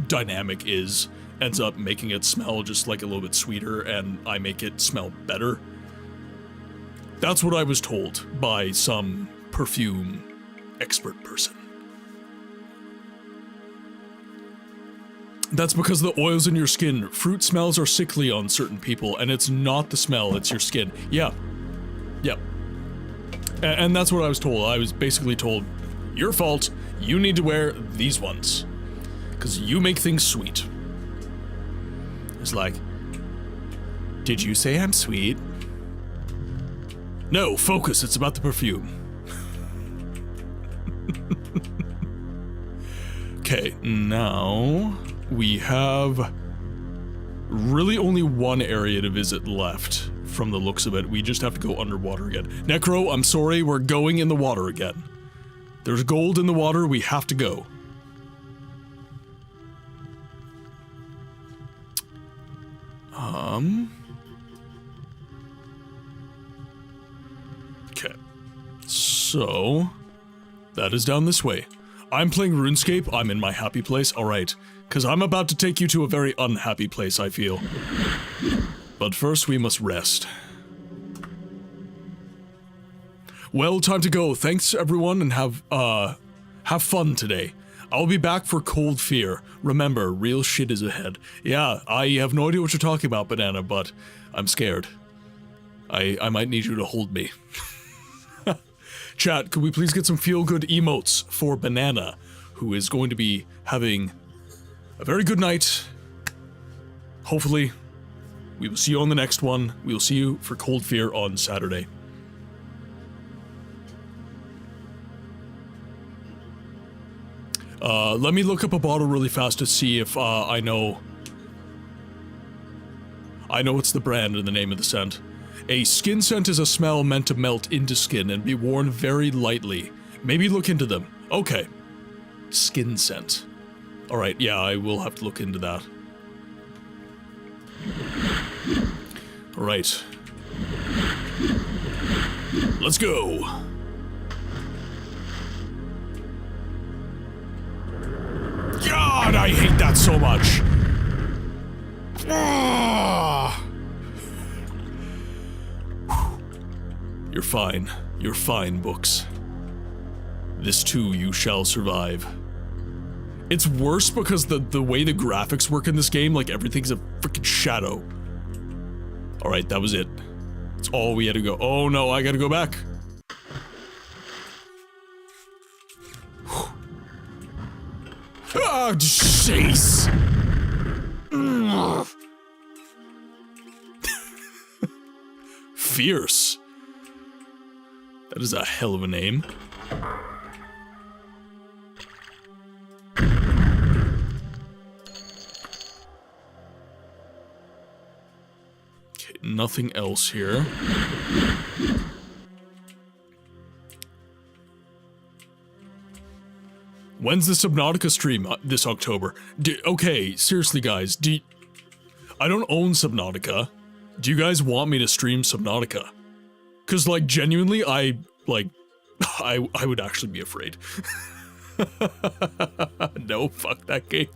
dynamic is, ends up making it smell just like a little bit sweeter, and I make it smell better. That's what I was told by some perfume expert person. That's because the oils in your skin, fruit smells are sickly on certain people, and it's not the smell, it's your skin. Yeah. Yep. And that's what I was told. I was basically told, your fault, you need to wear these ones, because you make things sweet. It's like, did you say I'm sweet? No, focus, it's about the perfume. Okay, now we have really only one area to visit left from the looks of it. We just have to go underwater again. Necro, I'm sorry, we're going in the water again. There's gold in the water, we have to go. Okay. So, that is down this way. I'm playing RuneScape, I'm in my happy place, alright. Because I'm about to take you to a very unhappy place, I feel. But first, we must rest. Well, time to go. Thanks, everyone, and have fun today. I'll be back for Cold Fear. Remember, real shit is ahead. Yeah, I have no idea what you're talking about, Banana, but I'm scared. I might need you to hold me. Chat, could we please get some feel-good emotes for Banana, who is going to be having a very good night. Hopefully, we will see you on the next one. We will see you for Cold Fear on Saturday. Let me look up a bottle really fast to see if I know it's the brand and the name of the scent. A skin scent is a smell meant to melt into skin and be worn very lightly. Maybe look into them. Okay. Skin scent. Alright, yeah, I will have to look into that. Alright. Let's go! God, I hate that so much! Ah! You're fine. You're fine, books. This too you shall survive. It's worse because the way the graphics work in this game, like everything's a freaking shadow. Alright, that was it. That's all we had to go. Oh no, I gotta go back. Oh, jeez. Fierce. That is a hell of a name. Okay, nothing else here. When's the Subnautica stream this October? Okay, seriously guys, I don't own Subnautica. Do you guys want me to stream Subnautica? Cause like genuinely, I would actually be afraid. No, fuck that game.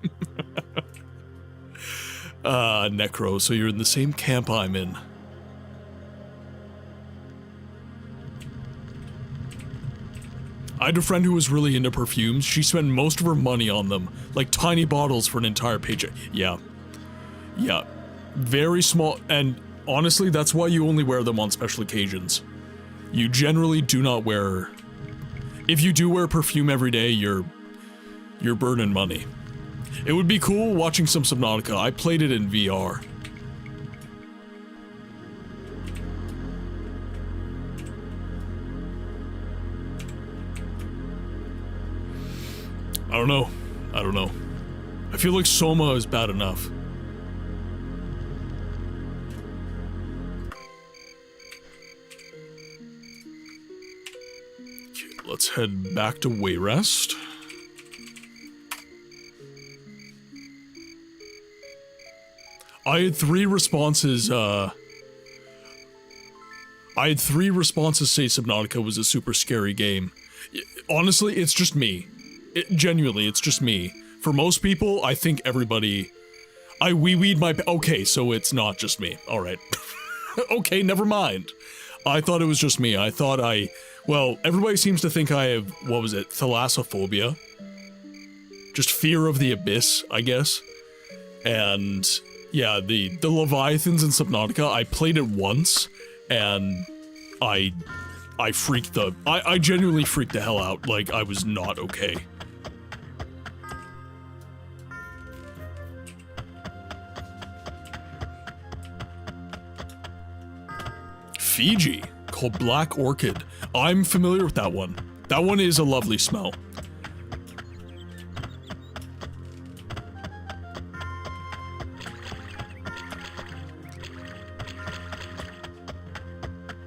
Necro, so you're in the same camp I'm in. I had a friend who was really into perfumes. She spent most of her money on them, like tiny bottles for an entire paycheck. Yeah. Yeah. Very small, and honestly, that's why you only wear them on special occasions. You generally do not wear... If you do wear perfume every day, you're burning money. It would be cool watching some Subnautica. I played it in VR. I don't know. I don't know. I feel like Soma is bad enough. Okay, let's head back to Wayrest. I had 3 responses, I had 3 responses say Subnautica was a super scary game. Honestly, it's just me. Genuinely, it's just me. For most people, I think everybody... I wee-weed my... Okay, so it's not just me. Alright. Okay, never mind. I thought it was just me. I thought well, everybody seems to think I have, what was it, thalassophobia? Just fear of the abyss, I guess. And, yeah, the Leviathans in Subnautica, I played it once, and I freaked I genuinely freaked the hell out. Like, I was not okay. Fiji, called Black Orchid. I'm familiar with that one. That one is a lovely smell.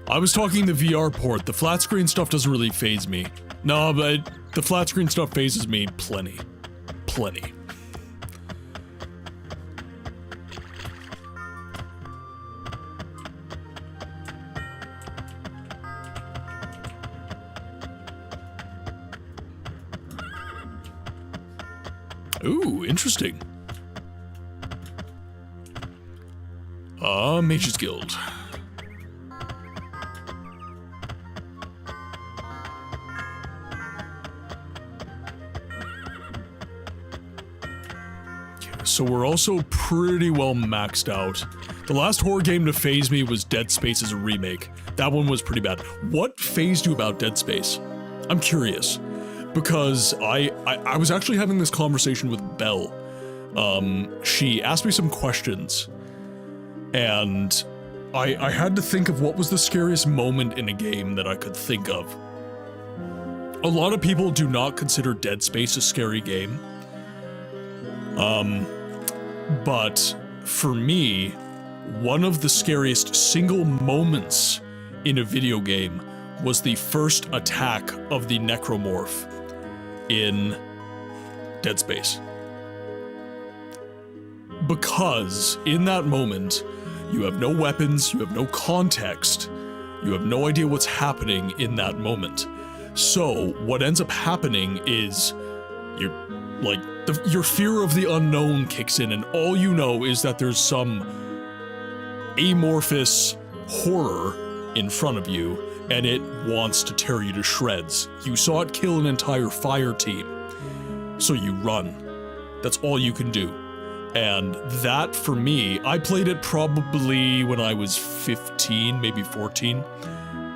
I was talking the VR port. The flat screen stuff doesn't really faze me. No, but the flat screen stuff phases me plenty. Plenty. Ooh, interesting. Mage's Guild. So we're also pretty well maxed out. The last horror game to phase me was Dead Space's remake. That one was pretty bad. What phased you about Dead Space? I'm curious. Because I was actually having this conversation with Belle. She asked me some questions, and I had to think of what was the scariest moment in a game that I could think of. A lot of people do not consider Dead Space a scary game. But for me, one of the scariest single moments in a video game was the first attack of the Necromorph in Dead Space. Because in that moment, you have no weapons, you have no context, you have no idea what's happening in that moment. So what ends up happening is your fear of the unknown kicks in, and all you know is that there's some amorphous horror in front of you, and it wants to tear you to shreds. You saw it kill an entire fire team, so you run. That's all you can do. And that, for me, I played it probably when I was 15, maybe 14,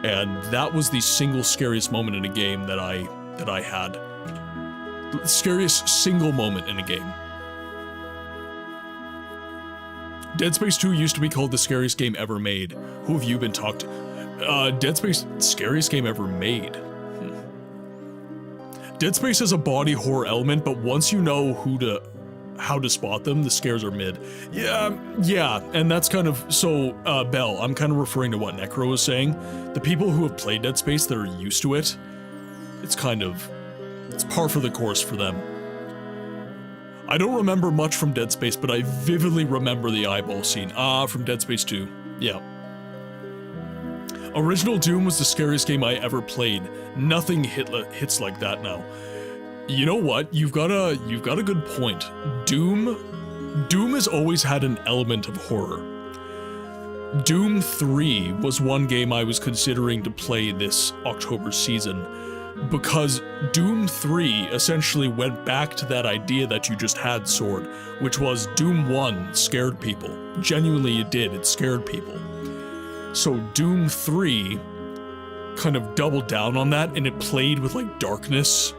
and that was the single scariest moment in a game that I had. The scariest single moment in a game. Dead Space 2 used to be called the scariest game ever made. Who have you been talked to? Dead Space, scariest game ever made. Dead Space has a body horror element, but once you know how to spot them, the scares are mid. Yeah, and that's kind of, so, Belle, I'm kind of referring to what Necro was saying. The people who have played Dead Space that are used to it, it's par for the course for them. I don't remember much from Dead Space, but I vividly remember the eyeball scene. From Dead Space 2. Yeah. Original Doom was the scariest game I ever played. Nothing hits like that now. You know what? You've got a good point. Doom has always had an element of horror. Doom 3 was one game I was considering to play this October season, because Doom 3 essentially went back to that idea that you just had, Sword, which was Doom 1 scared people. Genuinely it did, it scared people. So Doom 3 kind of doubled down on that, and it played with like darkness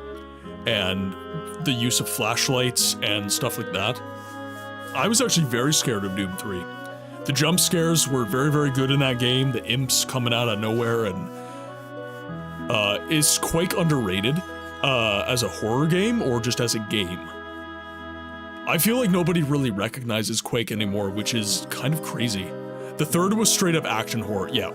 and the use of flashlights and stuff like that. I was actually very scared of Doom 3. The jump scares were very, very good in that game, the imps coming out of nowhere, and is Quake underrated as a horror game or just as a game? I feel like nobody really recognizes Quake anymore, which is kind of crazy. The third was straight up action horror, yeah.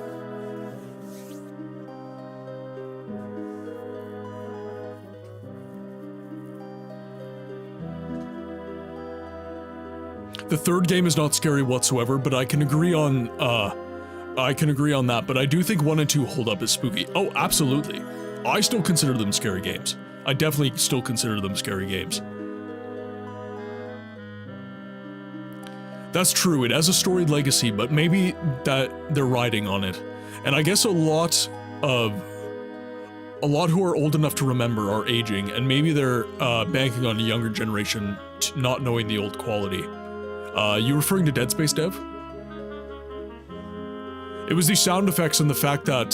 The third game is not scary whatsoever, but I can agree on that, but I do think 1 and 2 hold up as spooky. Oh, absolutely. I still consider them scary games. I definitely still consider them scary games. That's true, it has a storied legacy, but maybe that they're riding on it. And I guess a lot who are old enough to remember are aging, and maybe they're banking on a younger generation not knowing the old quality. You referring to Dead Space, Dev? It was the sound effects and the fact that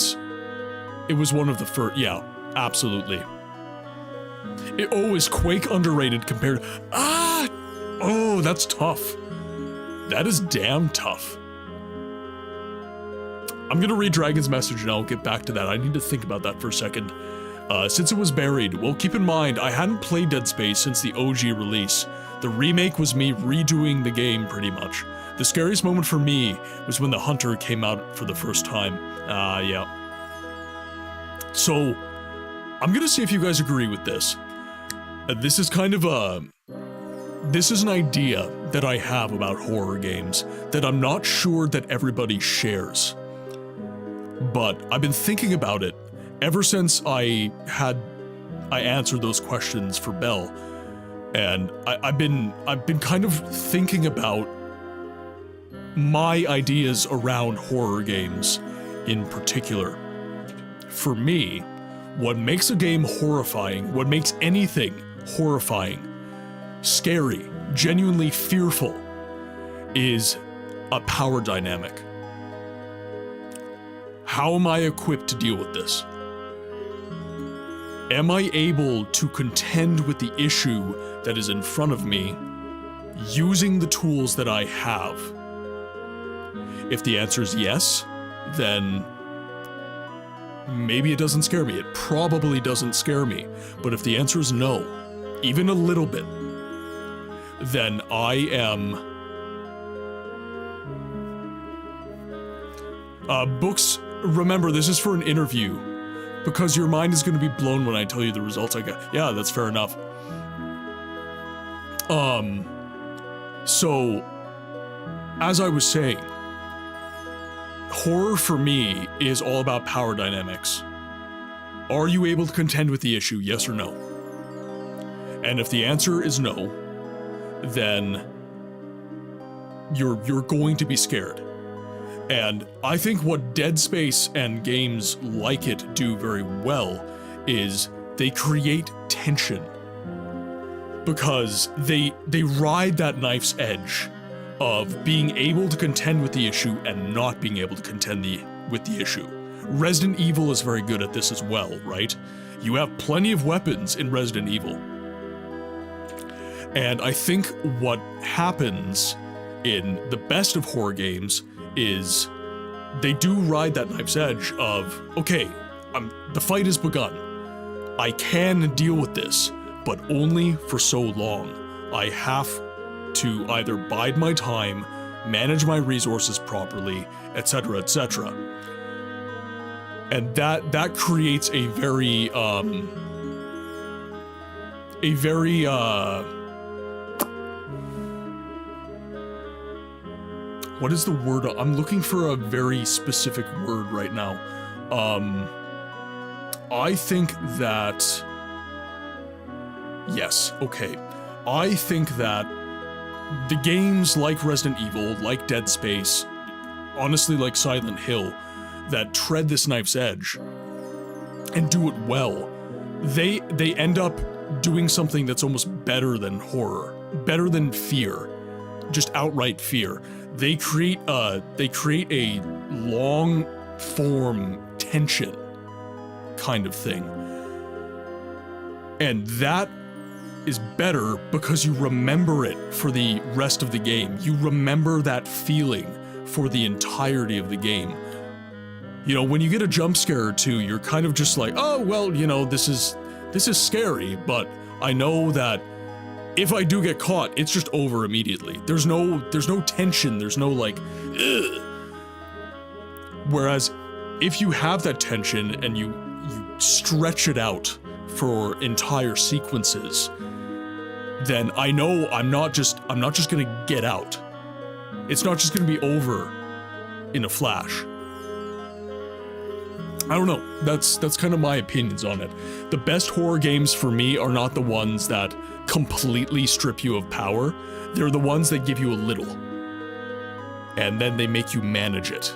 it was one of the first. Yeah, absolutely. Is Quake underrated compared? Oh, that's tough. That is damn tough. I'm gonna read Dragon's message and I'll get back to that. I need to think about that for a second. Since it was buried, well, keep in mind, I hadn't played Dead Space since the OG release. The remake was me redoing the game, pretty much. The scariest moment for me was when the Hunter came out for the first time. Yeah. So, I'm gonna see if you guys agree with this. This is kind of this is an idea that I have about horror games that I'm not sure that everybody shares. But I've been thinking about it ever since I answered those questions for Belle, and I've been kind of thinking about my ideas around horror games in particular. For me, what makes a game horrifying, what makes anything horrifying, scary, genuinely fearful, is a power dynamic. How am I equipped to deal with this? Am I able to contend with the issue that is in front of me using the tools that I have? If the answer is yes, then maybe it doesn't scare me. It probably doesn't scare me. But if the answer is no, even a little bit, then I am... books, remember, this is for an interview, because your mind is going to be blown when I tell you the results I got. Yeah, that's fair enough. So, as I was saying, horror for me is all about power dynamics. Are you able to contend with the issue, yes or no? And if the answer is no, then you're going to be scared. And I think what Dead Space and games like it do very well is they create tension. Because they ride that knife's edge of being able to contend with the issue and not being able to contend with the issue. Resident Evil is very good at this as well, right? You have plenty of weapons in Resident Evil. And I think what happens in the best of horror games is they do ride that knife's edge of, okay, the fight has begun. I can deal with this, but only for so long. I have to either bide my time, manage my resources properly, etc., etc. And that creates a very what is the word? I'm looking for a very specific word right now. I think that... Yes, okay. I think that the games like Resident Evil, like Dead Space, honestly like Silent Hill, that tread this knife's edge and do it well, they end up doing something that's almost better than horror, better than fear, just outright fear. They create a long form tension kind of thing. And that is better because you remember it for the rest of the game. You remember that feeling for the entirety of the game. You know, when you get a jump scare or two, you're kind of just like, oh, well, you know, this is scary, but I know that if I do get caught, it's just over immediately. There's no tension, there's no like, ugh. Whereas if you have that tension and you stretch it out for entire sequences, then I know I'm not just gonna get out. It's not just gonna be over in a flash. I don't know. That's kind of my opinions on it. The best horror games for me are not the ones that completely strip you of power. They're the ones that give you a little. And then they make you manage it.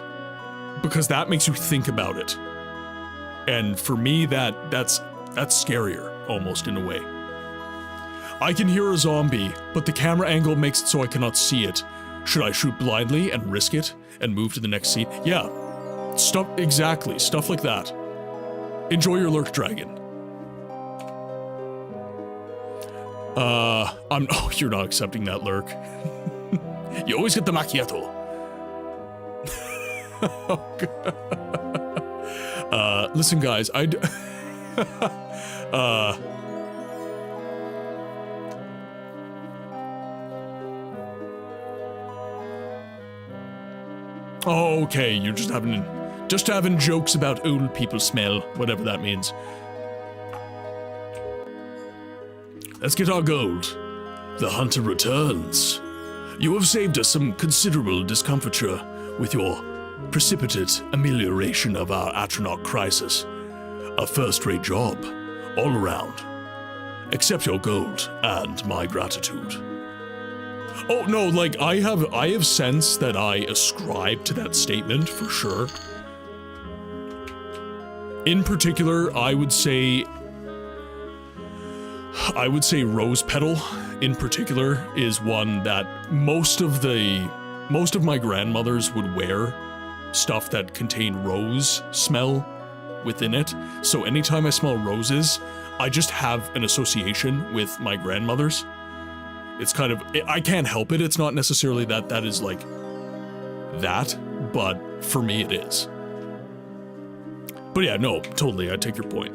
Because that makes you think about it. And for me, that's scarier, almost, in a way. I can hear a zombie, but the camera angle makes it so I cannot see it. Should I shoot blindly and risk it and move to the next scene? Yeah. Exactly. Stuff like that. Enjoy your lurk, dragon. Oh, you're not accepting that lurk. You always get the macchiato. Listen, guys, oh, okay, you're just having jokes about old people smell, whatever that means. Let's get our gold. The hunter returns. You have saved us some considerable discomfiture with your precipitate amelioration of our Atronach crisis. A first-rate job, all around. Accept your gold and my gratitude. Oh no, like I have sense that I ascribe to that statement for sure. In particular, I would say rose petal in particular is one that most of my grandmothers would wear stuff that contained rose smell within it. So anytime I smell roses, I just have an association with my grandmothers. It's kind of, I can't help it. It's not necessarily that is like that, but for me it is. But yeah, no, totally, I take your point.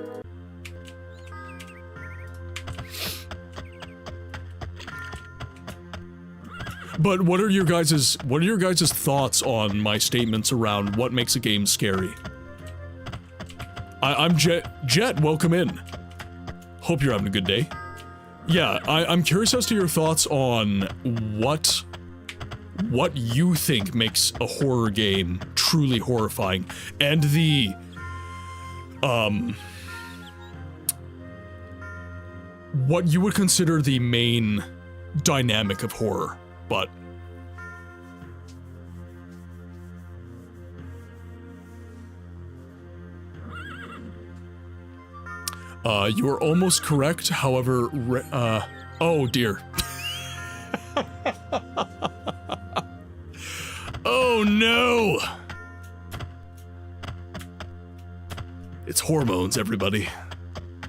But what are your guys' thoughts on my statements around what makes a game scary? I'm Jet, welcome in. Hope you're having a good day. Yeah, I'm curious as to your thoughts on what you think makes a horror game truly horrifying, and the what you would consider the main dynamic of horror, but you are almost correct, however, oh dear. Oh no! It's hormones, everybody.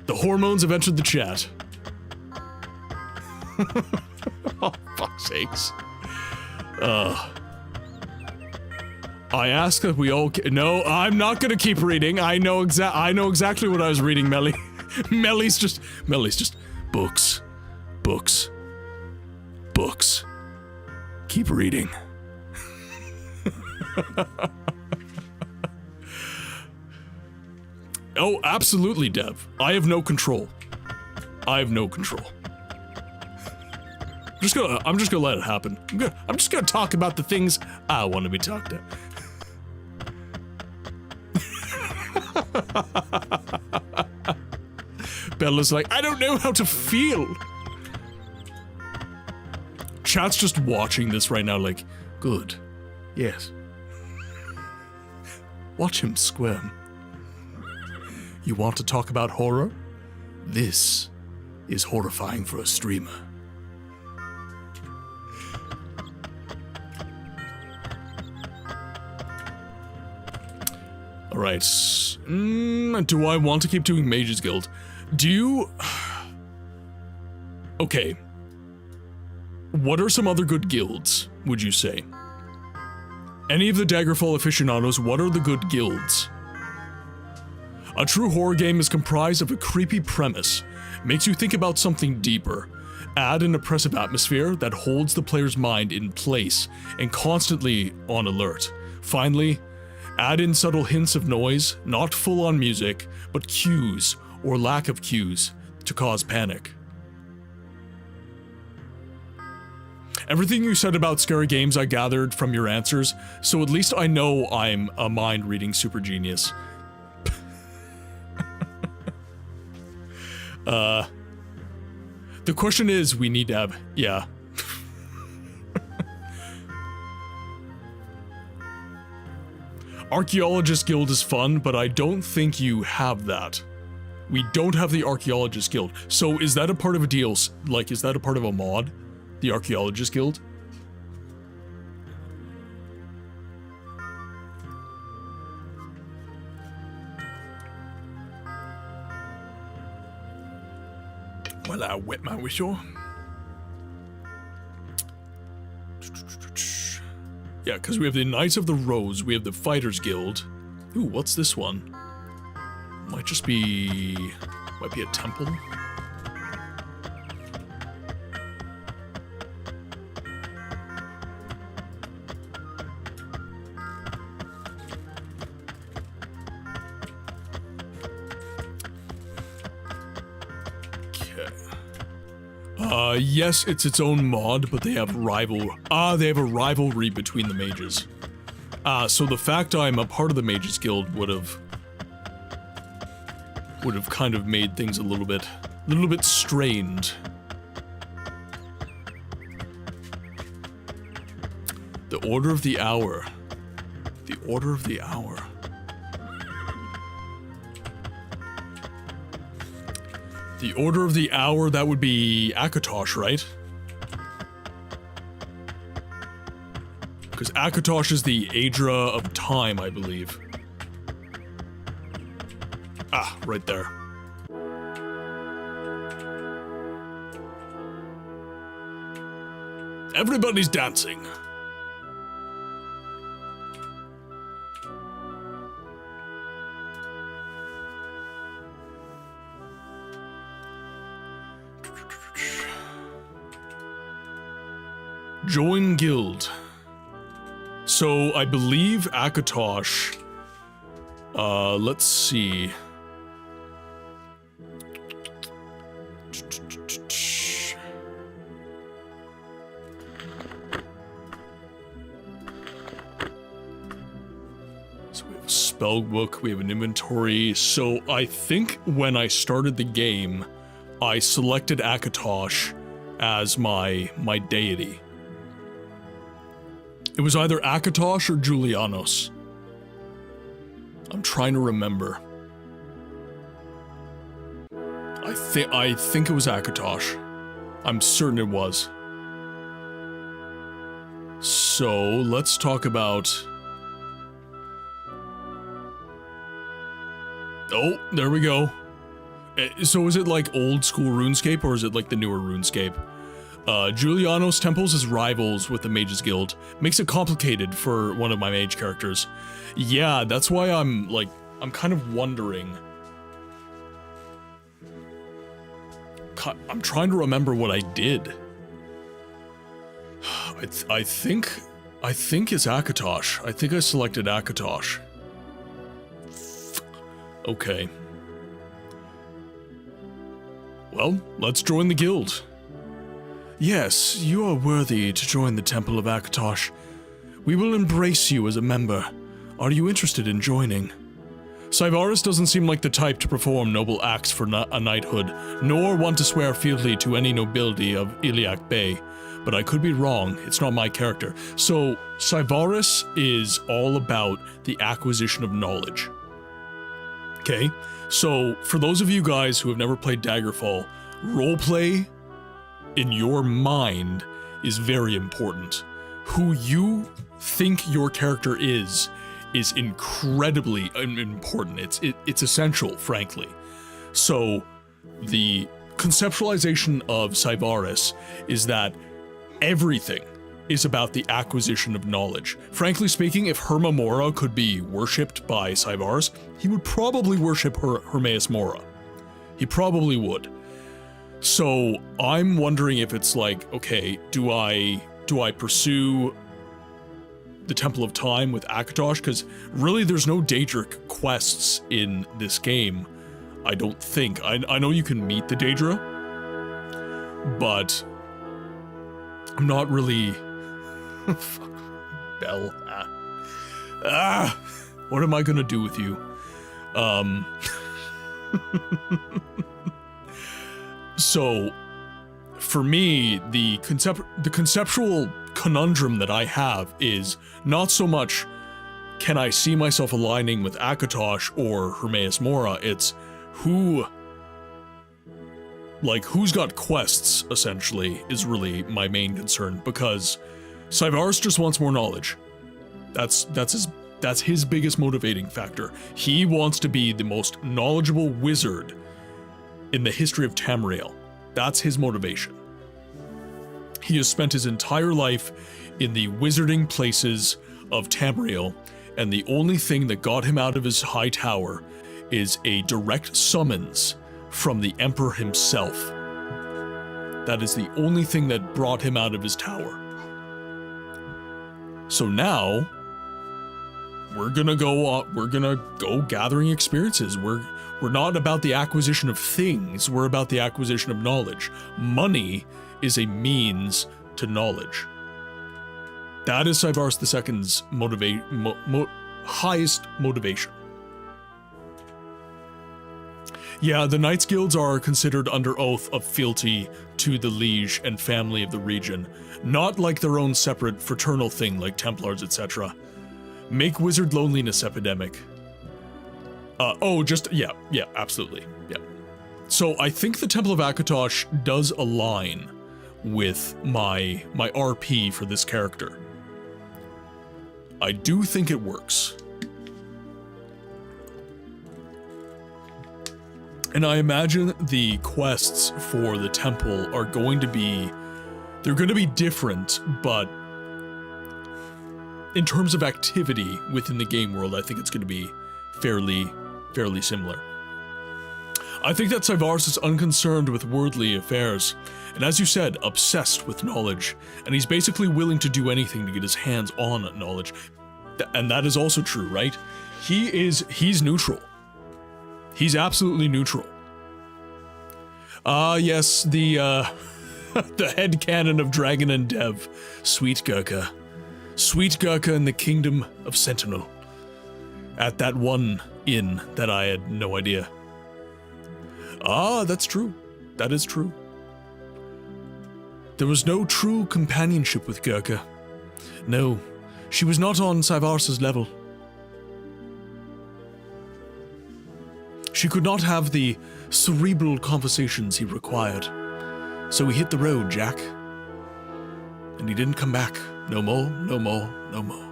The hormones have entered the chat. Oh, fuck's sakes. I ask that we all no, I'm not gonna keep reading. I know exactly what I was reading, Melly. Melly's just books. Keep reading. Oh, absolutely, Dev. I have no control. I'm just gonna let it happen. I'm just gonna talk about the things I want to be talked about. Bella's like, I don't know how to feel. Chat's just watching this right now like, good. Yes. Watch him squirm. You want to talk about horror? This is horrifying for a streamer. Alright. Do I want to keep doing Mage's Guild? Do you... Okay. What are some other good guilds, would you say? Any of the Daggerfall aficionados, what are the good guilds? A true horror game is comprised of a creepy premise, makes you think about something deeper, add an oppressive atmosphere that holds the player's mind in place and constantly on alert. Finally, add in subtle hints of noise, not full-on music, but cues or lack of cues to cause panic. Everything you said about scary games I gathered from your answers, so at least I know I'm a mind-reading super genius. The question is, we need to have... Yeah. Archaeologist Guild is fun, but I don't think you have that. We don't have the Archaeologist Guild. So is that a part of a deal? Like, is that a part of a mod? The Archaeologist Guild? Well, I wet my whistle. Yeah, because we have the Knights of the Rose, we have the Fighters Guild. Ooh, what's this one? Might be a temple. Yes, it's its own mod, but they have they have a rivalry between the mages. So the fact I'm a part of the Mages Guild would have kind of made things a little bit strained. The Order of the Hour. The Order of the Hour. The Order of the Hour, that would be Akatosh, right? Because Akatosh is the Aedra of Time, I believe. Ah, right there. Everybody's dancing. Join guild. So I believe Akatosh, let's see. So we have a spell book, we have an inventory. So I think when I started the game, I selected Akatosh as my deity. It was either Akatosh or Julianos. I'm trying to remember. I think it was Akatosh. I'm certain it was. So, let's talk about... Oh, there we go. So is it like old school RuneScape or is it like the newer RuneScape? Julianos temples as rivals with the Mages Guild. Makes it complicated for one of my mage characters. Yeah, that's why I'm kind of wondering. I'm trying to remember what I did. I think it's Akatosh. I think I selected Akatosh. Okay. Well, let's join the guild. Yes, you are worthy to join the Temple of Akatosh. We will embrace you as a member. Are you interested in joining? Syvaris doesn't seem like the type to perform noble acts for a knighthood, nor want to swear fealty to any nobility of Iliac Bay. But I could be wrong, it's not my character. So, Syvaris is all about the acquisition of knowledge. Okay, so for those of you guys who have never played Daggerfall, roleplay in your mind is very important. Who you think your character is incredibly important. It's essential, frankly. So the conceptualization of Syvaris is that everything is about the acquisition of knowledge. Frankly speaking, if Herma Mora could be worshipped by Syvaris, he would probably worship Hermaeus Mora. He probably would. So I'm wondering if it's like, okay, do I pursue the Temple of Time with Akatosh? Because really there's no Daedric quests in this game, I don't think. I know you can meet the Daedra, but I'm not really... Fuck. Bell. What am I gonna do with you? So, for me, the conceptual conundrum that I have is not so much can I see myself aligning with Akatosh or Hermaeus Mora, it's who's got quests, essentially, is really my main concern, because Syvaris just wants more knowledge. That's his biggest motivating factor. He wants to be the most knowledgeable wizard in the history of Tamriel. That's his motivation. He has spent his entire life in the wizarding places of Tamriel, and the only thing that got him out of his high tower is a direct summons from the Emperor himself. That is the only thing that brought him out of his tower. So now, we're gonna go gathering experiences. We're not about the acquisition of things, we're about the acquisition of knowledge. Money is a means to knowledge. That is Syvaris II's highest motivation. Yeah, the Knights Guilds are considered under oath of fealty to the liege and family of the region, not like their own separate fraternal thing like Templars, etc. Make wizard loneliness epidemic. Yeah, absolutely, yeah. So I think the Temple of Akatosh does align with my RP for this character. I do think it works. And I imagine the quests for the temple are going to be... They're going to be different, but in terms of activity within the game world, I think it's going to be fairly similar. I think that Syvaris is unconcerned with worldly affairs, and as you said, obsessed with knowledge, and he's basically willing to do anything to get his hands on knowledge. And that is also true, right? He's neutral. He's absolutely neutral. Yes, the the headcanon of Dragon and Dev, Sweet Gurkha. Sweet Gurkha in the Kingdom of Sentinel. At that one inn that I had no idea. That's true. That is true. There was no true companionship with Gurkha. No, she was not on Syvaris' level. She could not have the cerebral conversations he required. So he hit the road, Jack. And he didn't come back. No more, no more, no more.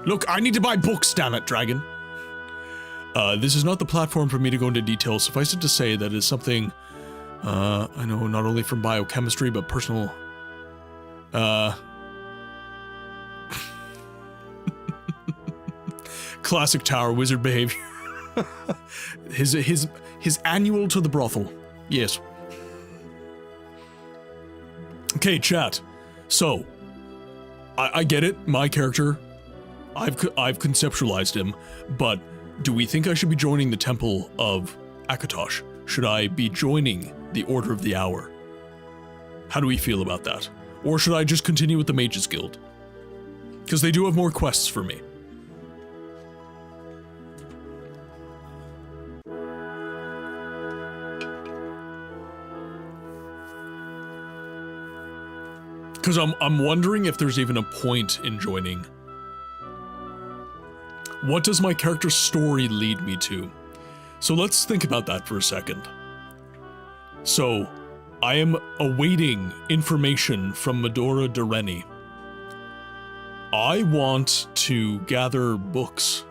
Look, I need to buy books, damn it, Dragon. This is not the platform for me to go into detail. Suffice it to say that is something, I know not only from biochemistry, but personal, classic tower wizard behavior. his annual to the brothel. Yes. Okay, chat. So, I get it. My character, I've conceptualized him, but do we think I should be joining the Temple of Akatosh? Should I be joining the Order of the Hour? How do we feel about that? Or should I just continue with the Mages Guild? Because they do have more quests for me. Because I'm wondering if there's even a point in joining. What does my character's story lead me to? So let's think about that for a second. So, I am awaiting information from Medora Dureni. I want to gather books.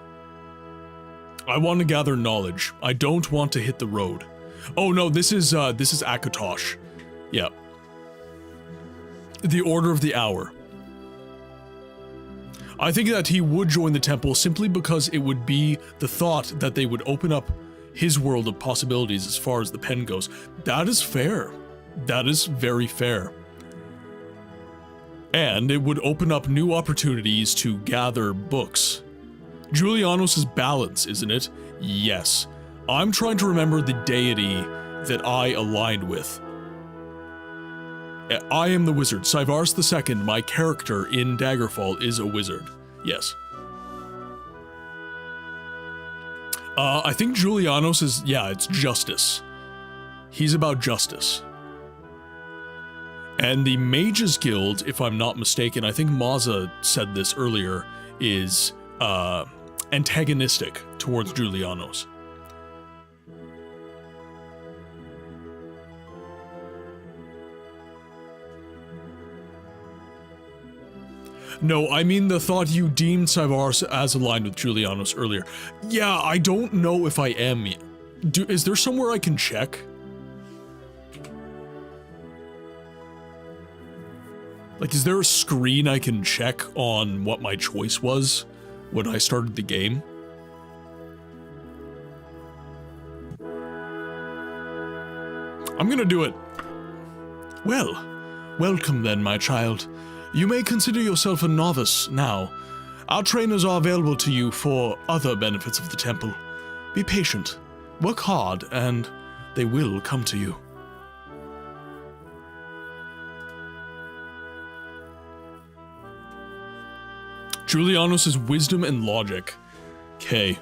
I want to gather knowledge. I don't want to hit the road. Oh no, this is Akatosh. Yeah. The Order of the Hour. I think that he would join the temple simply because it would be the thought that they would open up his world of possibilities as far as the pen goes. That is fair. That is very fair. And it would open up new opportunities to gather books. Julianos' balance, isn't it? Yes. I'm trying to remember the deity that I aligned with. I am the wizard. Saivars II, my character in Daggerfall, is a wizard. Yes. I think Julianos is, yeah, it's justice. He's about justice. And the Mages Guild, if I'm not mistaken, I think Maza said this earlier, is antagonistic towards Julianos. No, I mean the thought you deemed Saivars as aligned with Julianos earlier. Yeah, I don't know if I am. Is there somewhere I can check? Like, is there a screen I can check on what my choice was when I started the game? I'm gonna do it. Well, welcome then, my child. You may consider yourself a novice now. Our trainers are available to you for other benefits of the temple. Be patient, work hard, and they will come to you. Julianos' wisdom and logic. Okay.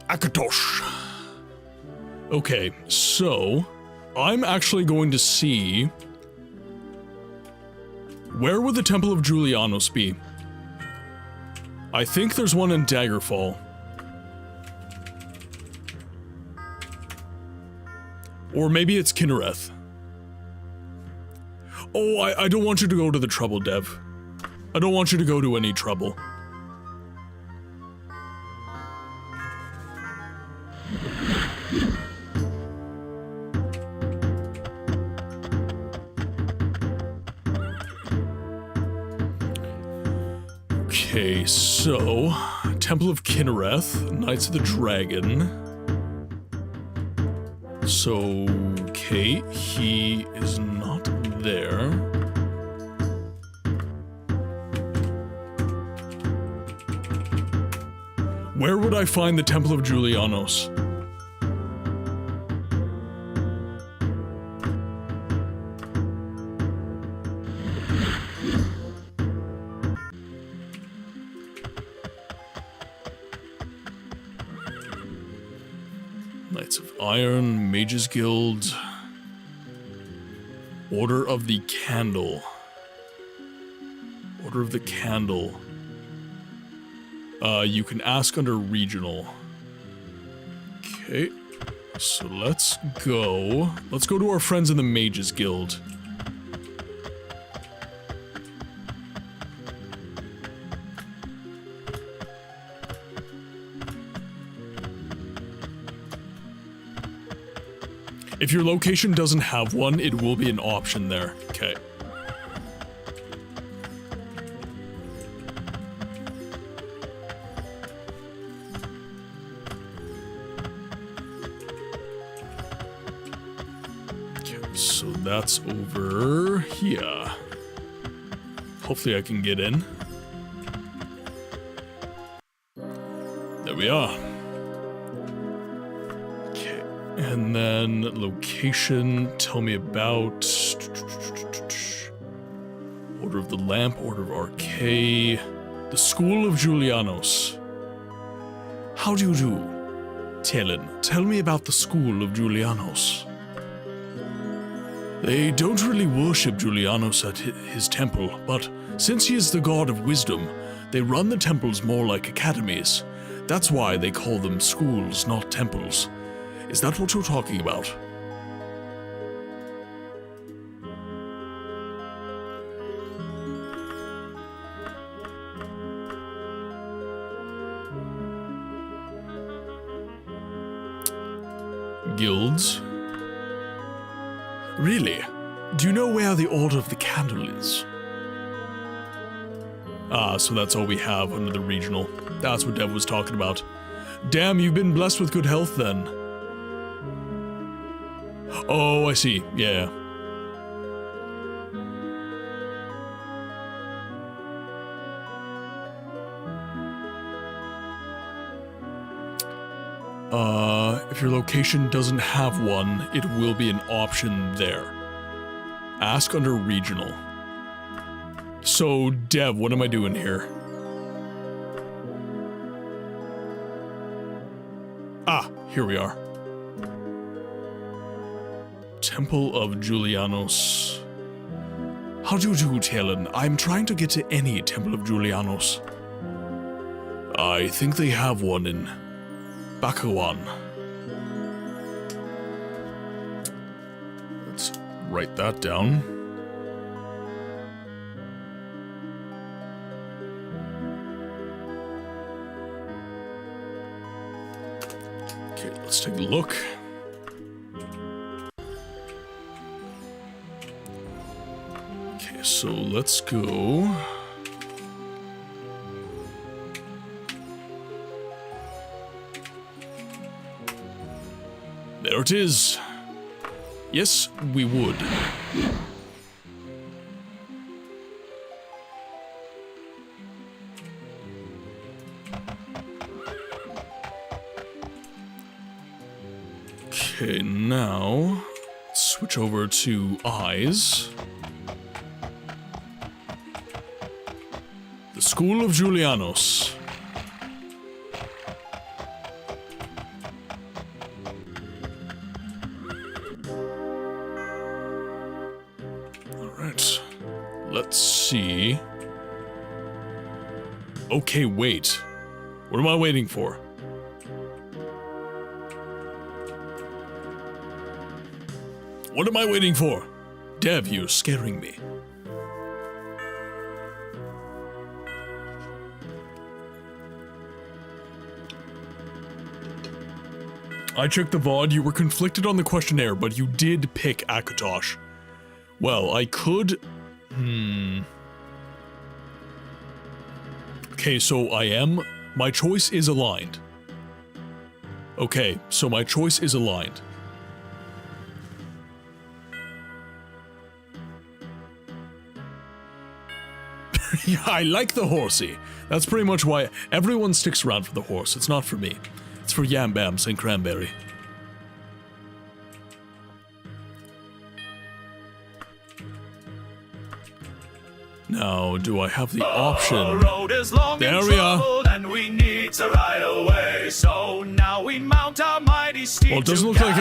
Akatosh. Okay, so I'm actually going to see where would the Temple of Julianos be? I think there's one in Daggerfall. Or maybe it's Kinnereth. Oh, I don't want you to go to the trouble, Dev. I don't want you to go to any trouble. Okay, so Temple of Kinnereth, Knights of the Dragon. So, okay, he is not there. Where would I find the Temple of Julianos? Knights of Iron, Mages Guild, Order of the Candle. Order of the Candle. You can ask under regional. Okay, so let's go. Let's go to our friends in the Mages Guild. If your location doesn't have one, it will be an option there. Okay. Okay, so that's over here. Hopefully I can get in. There we are. And then location, tell me about Order of the Lamp, Order of Arcade, the School of Julianos. How do you do? Talon, tell me about the School of Julianos. They don't really worship Julianos at his temple, but since he is the god of wisdom, they run the temples more like academies. That's why they call them schools, not temples. Is that what you're talking about? Guilds? Really? Do you know where the Order of the Candle is? Ah, so that's all we have under the regional. That's what Dev was talking about. Damn, you've been blessed with good health then. Oh, I see. Yeah. If your location doesn't have one, it will be an option there. Ask under regional. So, Dev, what am I doing here? Ah, here we are. Temple of Julianos. How do you do, Talon? I'm trying to get to any Temple of Julianos. I think they have one in Bakawan. Let's write that down. Okay, let's take a look. Okay, so let's go. There it is. Yes, we would. Okay, now switch over to eyes. The School of Julianos. Alright. Let's see. Okay, wait. What am I waiting for? What am I waiting for? Dev, you're scaring me. I checked the VOD, you were conflicted on the questionnaire, but you did pick Akatosh. Well, I could... Okay, so I am... My choice is aligned. Okay, so my choice is aligned. Yeah, I like the horsey. That's pretty much why everyone sticks around for the horse. It's not for me. It's for Yam Bams and Cranberry. Now, do I have the option? There we are. And we need to ride away. So now we mount our mighty steed. Well, it doesn't look like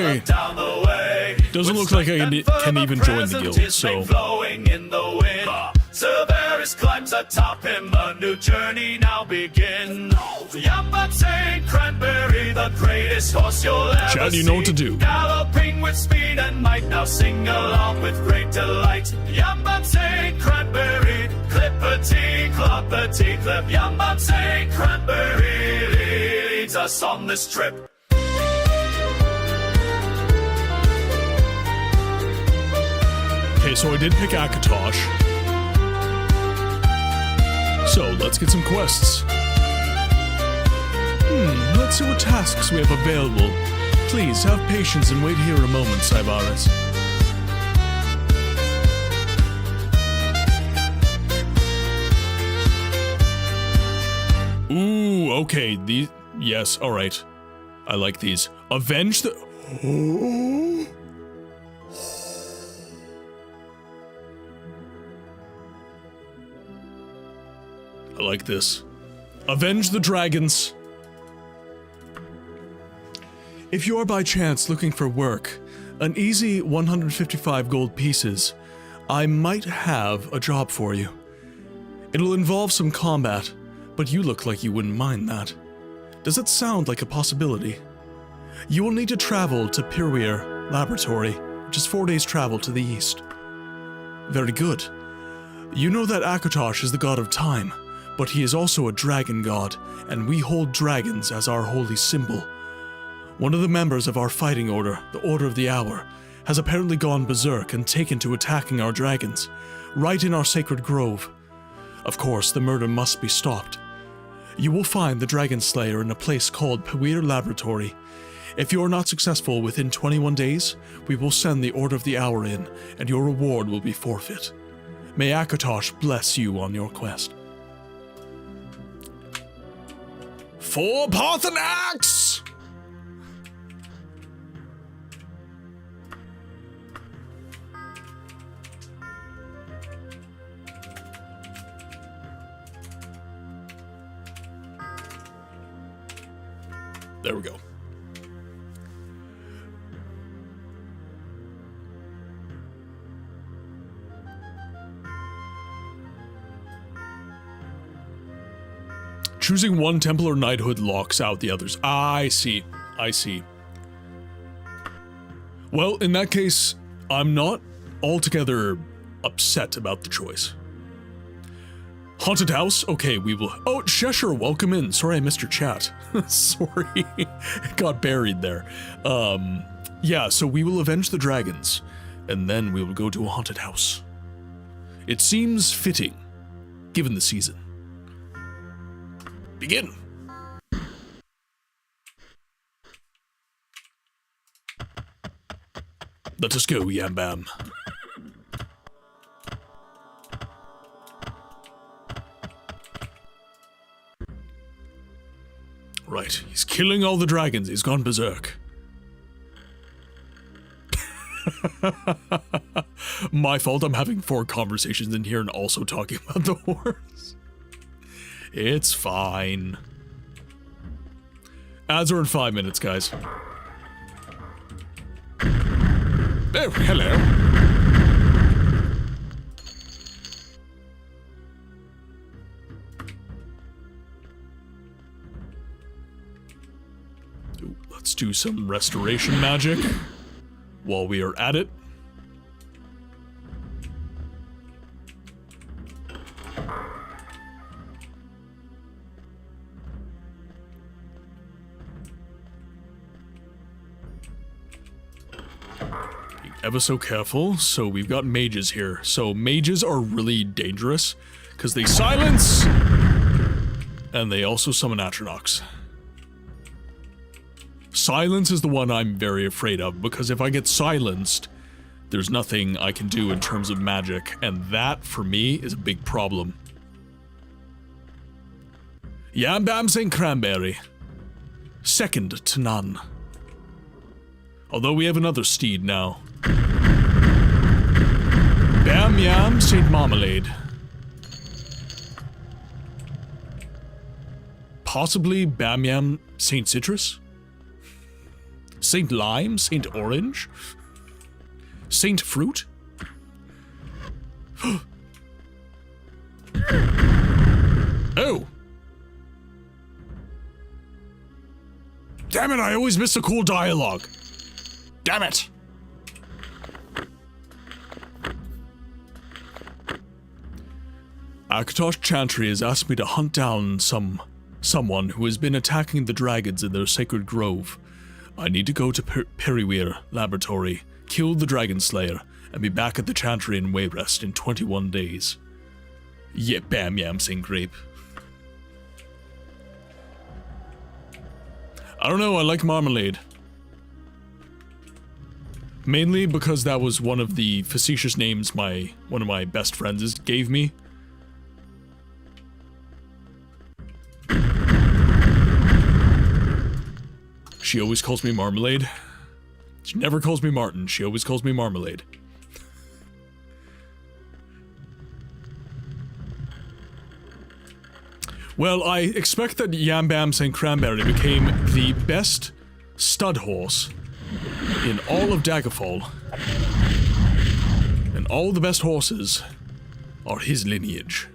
I can even join the guild, so. Flowing in the wind. Cerberus climbs atop him, a new journey now begins. Yamba St. Cranberry, the greatest horse you'll ever see. Chad, you know what to do. Galloping with speed and might, now sing along with great delight. Yamba St. Cranberry, clippity, cloppity, clip. Yamba St. Cranberry leads us on this trip. Okay, so I did pick Akatosh. So, let's get some quests. Let's see what tasks we have available. Please, have patience and wait here a moment, Cybaris. Ooh, okay, these... Yes, alright. I like these. Avenge the... Oh... I like this. Avenge the dragons. If you are by chance looking for work, an easy 155 gold pieces, I might have a job for you. It'll involve some combat, but you look like you wouldn't mind that. Does it sound like a possibility? You will need to travel to Pirweir Laboratory, which is 4 days' travel to the east. Very good. You know that Akatosh is the god of time, but he is also a dragon god, and we hold dragons as our holy symbol. One of the members of our fighting order, the Order of the Hour, has apparently gone berserk and taken to attacking our dragons, right in our sacred grove. Of course, the murder must be stopped. You will find the Dragon Slayer in a place called Pewir Laboratory. If you are not successful within 21 days, we will send the Order of the Hour in, and your reward will be forfeit. May Akatosh bless you on your quest. For Parthenax! There we go. Choosing one Templar knighthood locks out the others. I see. I see. Well, in that case, I'm not altogether upset about the choice. Haunted house? Okay, we will... Oh, Cheshire, welcome in. Sorry I missed your chat. Sorry. Got buried there. Yeah, so we will avenge the dragons, and then we will go to a haunted house. It seems fitting, given the season. Begin! Let us go, Yam Bam. Right, he's killing all the dragons. He's gone berserk. My fault, I'm having 4 conversations in here and also talking about the horse. It's fine. Ads are in 5 minutes, guys. Oh, hello. Ooh, let's do some restoration magic while we are at it. Ever so careful. So we've got mages here. So mages are really dangerous because they silence and they also summon Atronachs. Silence is the one I'm very afraid of because if I get silenced, there's nothing I can do in terms of magic, and that for me is a big problem. Yam Bam St. Cranberry. Second to none. Although we have another steed now. Bam Yam St. Marmalade. Possibly Bam Yam St. Citrus? St. Lime? St. Orange? St. Fruit? Oh! Damn it, I always miss a cool dialogue. Damn it! Akatosh Chantry has asked me to hunt down someone who has been attacking the dragons in their sacred grove. I need to go to Pewir Laboratory, kill the Dragon Slayer, and be back at the Chantry in Wayrest in 21 days. Yeah, Bam Yam St. Grape. I don't know, I like marmalade. Mainly because that was one of the facetious names one of my best friends gave me. She always calls me Marmalade. She never calls me Martin, she always calls me Marmalade. Well, I expect that Yam Bam St. Cranberry became the best stud horse in all of Daggerfall. And all the best horses are his lineage.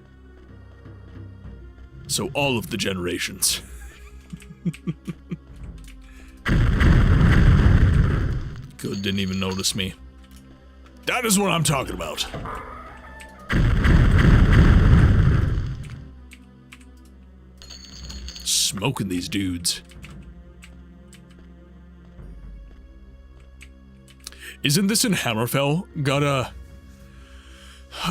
So all of the generations. Good, didn't even notice me. That is what I'm talking about. Smoking these dudes. Isn't this in Hammerfell?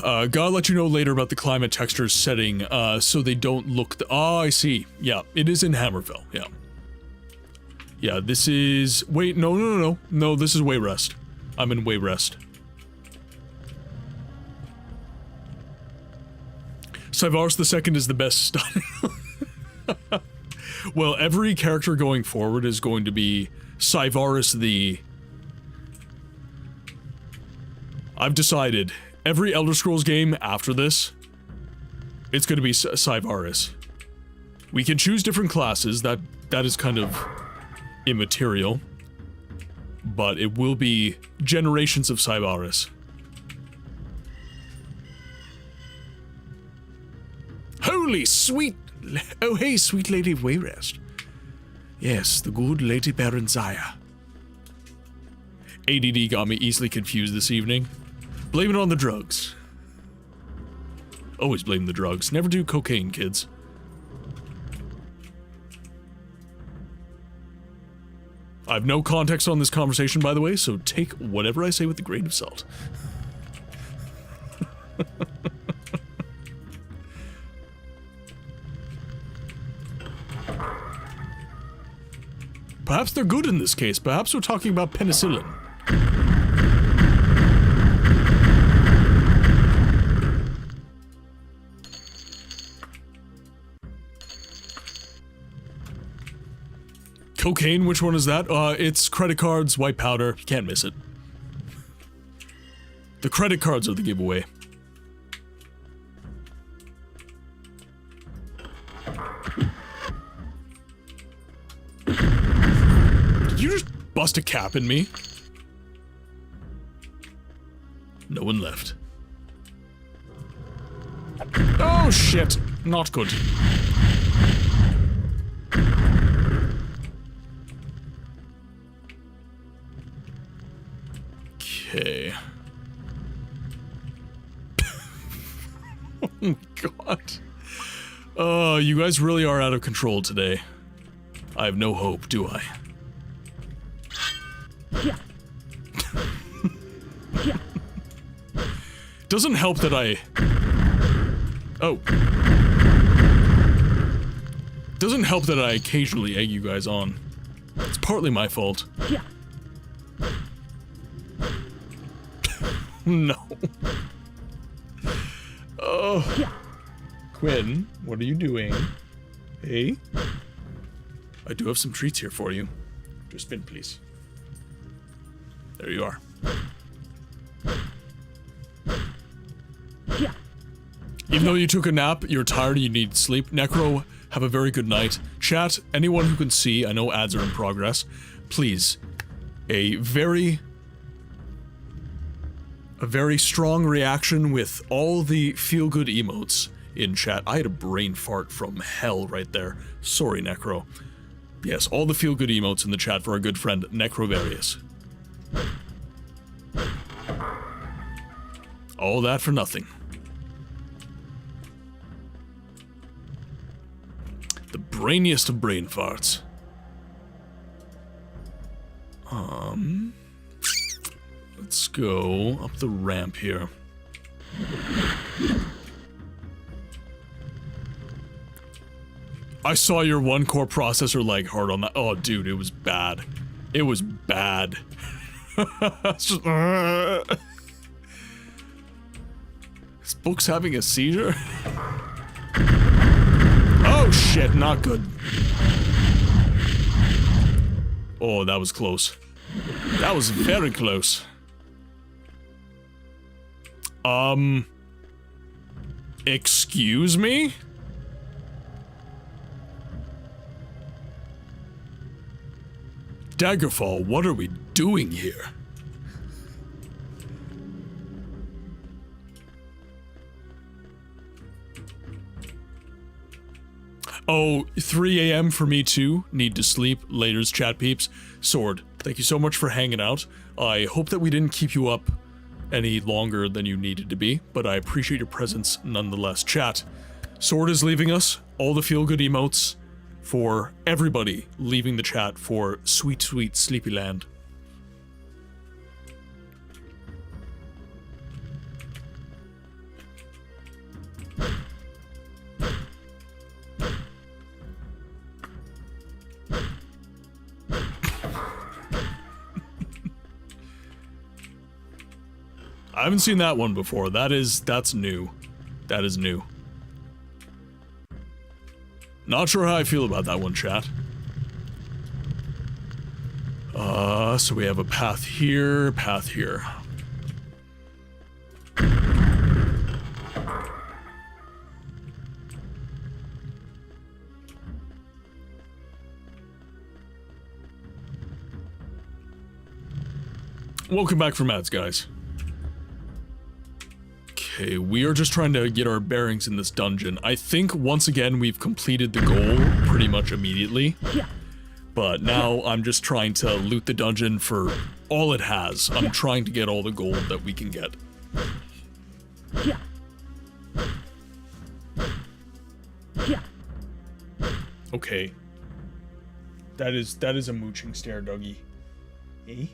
Gotta let you know later about the climate textures setting, so they don't look oh, I see. Yeah, it is in Hammerfell, yeah. Yeah, this is... Wait, no. No, this is Wayrest. I'm in Wayrest. Syvaris II is the best stunning. Well, every character going forward is going to be Syvaris the... I've decided, every Elder Scrolls game after this, it's going to be Syvaris. We can choose different classes, that is kind of immaterial, but it will be generations of Syvaris. Holy sweet... Oh, hey, sweet Lady of Wayrest. Yes, the good Lady Baronzaya. ADD got me easily confused this evening. Blame it on the drugs. Always blame the drugs. Never do cocaine, kids. I have no context on this conversation, by the way, so take whatever I say with a grain of salt. Perhaps they're good in this case. Perhaps we're talking about penicillin. Cocaine, which one is that? It's credit cards, white powder. You can't miss it. The credit cards are the giveaway. Did you just bust a cap in me? No one left. Oh shit! Not good. Okay. Oh my god. Oh, you guys really are out of control today. I have no hope, do I? Doesn't help that I... Oh. Doesn't help that I occasionally egg you guys on. It's partly my fault. No. Oh. Quinn, what are you doing? Hey? I do have some treats here for you. Just spin, please. There you are. Even though you took a nap, you're tired and you need sleep. Necro, have a very good night. Chat, anyone who can see, I know ads are in progress. Please, a very strong reaction with all the feel-good emotes in chat. I had a brain fart from hell right there. Sorry, Necro. Yes, all the feel-good emotes in the chat for our good friend, Necrovarius. All that for nothing. The brainiest of brain farts. Let's go up the ramp here. I saw your one-core processor lag hard on that. Oh, dude, it was bad. It was bad. It's just... This book's having a seizure? Oh, shit, not good. Oh, that was close. That was very close. Excuse me? Daggerfall, what are we doing here? Oh, 3 a.m. for me too. Need to sleep. Later's chat peeps. Sword, thank you so much for hanging out. I hope that we didn't keep you up any longer than you needed to be, but I appreciate your presence nonetheless. Chat, Sword is leaving us. All the feel-good emotes for everybody leaving the chat for sweet, sweet Sleepyland. I haven't seen that one before. That's new. That is new. Not sure how I feel about that one, chat. So we have a path here, path here. Welcome back from ads, guys. Okay, we are just trying to get our bearings in this dungeon. I think, once again, we've completed the goal pretty much immediately. But now I'm just trying to loot the dungeon for all it has. I'm trying to get all the gold that we can get. Okay. That is a mooching stare, doggy. Eh?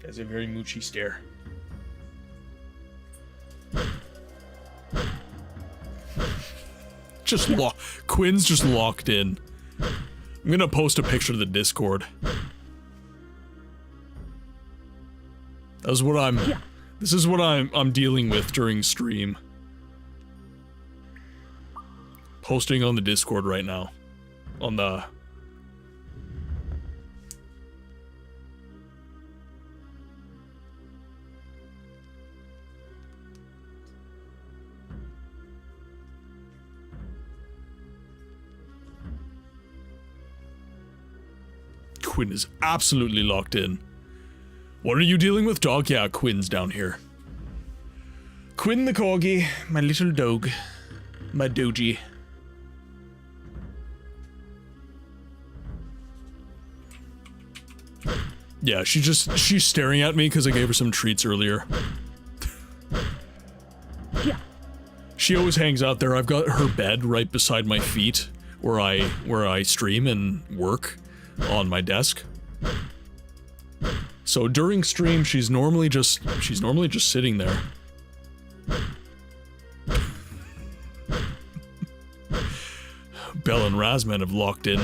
That's a very moochy stare. Quinn's just locked in. I'm gonna post a picture to the Discord. This is what I'm dealing with during stream. Posting on the Discord right now. On the... Quinn is absolutely locked in. What are you dealing with, dog? Yeah, Quinn's down here. Quinn the corgi, my little dog. My dogie. Yeah, she's staring at me because I gave her some treats earlier. She always hangs out there. I've got her bed right beside my feet where I stream and work on my desk. So during stream she's normally just sitting there. Belle and Razman have locked in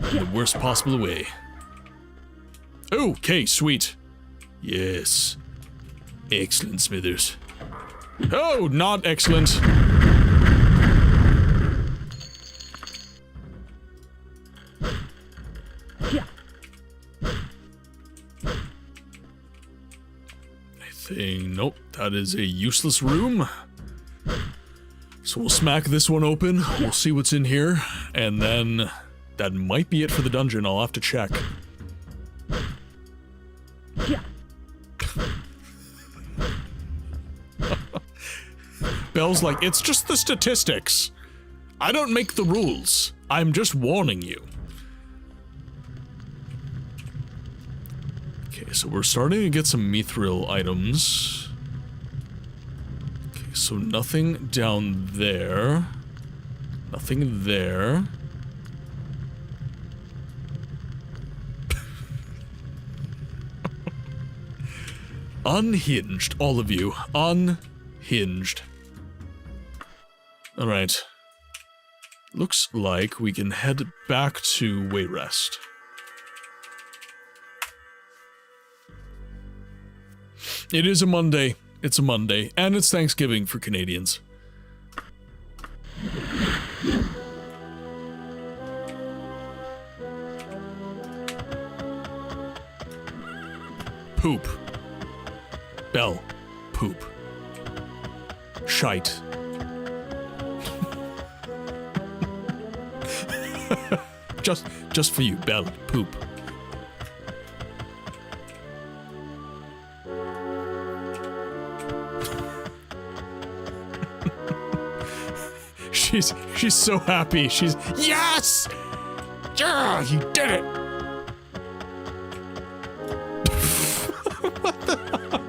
the worst possible way. Okay, sweet. Yes. Excellent, Smithers. Oh, not excellent. Nope, that is a useless room. So we'll smack this one open, we'll see what's in here, and then that might be it for the dungeon. I'll have to check. Belle's like, it's just the statistics. I don't make the rules. I'm just warning you. Okay, so we're starting to get some mithril items. Okay, so nothing down there. Nothing there. Unhinged, all of you. Unhinged. Alright. Looks like we can head back to Wayrest. It is a Monday. It's a Monday. And it's Thanksgiving for Canadians. Poop. Belle. Poop. Shite. just for you, Belle. Poop. She's so happy. She's yes! Yeah, you did it. What the heck?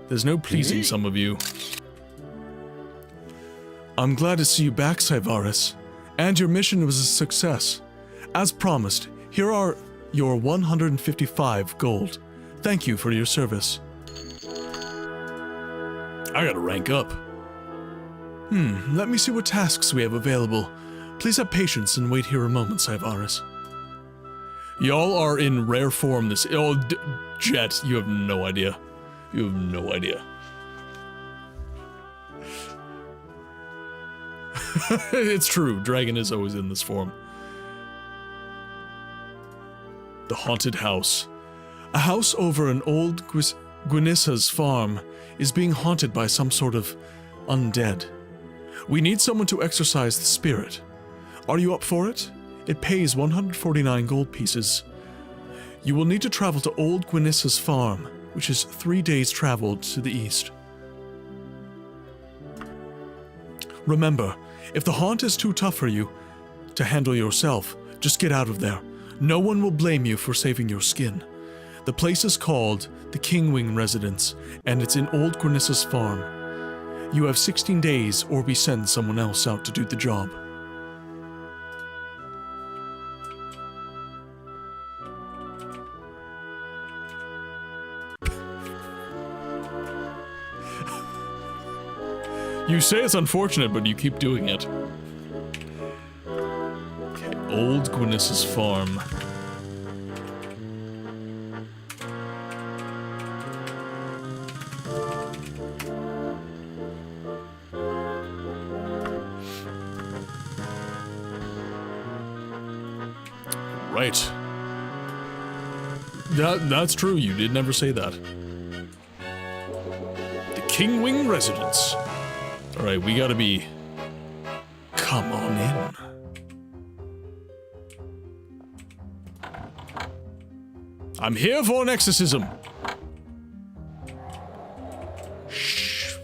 There's no pleasing some of you. I'm glad to see you back, Syvaris, and your mission was a success. As promised, here are your 155 gold. Thank you for your service. I gotta rank up. Let me see what tasks we have available. Please have patience and wait here a moment, Syvaris. Y'all are in rare form this- oh, Jet, you have no idea. You have no idea. It's true, Dragon is always in this form. The haunted house. A house over an old Gwynissa's farm is being haunted by some sort of undead. We need someone to exorcise the spirit. Are you up for it? It pays 149 gold pieces. You will need to travel to old Gwynissa's farm, which is 3 days' travel to the east. Remember, if the haunt is too tough for you to handle yourself, just get out of there. No one will blame you for saving your skin. The place is called the Kingwing Residence, and it's in Old Gwynissa's farm. You have 16 days, or we send someone else out to do the job. You say it's unfortunate, but you keep doing it. Okay, Old Gwynissa's farm. Right. That's true, you did never say that. The Kingwing Residence. Alright, we gotta be... Come on in. I'm here for an exorcism. Shh.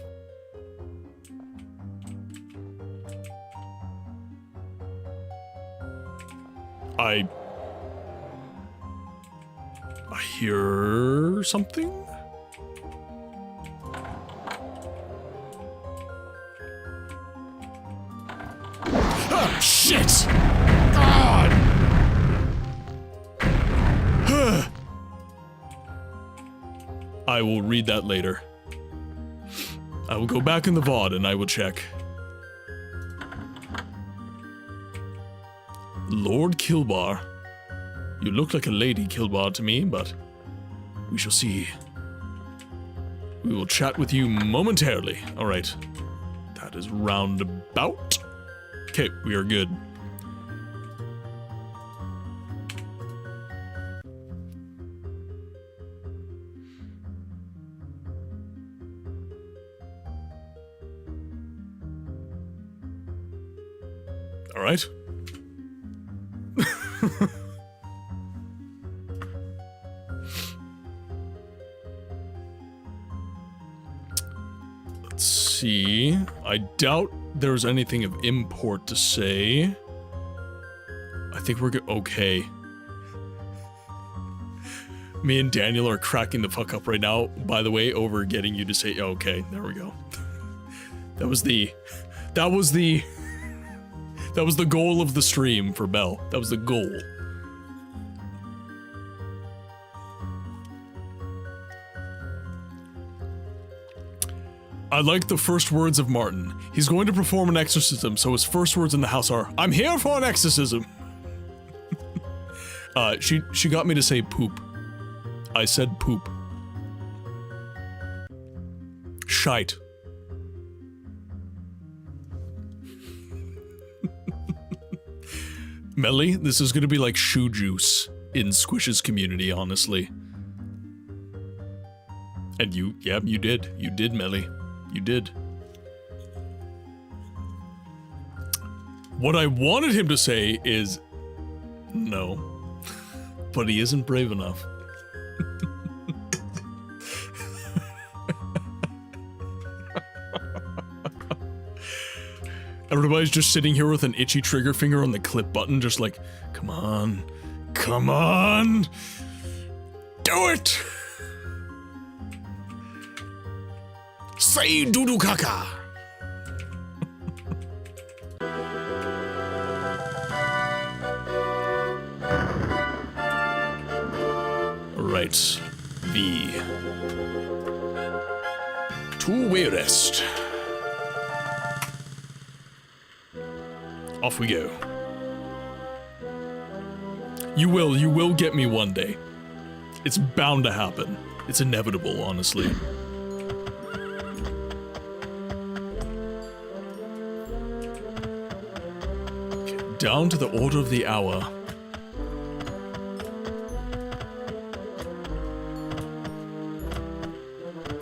I hear something? Ah, shit! God! I will read that later. I will go back in the VOD and I will check. Lord Kilbar. You look like a lady, Kilbar, to me, but we shall see. We will chat with you momentarily. Alright. That is roundabout. Okay, we are good. Alright. Let's see. I doubt there's anything of import to say. I think we're good. Okay. Me and Daniel are cracking the fuck up right now, by the way, over getting you to say, okay, there we go. That was the goal of the stream for Belle. That was the goal. I like the first words of Martin. He's going to perform an exorcism, so his first words in the house are, I'm here for an exorcism. She got me to say poop. I said poop. Shite. Melly, this is gonna be like shoe juice in Squish's community, honestly. And you, yeah, you did. You did, Melly. You did. What I wanted him to say is no, but he isn't brave enough. Everybody's just sitting here with an itchy trigger finger on the clip button, just like, come on, come on, do it! Say doo-doo caca! Right, V. To weirdest. Off we go. You will get me one day. It's bound to happen. It's inevitable, honestly. Okay, down to the order of the hour.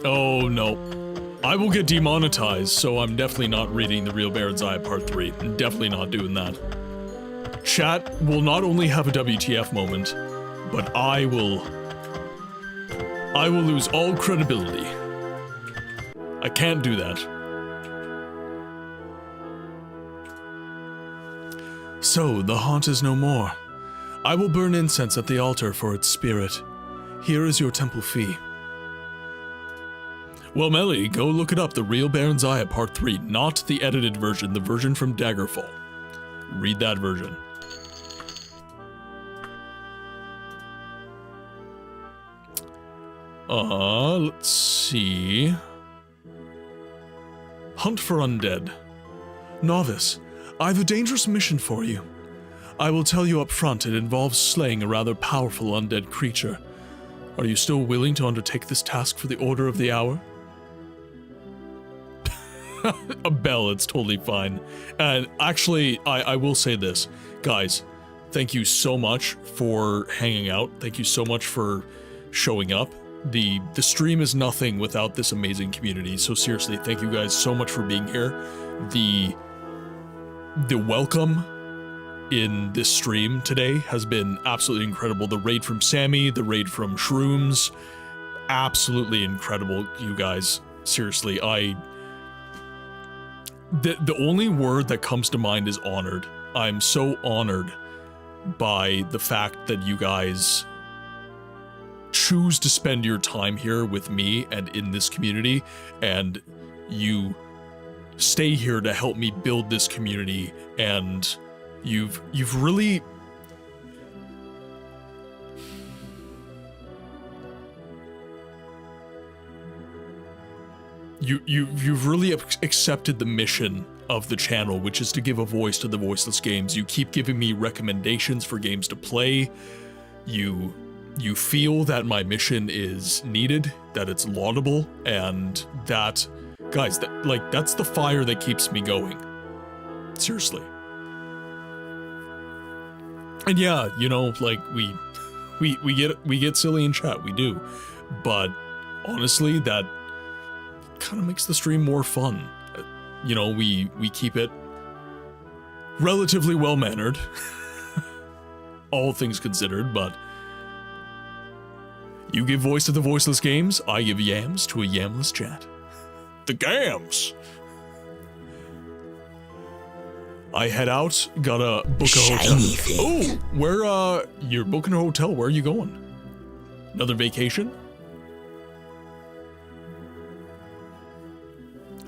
Oh no. I will get demonetized, so I'm definitely not reading The Real Baron's Eye Part 3. I'm definitely not doing that. Chat will not only have a WTF moment, but I will lose all credibility. I can't do that. So, the haunt is no more. I will burn incense at the altar for its spirit. Here is your temple fee. Well, Melly, go look it up, The Real Baron's Eye Part 3, not the edited version, the version from Daggerfall. Read that version. Let's see. Hunt for undead. Novice, I have a dangerous mission for you. I will tell you up front, it involves slaying a rather powerful undead creature. Are you still willing to undertake this task for the order of the hour? A bell, it's totally fine. And actually, I will say this. Guys, thank you so much for hanging out. Thank you so much for showing up. The stream is nothing without this amazing community. So seriously, thank you guys so much for being here. The welcome in this stream today has been absolutely incredible. The raid from Sammy, the raid from Shrooms, absolutely incredible, you guys. Seriously, the only word that comes to mind is honored. I'm so honored by the fact that you guys choose to spend your time here with me and in this community, and you stay here to help me build this community, and you've really you've really accepted the mission of the channel, which is to give a voice to the voiceless games. You keep giving me recommendations for games to play. You feel that my mission is needed, that it's laudable, and that, guys, that's the fire that keeps me going. Seriously. And yeah, you know, like we get silly in chat, we do. But honestly, that kind of makes the stream more fun. You know, we keep it relatively well-mannered, all things considered, but you give voice to the voiceless games, I give yams to a yamless chat. The gams! I head out, gotta book a hotel. Oh, where, you're booking a hotel, where are you going? Another vacation?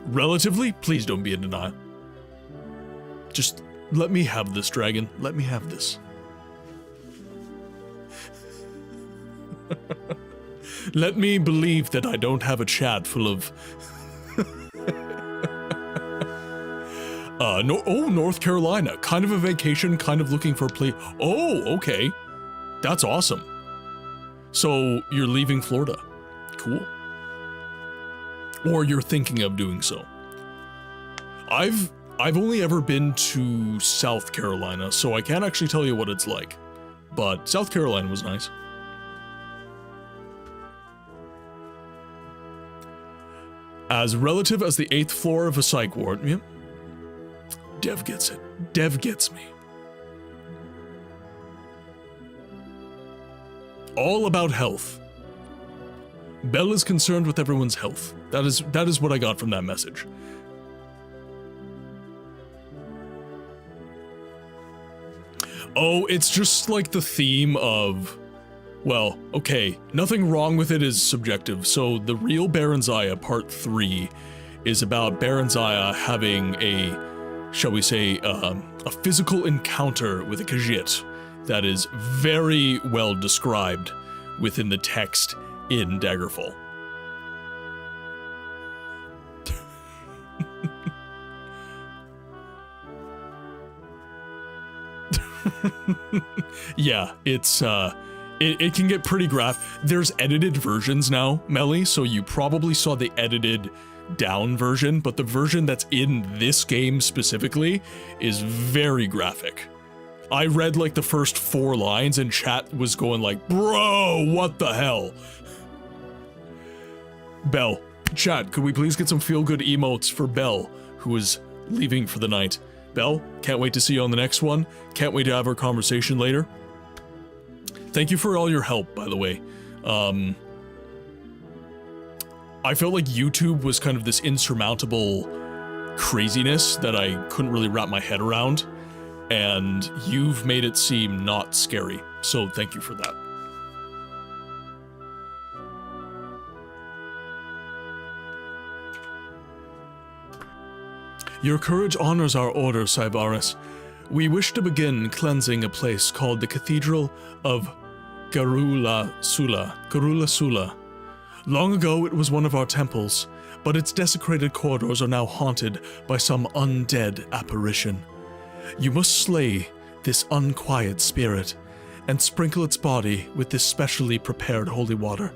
Relatively? Please don't be in denial. Just let me have this, dragon. Let me have this. Let me believe that I don't have a chat full of... North Carolina. Kind of a vacation, kind of looking for a place. Oh, okay. That's awesome. So, you're leaving Florida. Cool. Or you're thinking of doing so. I've only ever been to South Carolina, so I can't actually tell you what it's like. But South Carolina was nice. As relative as the 8th floor of a psych ward. Yep. Dev gets it. Dev gets me. All about health. Belle is concerned with everyone's health. That is what I got from that message. Oh, it's just like the theme of, well, okay, nothing wrong with it is subjective. So the Real Baron's Eye Part 3 is about Baron's Eye having a, shall we say, a physical encounter with a Khajiit that is very well described within the text in Daggerfall. Yeah, it's it can get pretty graphic. There's edited versions now, Melly, so you probably saw the edited down version, but the version that's in this game specifically is very graphic. I read like the first 4 lines and chat was going like, bro, what the hell? Belle, chat, could we please get some feel-good emotes for Belle, who is leaving for the night? Belle, can't wait to see you on the next one. Can't wait to have our conversation later. Thank you for all your help, by the way. I felt like YouTube was kind of this insurmountable craziness that I couldn't really wrap my head around, and you've made it seem not scary, so thank you for that. Your courage honors our order, Cybaris. We wish to begin cleansing a place called the Cathedral of Garula Sula. Long ago it was one of our temples, but its desecrated corridors are now haunted by some undead apparition. You must slay this unquiet spirit and sprinkle its body with this specially prepared holy water.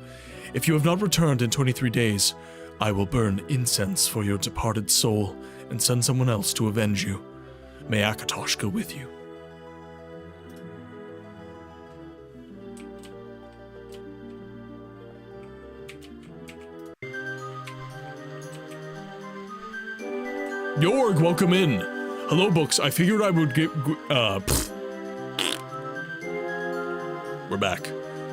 If you have not returned in 23 days, I will burn incense for your departed soul and send someone else to avenge you. May Akatosh go with you. Jorg, welcome in. Hello, Books. I figured I would get... We're back.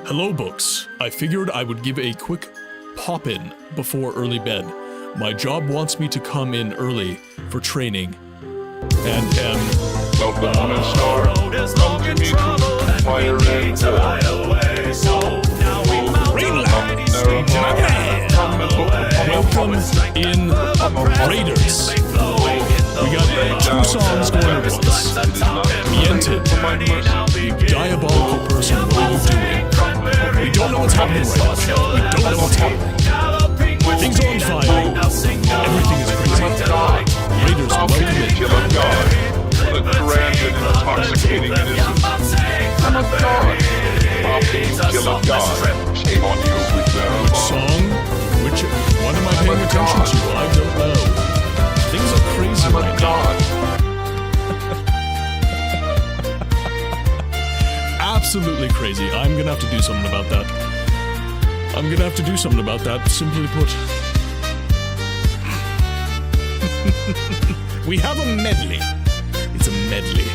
Hello, Books. I figured I would give a quick pop-in before early bed. My job wants me to come in early for training. And the morning star is long in trouble and we need to hide away. So now we mount welcome in Raiders. We got 2 songs going at once. Miented, you diabolical person, what are you doing? We don't know what's happening right now. We don't know what's happening. Things are on fire. Everything is crazy. Raiders, welcome in. What a grand and intoxicating it is. I'm a god. Kill a god. Shame on you. Which song? Which one am I paying attention to? I don't know. Things are crazy right now. Absolutely crazy. I'm gonna have to do something about that. Simply put. We have a medley. It's a medley.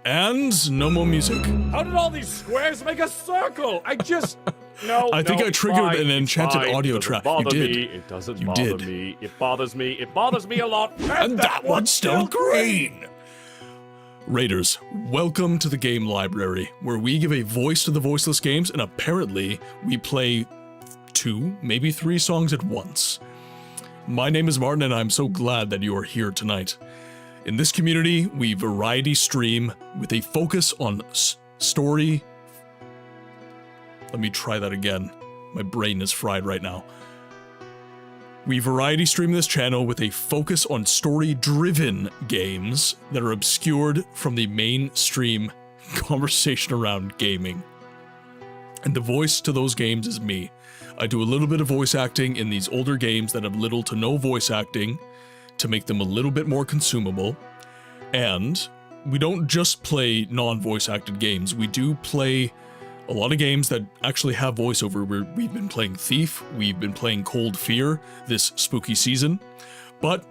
And no more music. How did all these squares make a circle? I just... No, I think I triggered an enchanted audio track. You did. It doesn't bother me. It bothers me. It bothers me a lot. And that one's still green. Raiders, welcome to the game library, where we give a voice to the voiceless games, and apparently we play 2, maybe 3 songs at once. My name is Martin, and I'm so glad that you are here tonight. In this community, we variety stream with a focus on story. Let me try that again. My brain is fried right now. We variety stream this channel with a focus on story-driven games that are obscured from the mainstream conversation around gaming. And the voice to those games is me. I do a little bit of voice acting in these older games that have little to no voice acting to make them a little bit more consumable. And we don't just play non-voice acted games. We do play a lot of games that actually have voiceover. We've been playing Thief, we've been playing Cold Fear this spooky season. But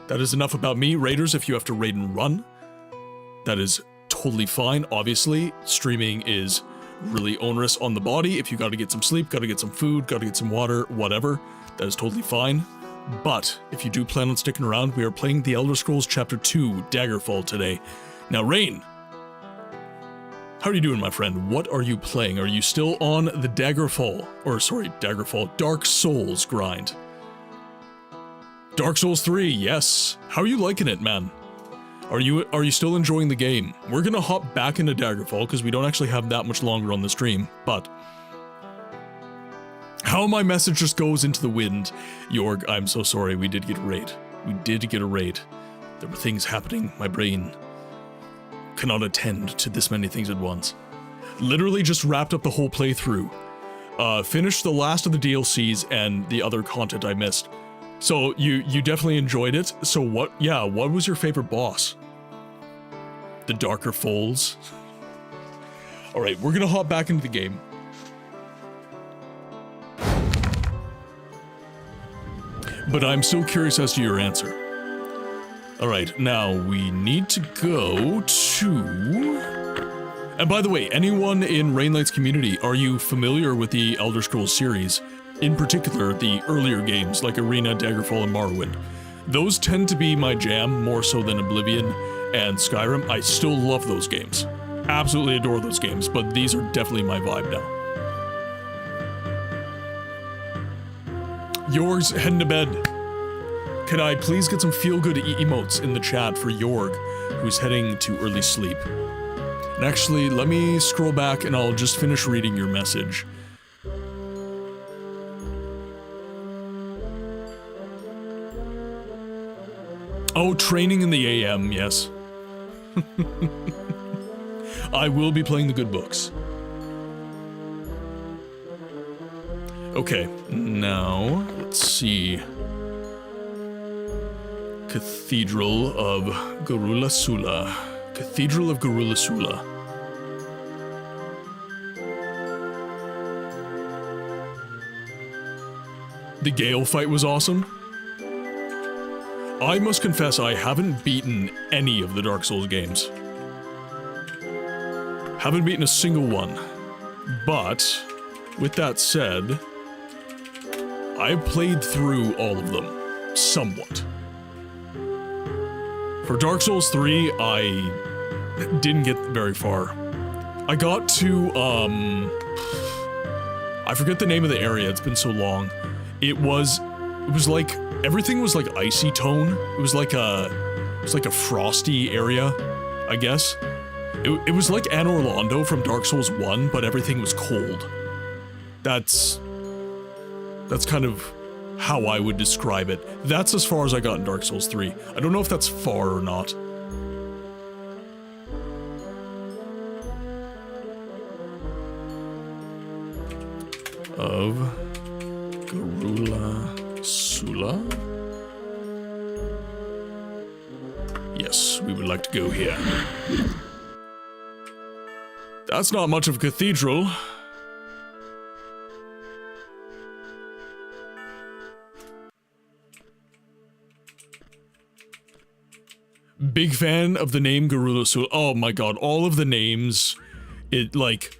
that is enough about me. Raiders, if you have to raid and run, that is totally fine. Obviously, streaming is really onerous on the body. If you gotta get some sleep, gotta get some food, gotta get some water, whatever, that is totally fine. But if you do plan on sticking around, we are playing The Elder Scrolls Chapter 2, Daggerfall today. Now, Rain, how are you doing, my friend? What are you playing? Are you still on the Dark Souls grind? Dark Souls 3, yes. How are you liking it, man? Are you still enjoying the game? We're gonna hop back into Daggerfall because we don't actually have that much longer on the stream, but how my message just goes into the wind. Jorg, I'm so sorry, we did get a raid. We did get a raid. There were things happening. My brain cannot attend to this many things at once. Literally just wrapped up the whole playthrough. Finished the last of the DLCs and the other content I missed. So you definitely enjoyed it. So what was your favorite boss? The Darker Falls. All right, we're gonna hop back into the game. But I'm so curious as to your answer. All right, now we need to go to... And by the way, anyone in Rainlight's community, are you familiar with the Elder Scrolls series? In particular, the earlier games like Arena, Daggerfall, and Morrowind. Those tend to be my jam more so than Oblivion and Skyrim. I still love those games. Absolutely adore those games, but these are definitely my vibe now. Yorg's heading to bed. Can I please get some feel-good emotes in the chat for Yorg, who's heading to early sleep? And actually, let me scroll back and I'll just finish reading your message. Oh, training in the AM, yes. I will be playing the good books. Okay, now, let's see. Cathedral of Garula Sula. Cathedral of Garula Sula. The Gale fight was awesome. I must confess I haven't beaten any of the Dark Souls games. Haven't beaten a single one. But, with that said, I've played through all of them, somewhat. For Dark Souls 3, I didn't get very far. I got to, I forget the name of the area, it's been so long. It was like, everything was like icy tone. It was like a frosty area, I guess. It was like Anor Londo from Dark Souls 1, but everything was cold. That's kind of how I would describe it. That's as far as I got in Dark Souls 3. I don't know if that's far or not. Of Garula Sula? Yes, we would like to go here. That's not much of a cathedral. Big fan of the name Garula Sula. Oh my god, all of the names, it like,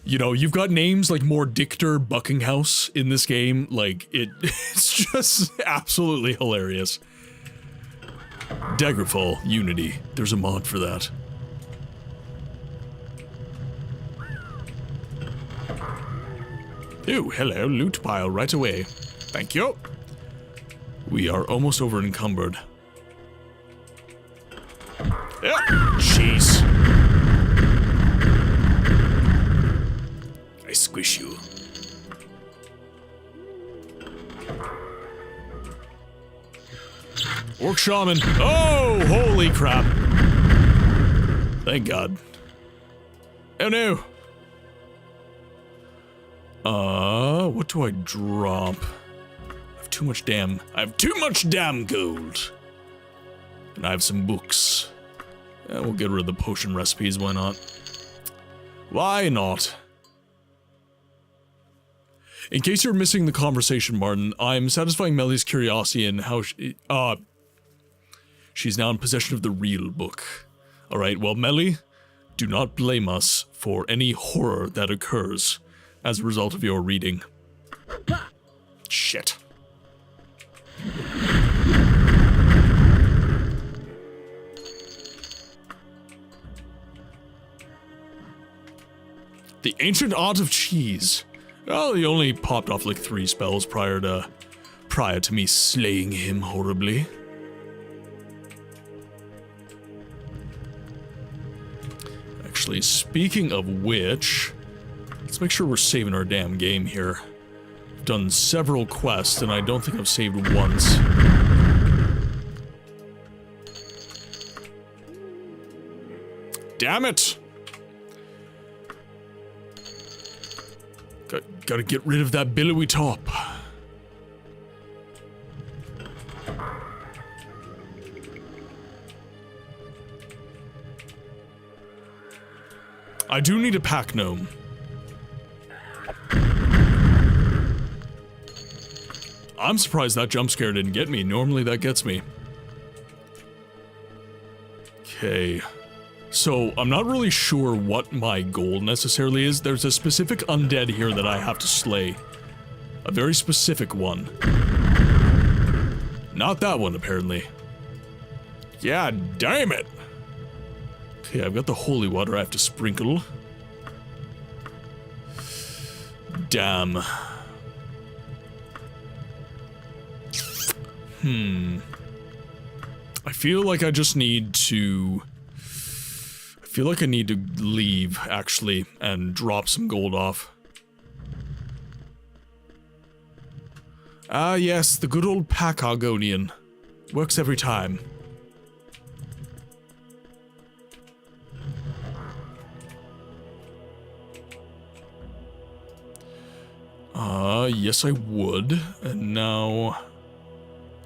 you know, you've got names like Mordictor Buckinghouse in this game, like, it's just absolutely hilarious. Daggerfall Unity, there's a mod for that. Oh, hello, loot pile right away. Thank you. We are almost over encumbered. Jeez. I squish you. Orc Shaman. Oh, holy crap. Thank God. Oh no. What do I drop? I have too much damn gold. And I have some books. We'll get rid of the potion recipes, why not? Why not? In case you're missing the conversation, Martin, I'm satisfying Melly's curiosity in how she's now in possession of the real book. Alright, well, Melly, do not blame us for any horror that occurs as a result of your reading. Shit. The Ancient Art of Cheese. Well, he only popped off like 3 spells prior to me slaying him horribly. Actually, speaking of which, let's make sure we're saving our damn game here. I've done several quests, and I don't think I've saved once. Damn it! Gotta get rid of that billowy top. I do need a pack gnome. I'm surprised that jump scare didn't get me. Normally that gets me. Okay. So, I'm not really sure what my goal necessarily is. There's a specific undead here that I have to slay. A very specific one. Not that one, apparently. Yeah, damn it! Okay, I've got the holy water I have to sprinkle. Damn. I feel like I just need to... I feel like I need to leave, actually, and drop some gold off. Ah, yes, the good old pack Argonian. Works every time. Yes I would. And now...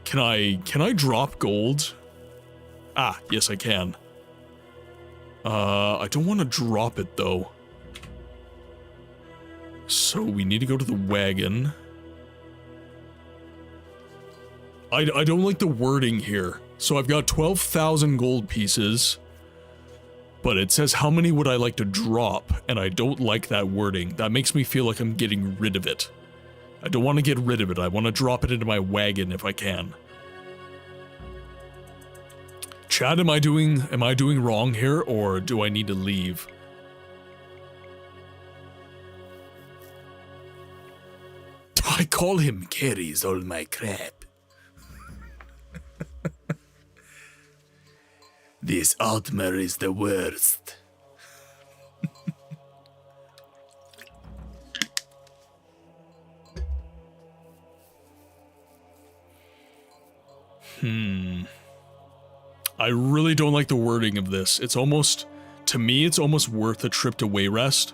Can I drop gold? Ah, yes I can. I don't want to drop it though. So we need to go to the wagon. I don't like the wording here. So I've got 12,000 gold pieces. But it says how many would I like to drop, and I don't like that wording. That makes me feel like I'm getting rid of it. I don't want to get rid of it. I want to drop it into my wagon if I can. Chad, am I doing wrong here, or do I need to leave? I call him carries all my crap. This Altmer is the worst. I really don't like the wording of this. It's almost, to me, it's almost worth a trip to Wayrest,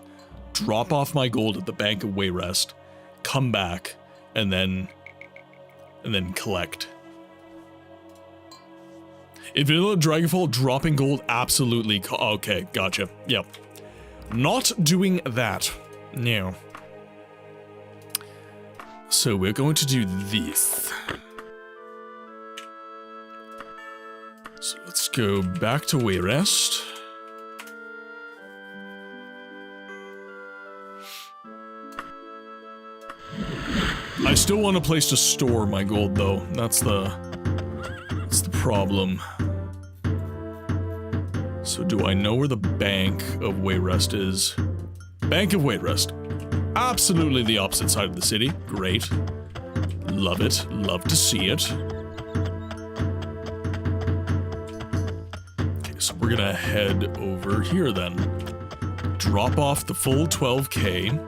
drop off my gold at the Bank of Wayrest, come back, and then collect. In Vanilla Dragonfall, dropping gold, absolutely. Okay, gotcha. Yep. Not doing that. No. So we're going to do this. So let's go back to Wayrest. I still want a place to store my gold, though. That's the problem. So do I know where the Bank of Wayrest is? Bank of Wayrest. Absolutely the opposite side of the city. Great. Love it. Love to see it. Okay, so we're gonna head over here then. Drop off the full 12k.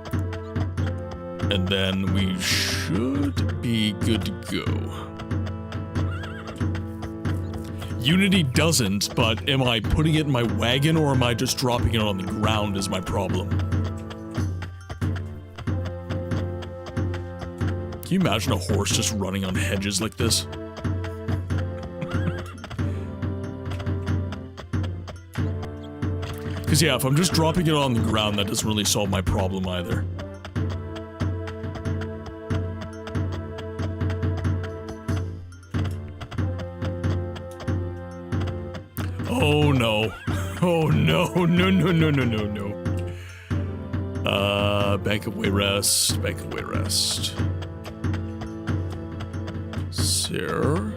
And then we should be good to go. Unity doesn't, but am I putting it in my wagon or am I just dropping it on the ground is my problem. Can you imagine a horse just running on hedges like this? Because yeah, if I'm just dropping it on the ground, that doesn't really solve my problem either. Oh no. Oh no, no, no, no, no, no, no. Bank of Wayrest, Bank of Wayrest. Sir.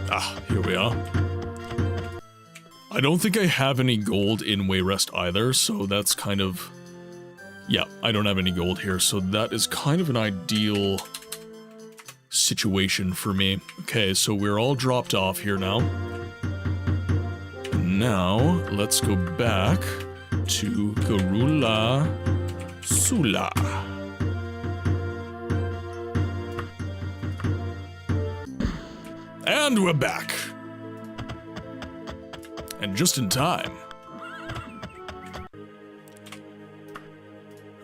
Ah, here we are. I don't think I have any gold in Wayrest either, so that's kind of... Yeah, I don't have any gold here, so that is kind of an ideal situation for me. Okay, so we're all dropped off here now. Now, let's go back to Garula Sula. And we're back. And just in time.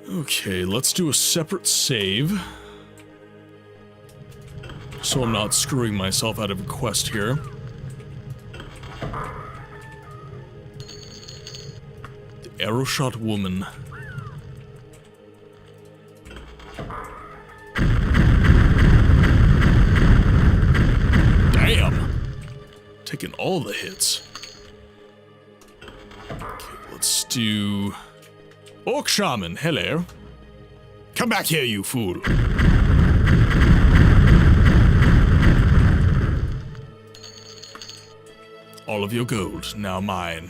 Okay, let's do a separate save. So I'm not screwing myself out of a quest here. The Arrow Shot Woman. Damn! Taking all the hits. Okay, let's do... Orc Shaman, hello. Come back here, you fool. All of your gold, now mine.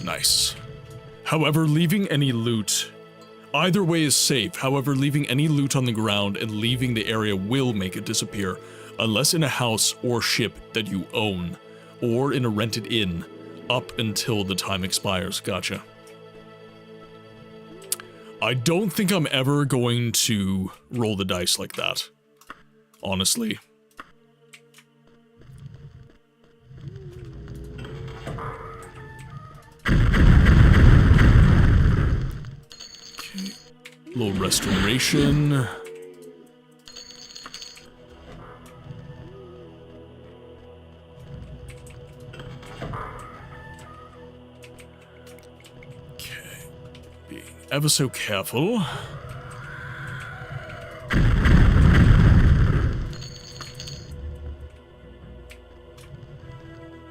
Nice. However, leaving any loot... Either way is safe, however, leaving any loot on the ground and leaving the area will make it disappear, unless in a house or ship that you own, or in a rented inn, up until the time expires. Gotcha. I don't think I'm ever going to roll the dice like that. Honestly. Okay. Little restoration. Ever so careful.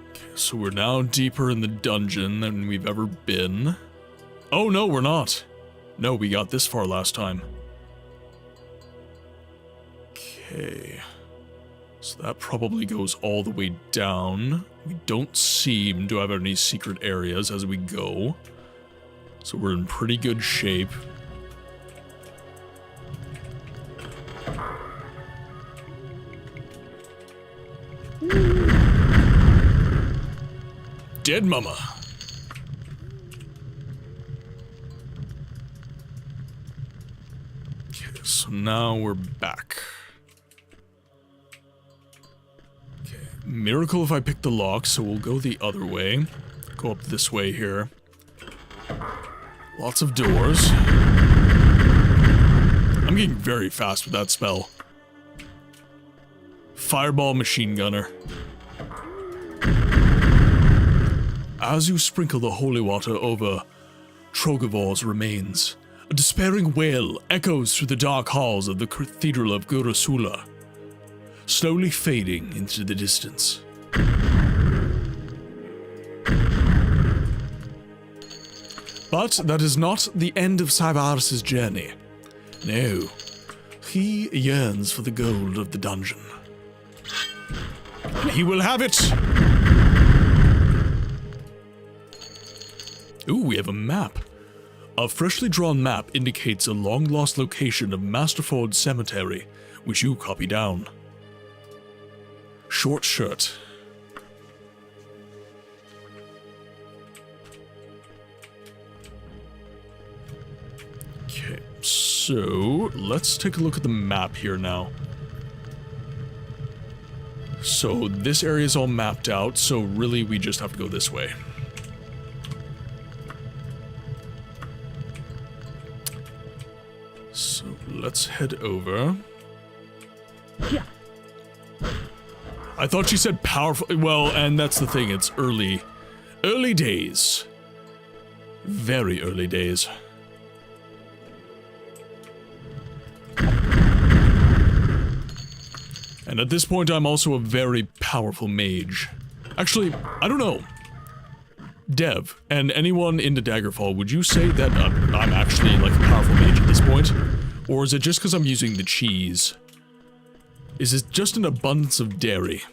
Okay, so we're now deeper in the dungeon than we've ever been. Oh no, we're not. No, we got this far last time. Okay. So that probably goes all the way down. We don't seem to have any secret areas as we go. So we're in pretty good shape. Dead mama. Okay, so now we're back. Okay, miracle if I pick the lock, so we'll go the other way. Go up this way here. Lots of doors. I'm getting very fast with that spell. Fireball machine gunner. As you sprinkle the holy water over Trogovor's remains, a despairing wail echoes through the dark halls of the Cathedral of Gurasula, slowly fading into the distance. But that is not the end of Cyvaris' journey. No, he yearns for the gold of the dungeon. And he will have it! Ooh, we have a map. A freshly drawn map indicates a long-lost location of Masterford Cemetery, which you copy down. Short shirt. Okay, so let's take a look at the map here now. So this area is all mapped out, so really we just have to go this way. So let's head over. Yeah. I thought she said powerful. Well, and that's the thing, it's early. Early days. Very early days. And at this point, I'm also a very powerful mage. Actually, I don't know. Dev, and anyone into Daggerfall, would you say that I'm actually like a powerful mage at this point? Or is it just because I'm using the cheese? Is it just an abundance of dairy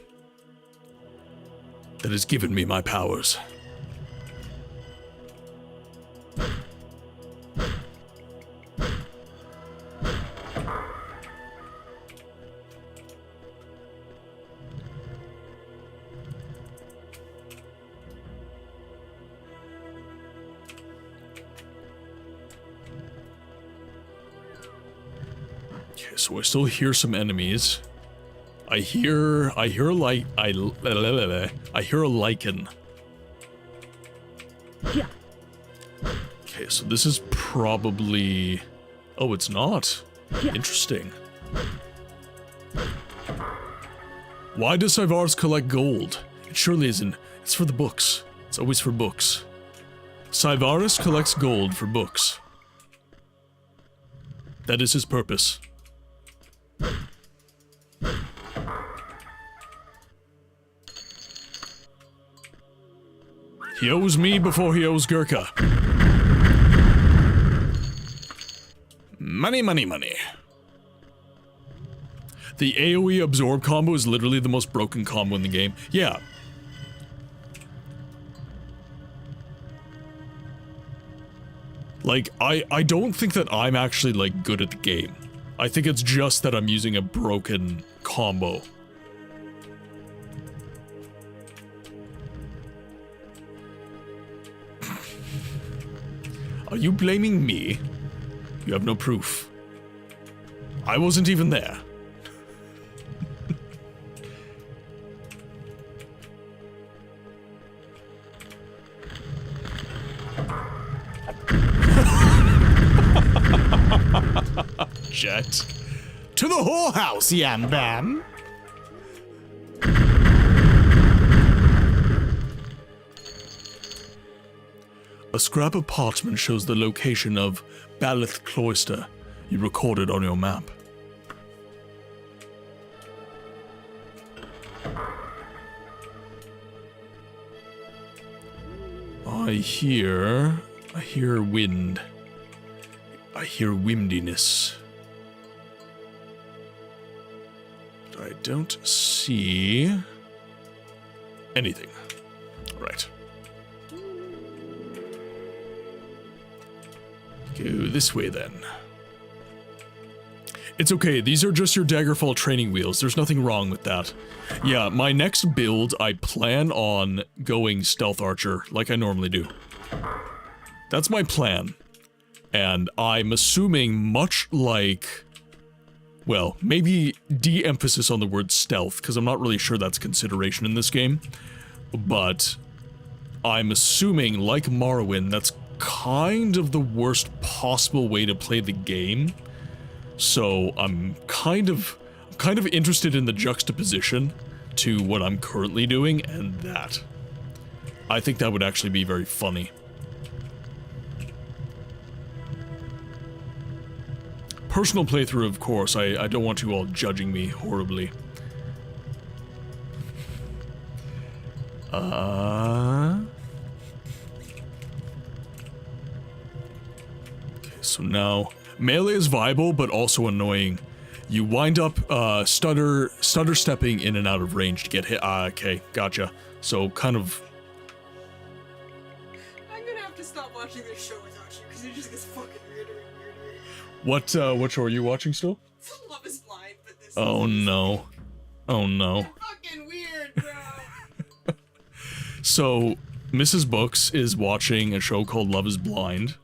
that has given me my powers? Okay, so I still hear some enemies. I hear a lichen. Okay, so this is probably... Oh, it's not. Interesting. Why does Syvaris collect gold? It surely isn't. It's for the books. It's always for books. Syvaris collects gold for books. That is his purpose. He owes me before he owes Gurkha. Money, money, money. The AoE absorb combo is literally the most broken combo in the game. Yeah. Like, I don't think that I'm actually, like, good at the game. I think it's just that I'm using a broken combo. Are you blaming me? You have no proof. I wasn't even there. Jet. To the whorehouse, Yam Bam! A scrap of parchment shows the location of Balith Cloister you recorded on your map. I hear wind. I hear windiness. But I don't see anything. All right. Go this way then. It's okay, these are just your Daggerfall training wheels. There's nothing wrong with that. Yeah, my next build, I plan on going Stealth Archer, like I normally do. That's my plan. And I'm assuming much like... Well, maybe de-emphasis on the word stealth, because I'm not really sure that's consideration in this game. But I'm assuming, like Morrowind, that's kind of the worst possible way to play the game. So I'm kind of interested in the juxtaposition to what I'm currently doing and that. I think that would actually be very funny. Personal playthrough, of course. I don't want you all judging me horribly. Okay, so now... Melee is viable, but also annoying. You wind up stutter stepping in and out of range to get hit. Okay, gotcha. So kind of. I'm gonna have to stop watching this show without you because it just gets fucking weirder and weirder. What show are you watching still? Love is Blind, but this. Oh no! Oh no! Fucking weird, bro. So Mrs. Books is watching a show called Love is Blind.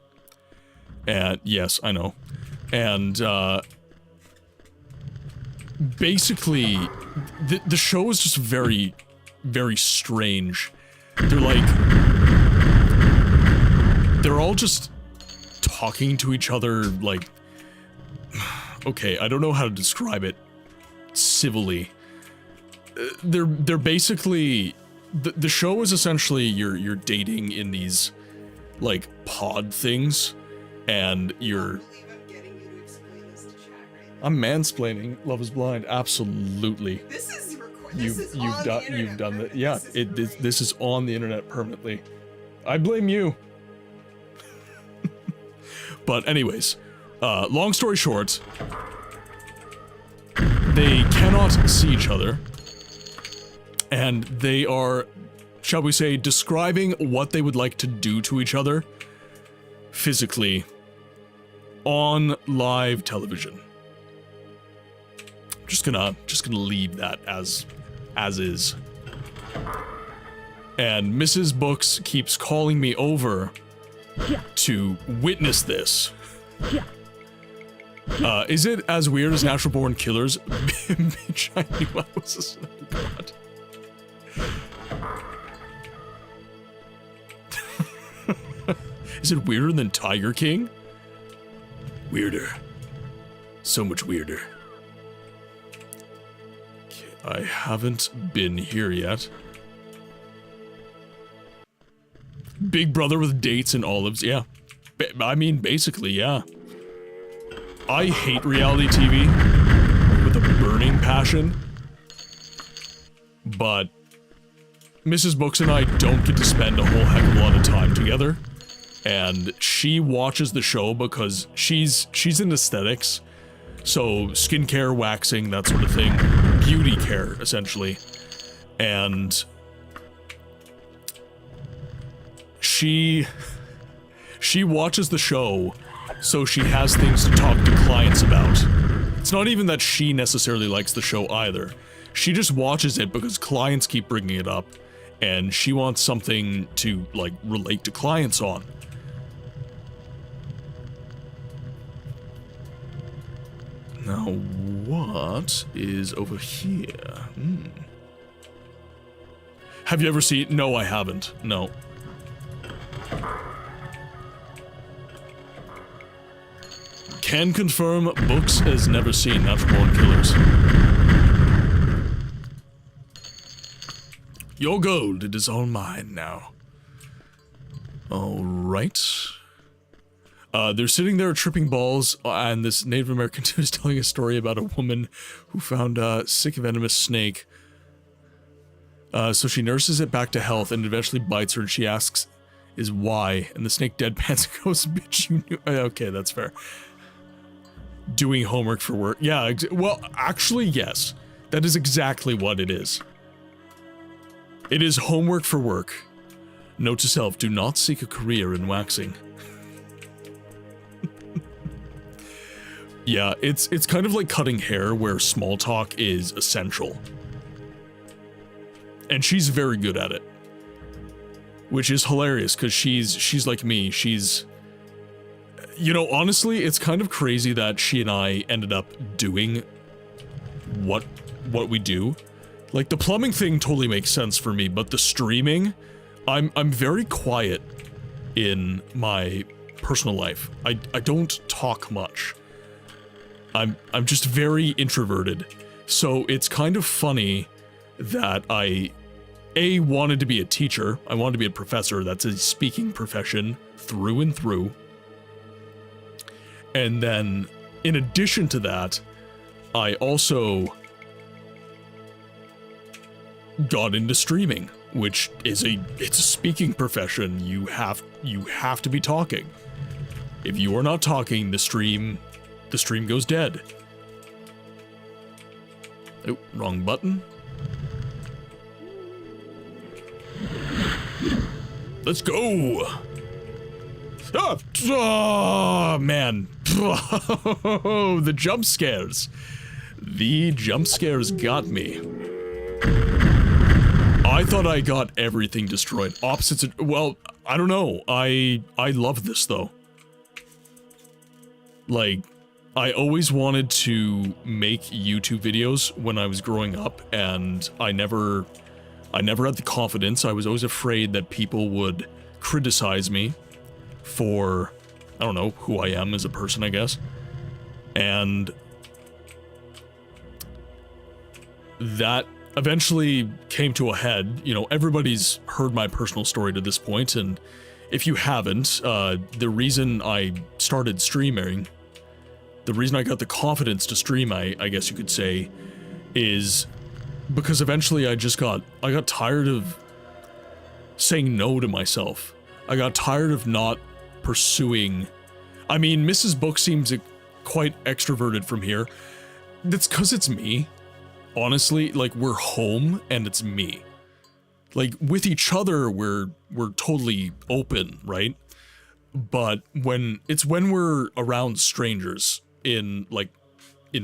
And yes, I know. And basically the show is just very, very strange. They're like, they're all just talking to each other like, okay, I don't know how to describe it civilly. They're basically, the show is essentially you're dating in these like pod things. And you're... I'm mansplaining Love is Blind, absolutely. This is you've done that. Yeah, this is on the internet permanently. I blame you. But anyways, long story short, they cannot see each other, and they are, shall we say, describing what they would like to do to each other physically on live television. Just gonna leave that as is. And Mrs. Books keeps calling me over to witness this. Is it as weird as Natural Born Killers? Bitch, I knew I was a son of God. Is it weirder than Tiger King? Weirder. So much weirder. Okay, I haven't been here yet. Big Brother with dates and olives, yeah. I mean, basically, yeah. I hate reality TV with a burning passion, but Mrs. Books and I don't get to spend a whole heck of a lot of time together, and she watches the show because she's in aesthetics, so skincare, waxing, that sort of thing, beauty care, essentially, and she watches the show so she has things to talk to clients about. It's not even that she necessarily likes the show either. She just watches it because clients keep bringing it up, and she wants something to, like, relate to clients on. Now, what is over here? Have you ever seen... No, I haven't. No. Can confirm Books has never seen Natural Born Killers. Your gold, it is all mine now. Alright. They're sitting there tripping balls, and this Native American dude is telling a story about a woman who found a sick venomous snake. So she nurses it back to health and eventually bites her, and she asks is why, and the snake deadpans and goes, bitch, you knew. Okay, that's fair. Doing homework for work. Yeah, well, actually, yes. That is exactly what it is. It is homework for work. Note to self, do not seek a career in waxing. Yeah, it's kind of like cutting hair where small talk is essential. And she's very good at it. Which is hilarious, because she's like me, she's... You know, honestly, it's kind of crazy that she and I ended up doing what we do. Like, the plumbing thing totally makes sense for me, but the streaming, I'm very quiet in my personal life. I don't talk much. I'm just very introverted. So it's kind of funny that I wanted to be a teacher. I wanted to be a professor. That's a speaking profession through and through. And then, in addition to that, I also got into streaming, which is it's a speaking profession. You have to be talking. If you are not talking, the stream goes dead. Oh, wrong button. Let's go. Oh, man. The jump scares. The jump scares got me. I thought I got everything destroyed. Opposites, well, I don't know. I love this, though. Like, I always wanted to make YouTube videos when I was growing up, and I never had the confidence. I was always afraid that people would criticize me for, I don't know, who I am as a person, I guess. And that eventually came to a head. You know, everybody's heard my personal story to this point, and if you haven't, the reason I started streaming, the reason I got the confidence to stream, I guess you could say, is because eventually I got tired of saying no to myself. I got tired of not pursuing. I mean, Mrs. Book seems quite extroverted from here. That's because it's me. Honestly, like, we're home and it's me. Like, with each other, we're totally open, right? But when we're around strangers in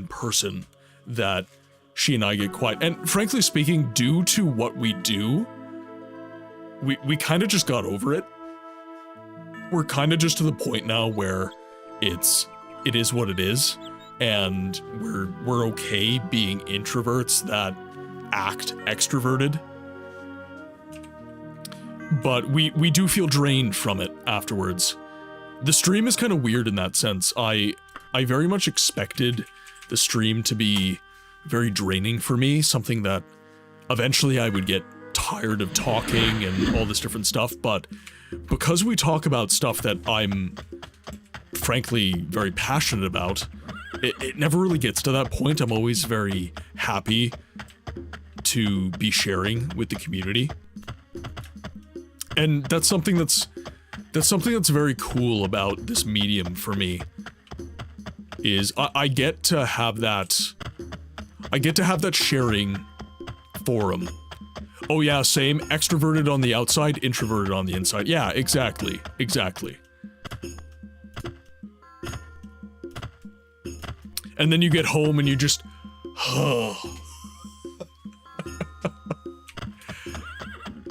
person that she and I get quiet. And frankly speaking, due to what we do, we kind of just got over it. We're kind of just to the point now where it is what it is. and we're okay being introverts that act extroverted. But we do feel drained from it afterwards. The stream is kind of weird in that sense. I very much expected the stream to be very draining for me, something that eventually I would get tired of talking and all this different stuff, but because we talk about stuff that I'm frankly very passionate about, it never really gets to that point. I'm always very happy to be sharing with the community. And that's something that's very cool about this medium for me, is I get to have that sharing forum. Oh yeah, same. Extroverted on the outside, introverted on the inside. Yeah, exactly. And then you get home and you just...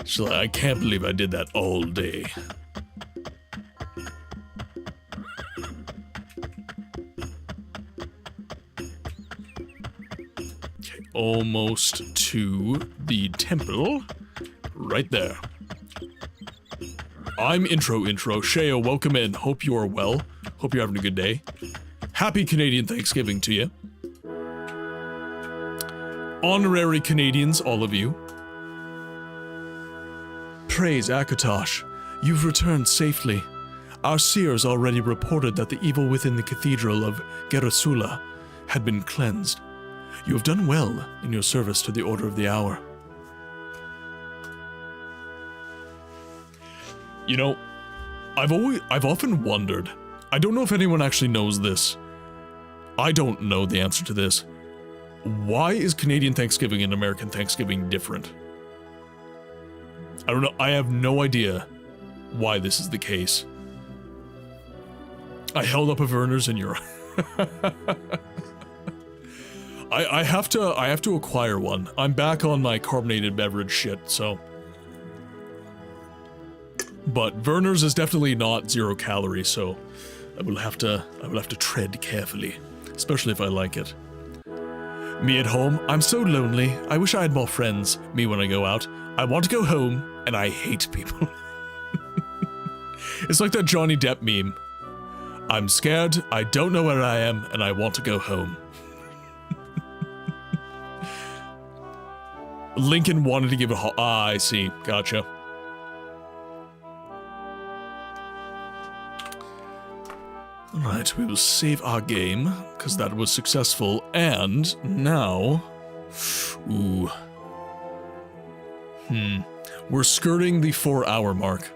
So I can't believe I did that all day. Okay, almost to the temple. Right there. I'm Intro. Sheo, welcome in. Hope you are well. Hope you're having a good day. Happy Canadian Thanksgiving to you. Honorary Canadians, all of you. Praise Akatosh, you've returned safely. Our seers already reported that the evil within the cathedral of Gerasula had been cleansed. You have done well in your service to the Order of the Hour. You know, I've often wondered, I don't know if anyone actually knows this. I don't know the answer to this. Why is Canadian Thanksgiving and American Thanksgiving different? I don't know. I have no idea why this is the case. I held up a Werner's in Europe. I have to acquire one. I'm back on my carbonated beverage shit, so. But Werner's is definitely not 0 calorie, so I will have to tread carefully, especially if I like it. Me at home, I'm so lonely. I wish I had more friends. Me when I go out, I want to go home, and I hate people. It's like that Johnny Depp meme. I'm scared, I don't know where I am, and I want to go home. Lincoln wanted to give a I see. Gotcha. Alright, we will save our game, because that was successful, and now... Ooh. We're skirting the 4-hour mark.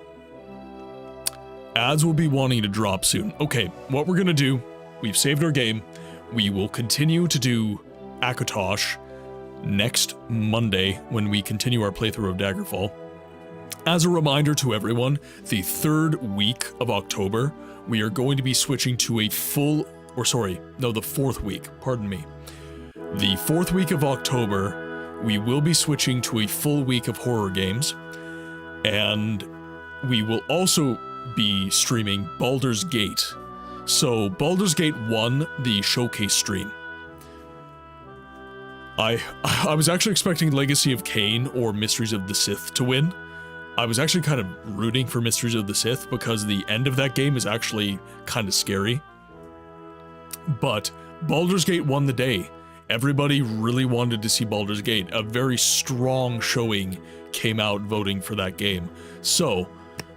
Ads will be wanting to drop soon. Okay, what we're gonna do, we've saved our game, we will continue to do Akatosh next Monday when we continue our playthrough of Daggerfall. As a reminder to everyone, the 3rd week of October, we are going to be switching to a full, the 4th week, pardon me. The 4th week of October, we will be switching to a full week of horror games, and we will also be streaming Baldur's Gate. So, Baldur's Gate 1, the showcase stream. I was actually expecting Legacy of Kain or Mysteries of the Sith to win. I was actually kind of rooting for Mysteries of the Sith because the end of that game is actually kind of scary. But Baldur's Gate won the day. Everybody really wanted to see Baldur's Gate. A very strong showing came out voting for that game. So,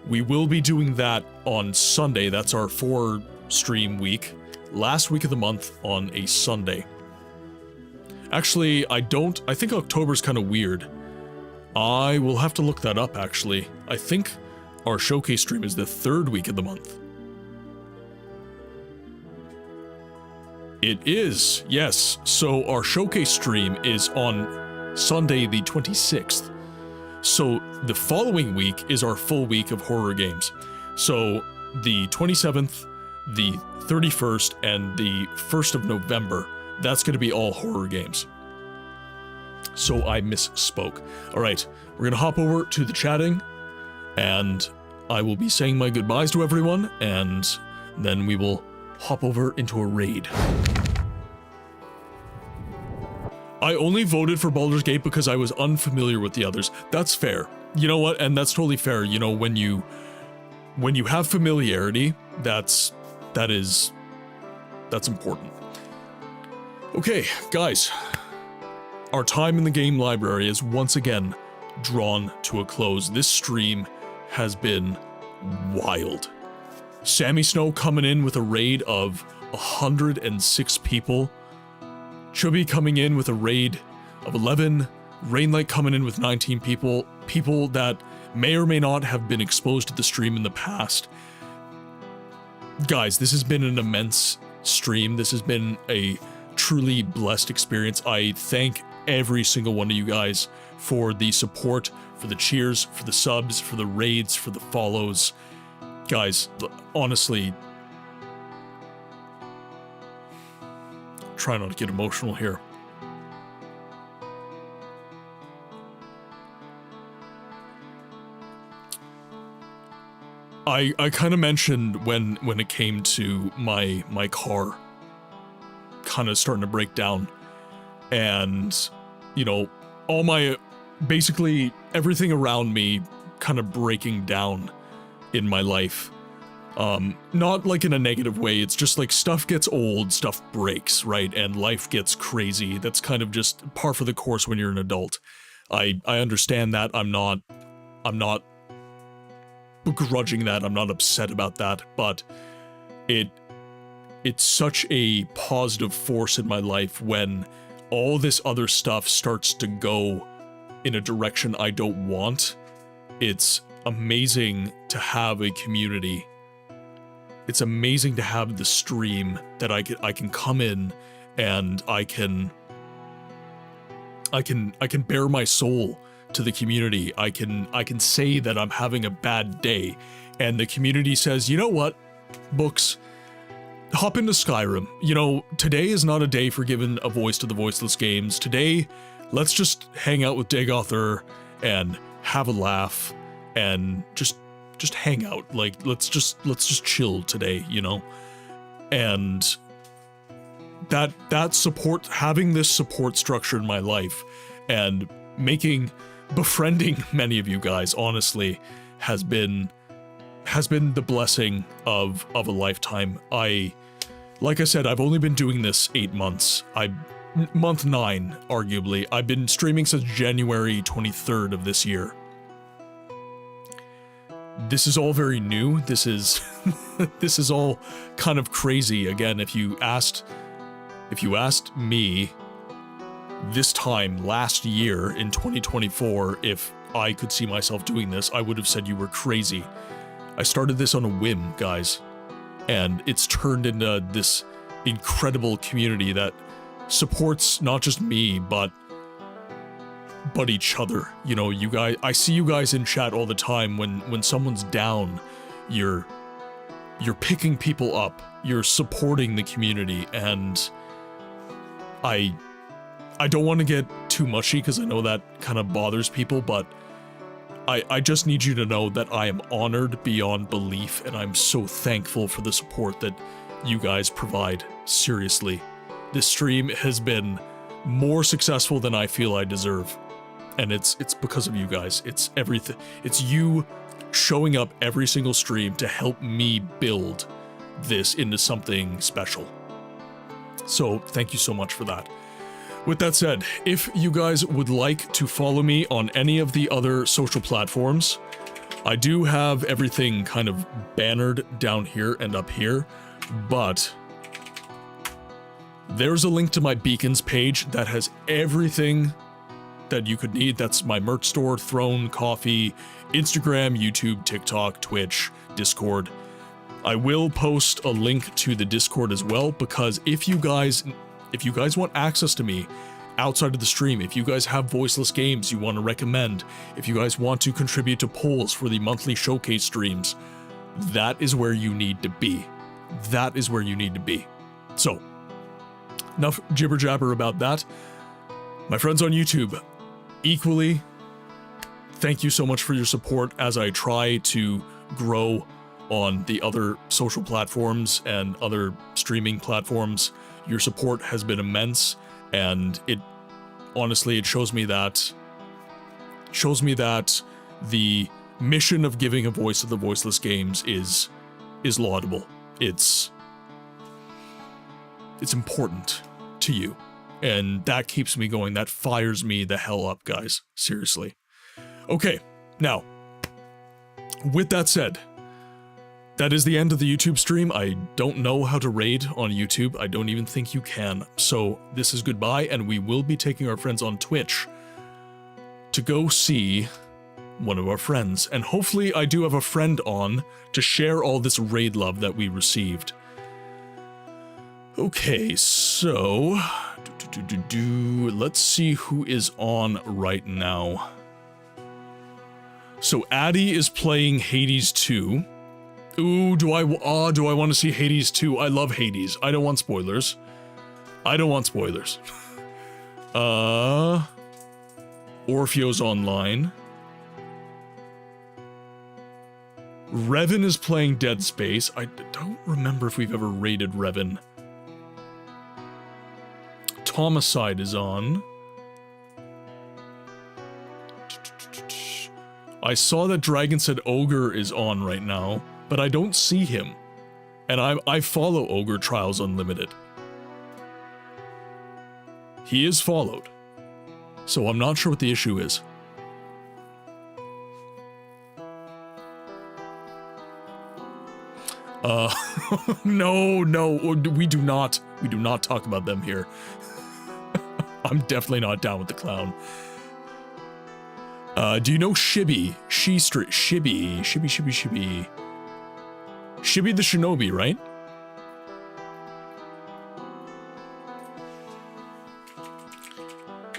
we will be doing that on Sunday. That's our 4-stream week. Last week of the month on a Sunday. Actually, I think October's kind of weird. I will have to look that up, actually. I think our showcase stream is the 3rd week of the month. It is, yes. So our showcase stream is on Sunday the 26th. So the following week is our full week of horror games. So the 27th, the 31st, and the 1st of November, that's going to be all horror games. So I misspoke. Alright, we're going to hop over to the chatting, and I will be saying my goodbyes to everyone, and then we will hop over into a raid. I only voted for Baldur's Gate because I was unfamiliar with the others. That's fair. You know what? And that's totally fair. You know, when you have familiarity, that's important. Okay, guys. Our time in the game library is once again drawn to a close. This stream has been wild. Sammy Snow coming in with a raid of 106 people. Chubby coming in with a raid of 11. Rainlight coming in with 19 people. People that may or may not have been exposed to the stream in the past. Guys, this has been an immense stream. This has been a truly blessed experience. I thank every single one of you guys for the support, for the cheers, for the subs, for the raids, for the follows. Guys, honestly, try not to get emotional here. I kind of mentioned when it came to my car kind of starting to break down, and you know, all my basically everything around me kind of breaking down in my life. Not like in a negative way, it's just like stuff gets old, stuff breaks, right? And life gets crazy. That's kind of just par for the course when you're an adult. I understand that. I'm not begrudging that. I'm not upset about that, but it's such a positive force in my life when all this other stuff starts to go in a direction I don't want. It's amazing to have a community. It's amazing to have the stream that I can come in and I can bare my soul to the community. I can say that I'm having a bad day, and the community says, you know what, Books, hop into Skyrim. You know, today is not a day for giving a voice to the voiceless games. Today, let's just hang out with Dagothur and have a laugh and just hang out. Like, let's just chill today, you know? And that support, having this support structure in my life and befriending many of you guys, honestly, has been the blessing of a lifetime. Like I said, I've only been doing this 8 months. Month 9, arguably. I've been streaming since January 23rd of this year. This is all very new. This is this is all kind of crazy. Again, if you asked me this time last year in 2024 if I could see myself doing this, I would have said you were crazy. I started this on a whim, guys, and it's turned into this incredible community that supports not just me, but each other. You know, you guys, I see you guys in chat all the time. When someone's down, you're picking people up, you're supporting the community, and I don't want to get too mushy because I know that kind of bothers people, but I just need you to know that I am honored beyond belief, and I'm so thankful for the support that you guys provide. Seriously, this stream has been more successful than I feel I deserve, and it's because of you guys. It's everything. It's you showing up every single stream to help me build this into something special. So thank you so much for that. With that said, if you guys would like to follow me on any of the other social platforms, I do have everything kind of bannered down here and up here, but there's a link to my Beacons page that has everything that you could need. That's my merch store, Throne, Coffee, Instagram, YouTube, TikTok, Twitch, Discord. I will post a link to the Discord as well, because if you guys want access to me outside of the stream, if you guys have voiceless games you want to recommend, if you guys want to contribute to polls for the monthly showcase streams, that is where you need to be. That is where you need to be. So, enough jibber jabber about that. My friends on YouTube, equally, thank you so much for your support as I try to grow on the other social platforms and other streaming platforms. Your support has been immense, and honestly, it shows me that the mission of giving a voice to the voiceless games is laudable. It's important to you, and that keeps me going. That fires me the hell up, guys. Seriously. Okay, now, with that said, that is the end of the YouTube stream. I don't know how to raid on YouTube. I don't even think you can. So this is goodbye, and we will be taking our friends on Twitch to go see one of our friends. And hopefully I do have a friend on to share all this raid love that we received. Okay, so let's see who is on right now. So Addy is playing Hades 2. Ooh, do I want to see Hades 2? I love Hades. I don't want spoilers. Orfeo's online. Revan is playing Dead Space. I don't remember if we've ever raided Revan. Homicide is on. I saw that Dragon said Ogre is on right now, but I don't see him. And I follow Ogre Trials Unlimited. He is followed. So I'm not sure what the issue is. No, we do not talk about them here. I'm definitely not down with the clown. Do you know Shibby? Shibby the Shinobi, right?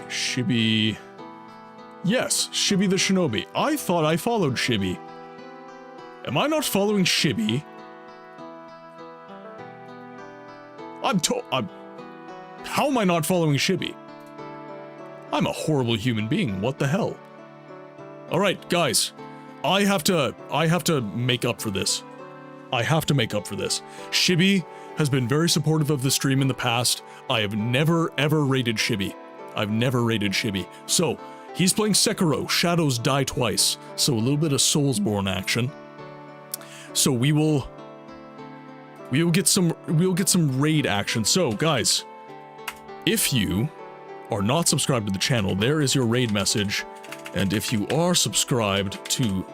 Shibby. Yes, Shibby the Shinobi. I thought I followed Shibby. Am I not following Shibby? How am I not following Shibby? I'm a horrible human being. What the hell? All right, guys. I have to make up for this. Shibby has been very supportive of the stream in the past. I have never ever raided Shibby. So, he's playing Sekiro, Shadows Die Twice. So a little bit of Soulsborne action. So we will get some raid action. So, guys, if you are not subscribed to the channel, there is your raid message. And if you are subscribed to...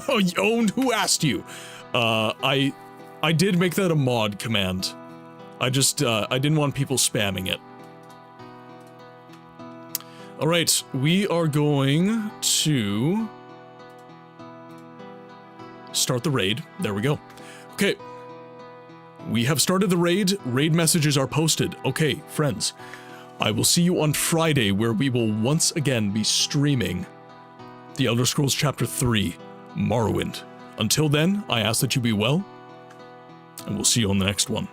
Oh, owned? Who asked you? I did make that a mod command. I didn't want people spamming it. Alright, we are going to start the raid. There we go. Okay. We have started the raid. Raid messages are posted. Okay, friends. I will see you on Friday, where we will once again be streaming The Elder Scrolls Chapter 3, Morrowind. Until then, I ask that you be well, and we'll see you on the next one.